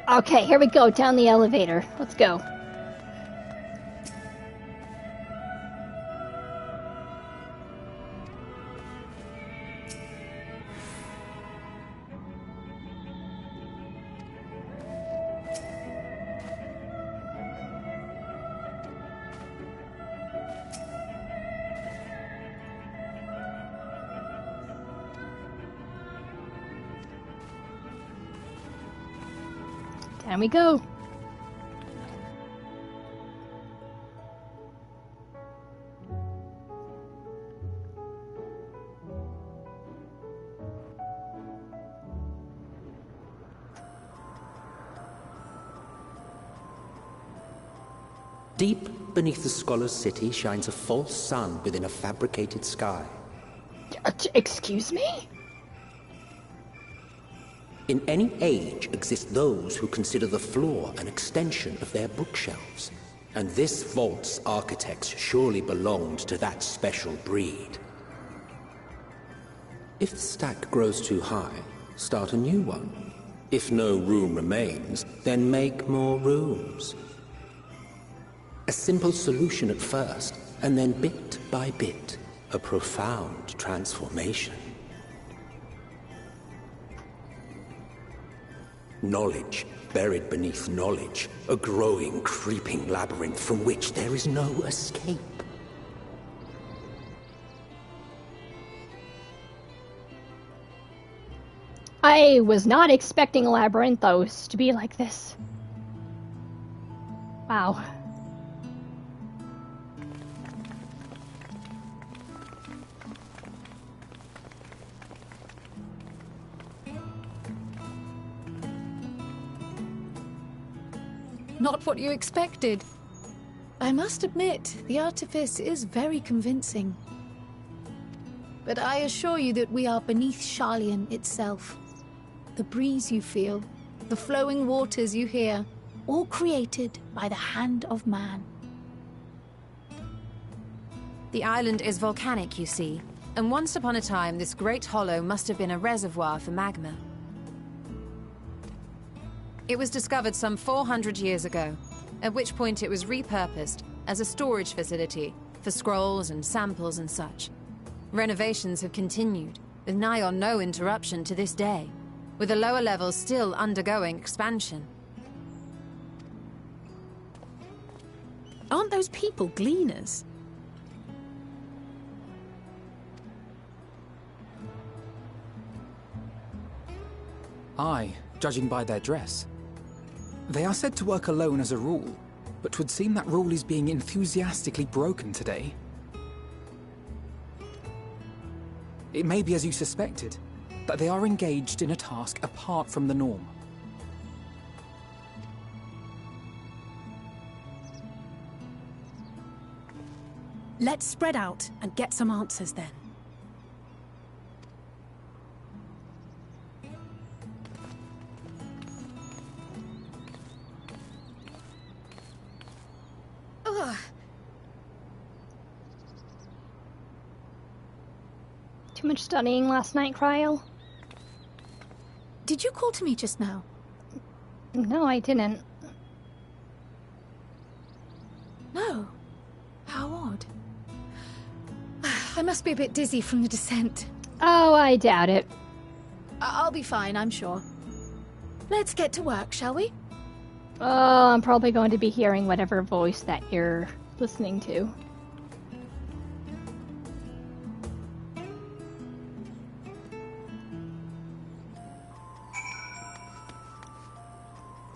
Okay, here we go, down the elevator. Let's go. Down we go. Deep beneath the scholar's city shines a false sun within a fabricated sky. Excuse me? In any age exist those who consider the floor an extension of their bookshelves, and this vault's architects surely belonged to that special breed. If the stack grows too high, start a new one. If no room remains, then make more rooms. A simple solution at first, and then bit by bit, a profound transformation. Knowledge, buried beneath knowledge, a growing, creeping labyrinth from which there is no escape. I was not expecting Labyrinthos to be like this. Wow. Not what you expected. I must admit, the artifice is very convincing. But I assure you that we are beneath Sharlayan itself. The breeze you feel, the flowing waters you hear, all created by the hand of man. The island is volcanic, you see, and once upon a time this great hollow must have been a reservoir for magma. It was discovered some 400 years ago, at which point it was repurposed as a storage facility for scrolls and samples and such. Renovations have continued, with nigh on no interruption to this day, with the lower levels still undergoing expansion. Aren't those people gleaners? Aye, judging by their dress. They are said to work alone as a rule, but 'twould seem that rule is being enthusiastically broken today. It may be as you suspected, that they are engaged in a task apart from the norm. Let's spread out and get some answers then. Too much studying last night, Cryo? Did you call to me just now? No, I didn't. No. How odd. I must be a bit dizzy from the descent. Oh, I doubt it. I'll be fine, I'm sure. Let's get to work, shall we? Oh, I'm probably going to be hearing whatever voice that you're listening to.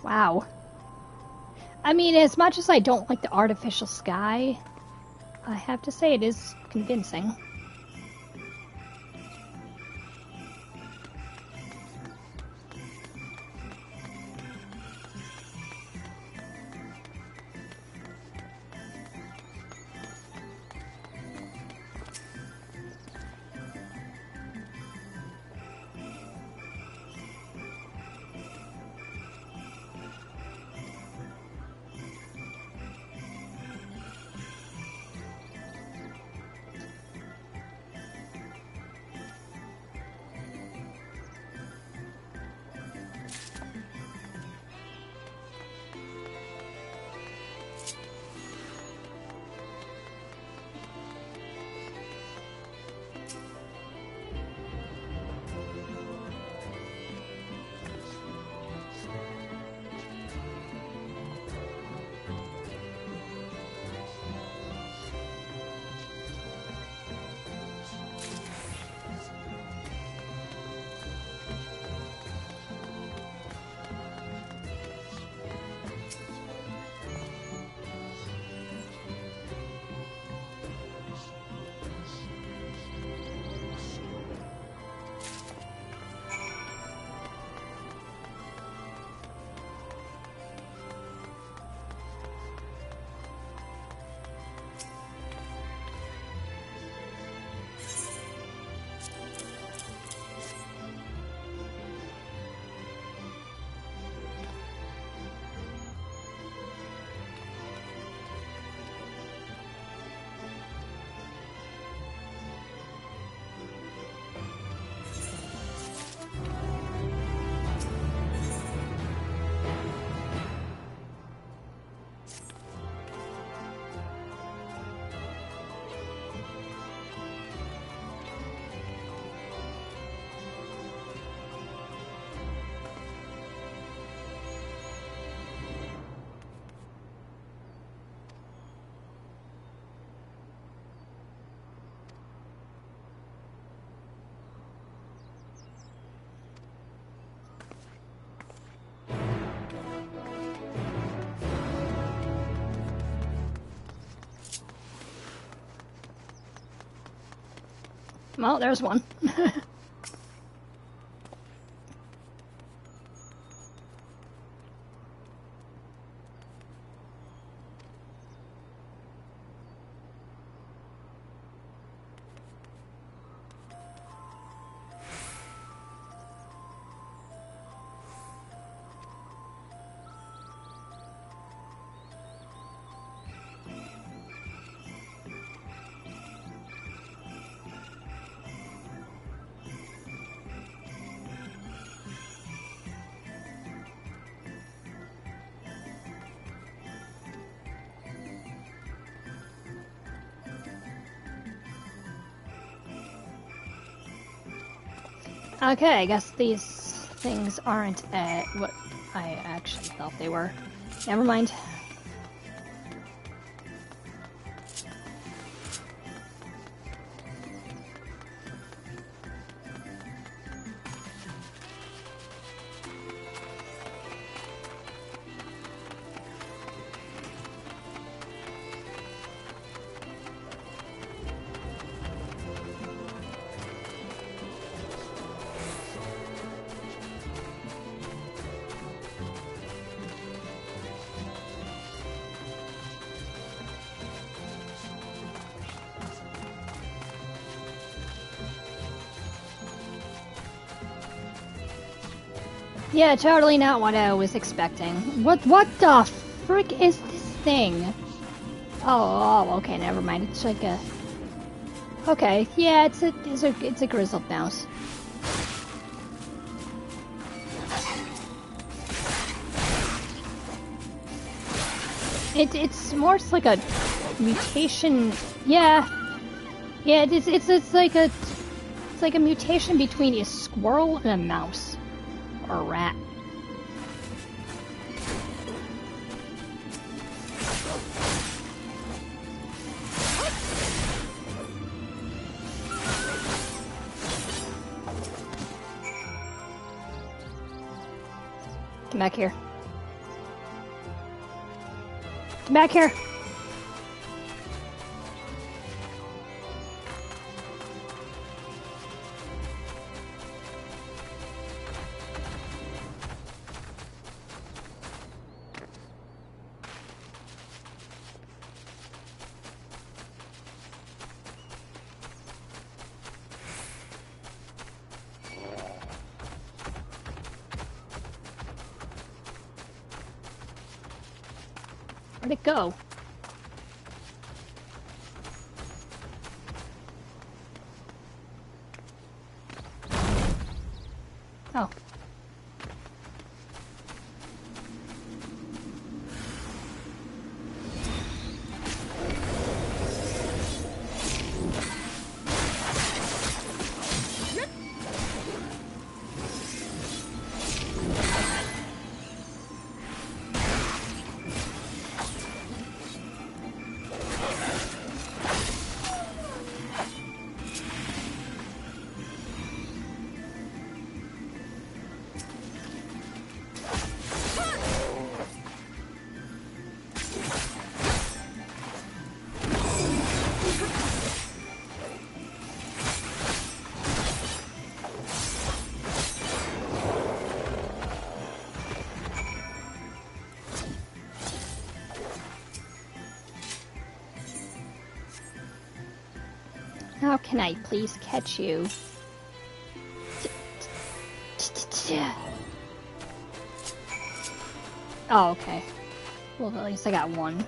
Wow. I mean, as much as I don't like the artificial sky, I have to say it is convincing. Well, there's one. Okay, I guess these things aren't what I actually thought they were. Never mind. Yeah, totally not what I was expecting. What the frick is this thing? Oh, okay, never mind. It's like a... Okay, yeah, it's a grizzled mouse. It's more like a mutation. Yeah, it's like a mutation between a squirrel and a mouse. Or a rat. Come back here. Come back here. Where'd it go? Oh. How can I please catch you? Oh, okay. Well, at least I got one.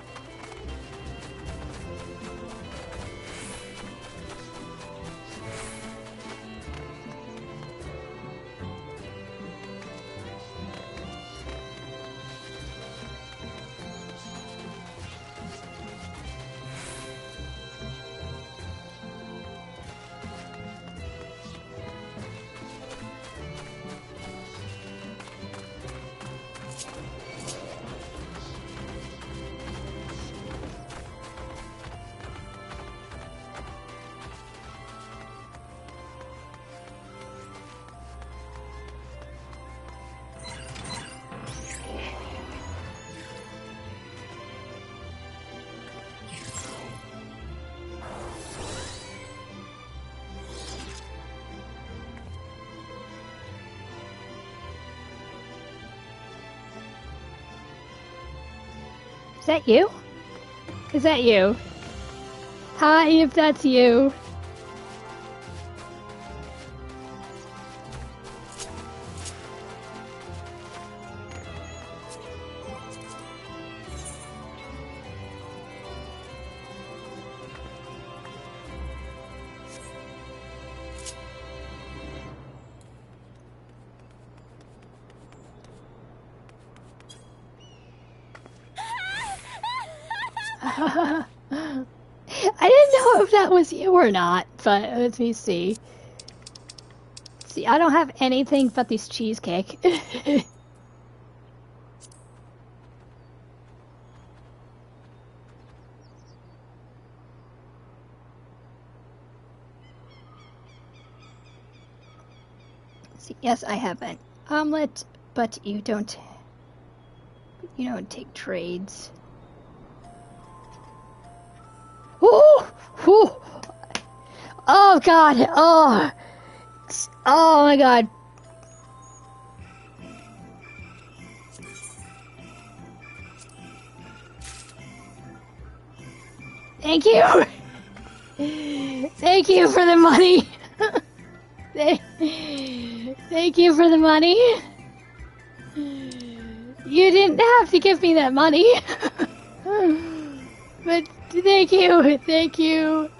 Is that you? Is that you? Hi, if that's you. I didn't know if that was you or not, but let me see. See, I don't have anything but this cheesecake. See, yes, I have an omelet, but you don't take trades. Oh, oh God, oh my God. Thank you. Thank you for the money. Thank you for the money. You didn't have to give me that money. But thank you, thank you.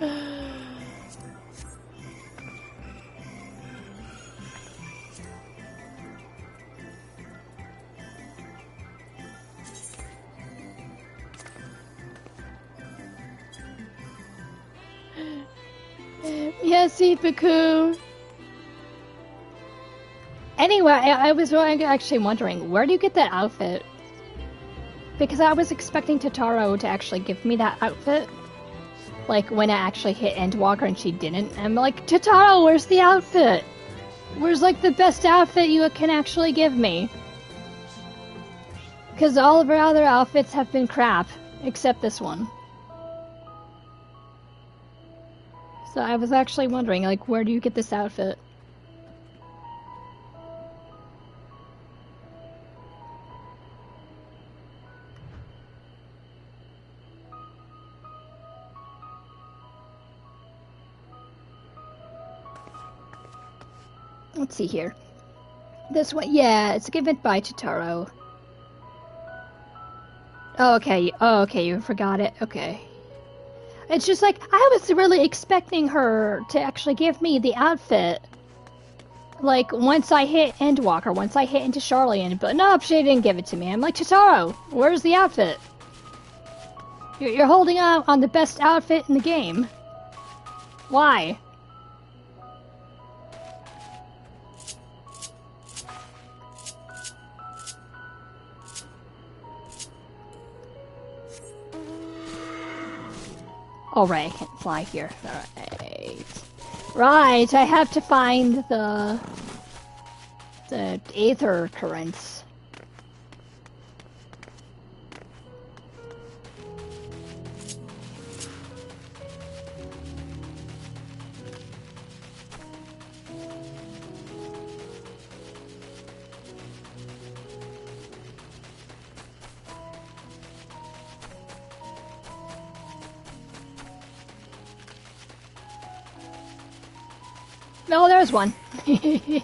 Merci beaucoup. Anyway, I was actually wondering, where do you get that outfit? Because I was expecting Totaro to actually give me that outfit. Like, when I actually hit Endwalker and she didn't. I'm like, Totaro, where's the outfit? Where's, like, the best outfit you can actually give me? Because all of her other outfits have been crap, except this one. So I was actually wondering, like, where do you get this outfit? Let's see here. This one, yeah, it's given by Totaro. Oh, okay. Oh, okay, you forgot it. Okay. It's just like, I was really expecting her to actually give me the outfit. Like, once I hit Endwalker, once I hit into Charlian, but no, she didn't give it to me. I'm like, Totaro, where's the outfit? You're holding on the best outfit in the game. Why? Alright, I can't fly here. Alright. Right, I have to find the aether currents. No, there's one. Hidden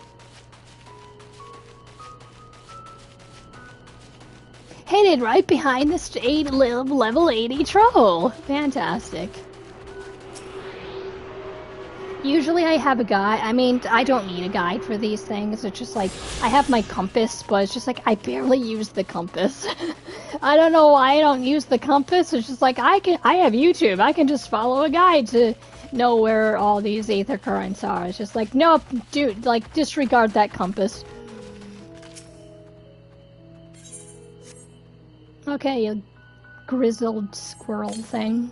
right behind the level 80 troll. Fantastic. Usually I have a guide. I mean, I don't need a guide for these things. It's just like, I have my compass, but it's just like, I barely use the compass. I don't know why I don't use the compass. It's just like, I have YouTube. I can just follow a guide to know where all these aether currents are. It's just like, nope, dude, like, disregard that compass. Okay, you grizzled squirrel thing.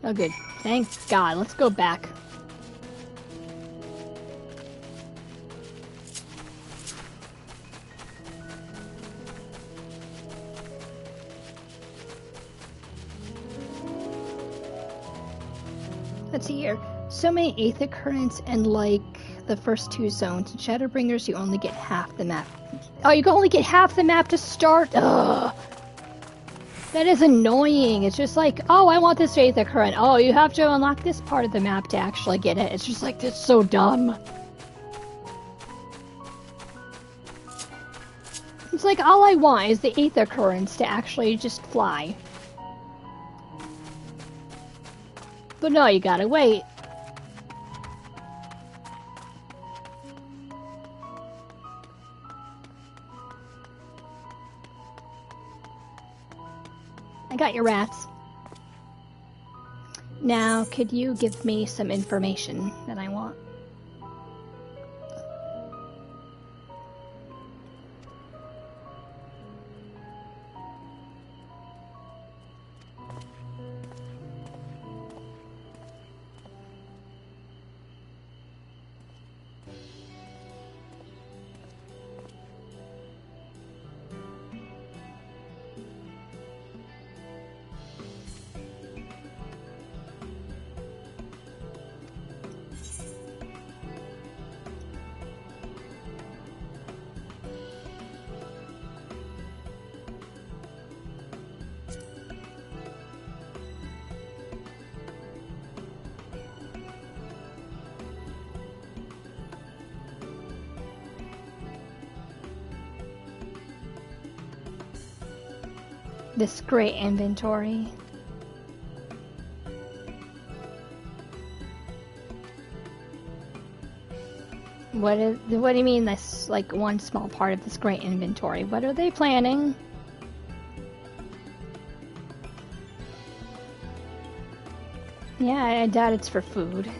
Oh good, thank God, let's go back. Let's see here. So many aether currents and like the first 2 zones. In Shadowbringers, you only get half the map. Oh, you can only get half the map to start? Ugh! That is annoying. It's just like, oh, I want this Aether Current. Oh, you have to unlock this part of the map to actually get it. It's just like, that's so dumb. It's like, all I want is the Aether Currents to actually just fly. But no, you gotta wait. I got your rats. Now, could you give me some information that I want? This great inventory. What do you mean that's like one small part of this great inventory? What are they planning? Yeah, I doubt it's for food.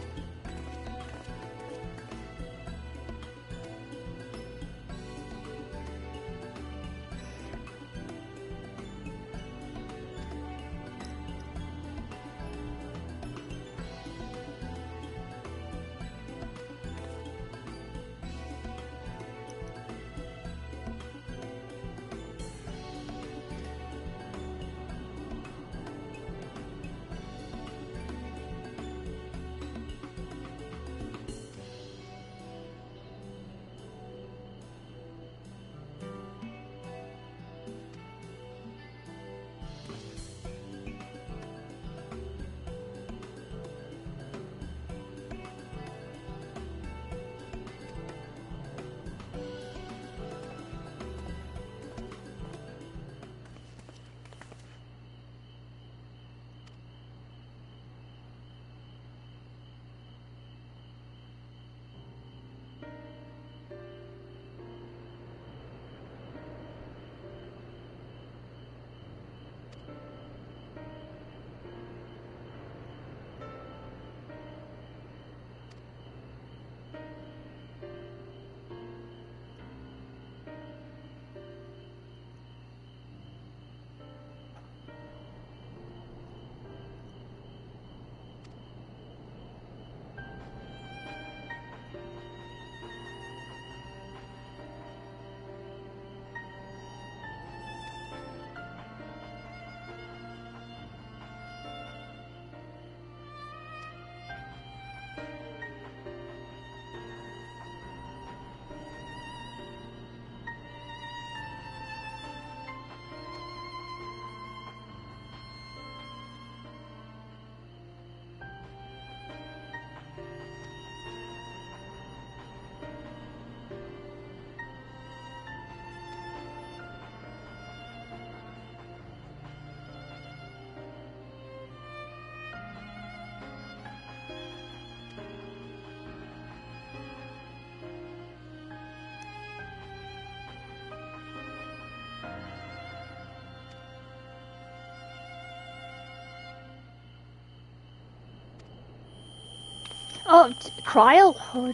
Oh, Kryl? Oh,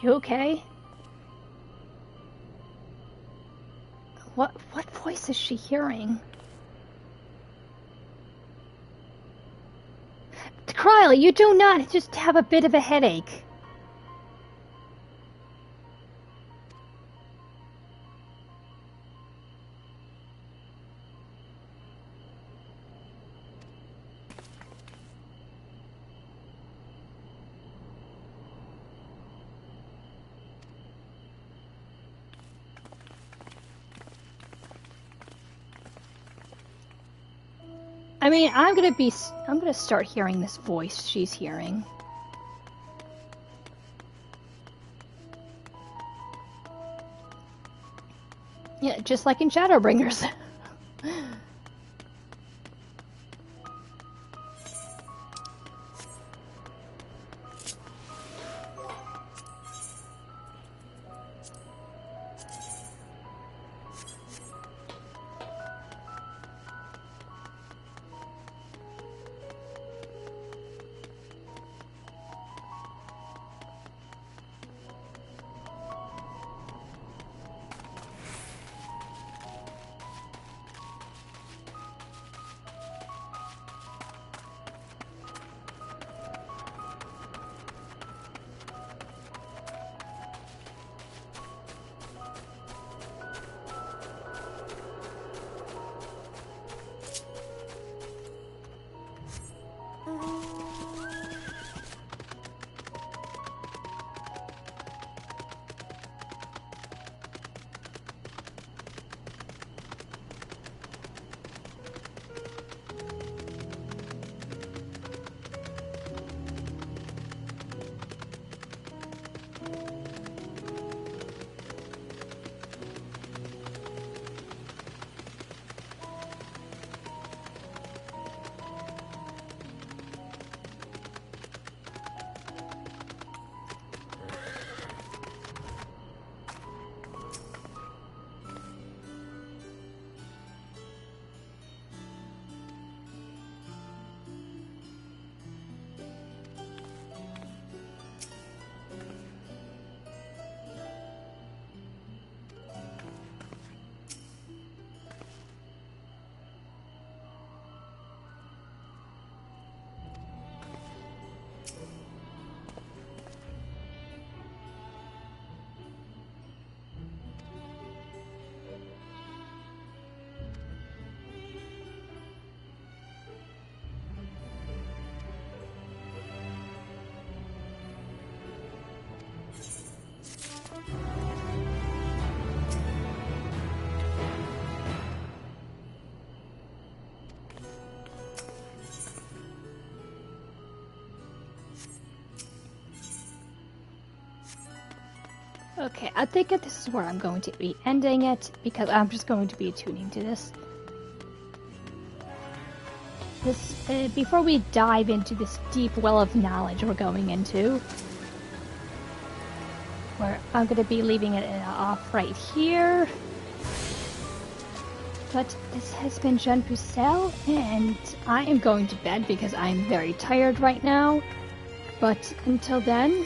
you okay? What voice is she hearing? Kryl, you do not just have a bit of a headache. I mean, I'm gonna start hearing this voice she's hearing. Yeah, just like in Shadowbringers. Okay, I think this is where I'm going to be ending it, because I'm just going to be tuning to this. Before we dive into this deep well of knowledge we're going into, where I'm going to be leaving it off right here. But this has been Jean Pucelle, and I am going to bed because I'm very tired right now. But until then,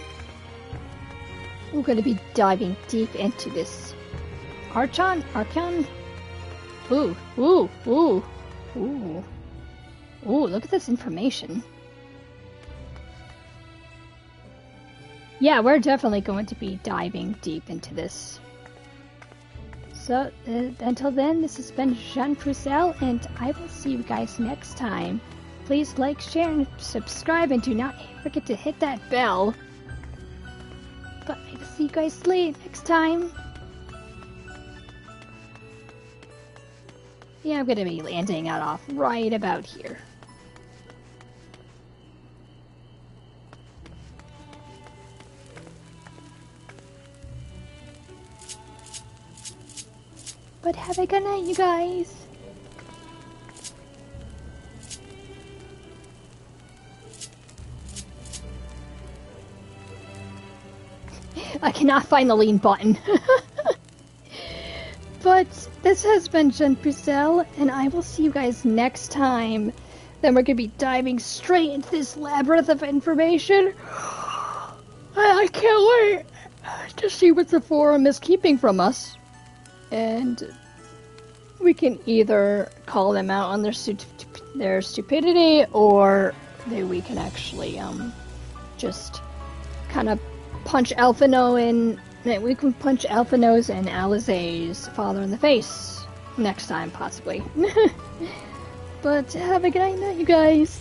we're going to be diving deep into this Archon? Ooh, ooh, ooh, ooh. Ooh, look at this information. Yeah, we're definitely going to be diving deep into this. So, until then, this has been Jean Pucelle, and I will see you guys next time. Please like, share, and subscribe, and do not forget to hit that bell. But I will see you guys later next time. Yeah, I'm going to be landing out off right about here. But have a good night, you guys. I cannot find the lean button. But this has been Jean Pucelle, and I will see you guys next time. Then we're going to be diving straight into this labyrinth of information. I can't wait to see what the forum is keeping from us. And we can either call them out on their stupidity, or we can actually just kind of punch Alphino in. We can punch Alphino's and Alizé's father in the face next time, possibly. But have a good night, you guys.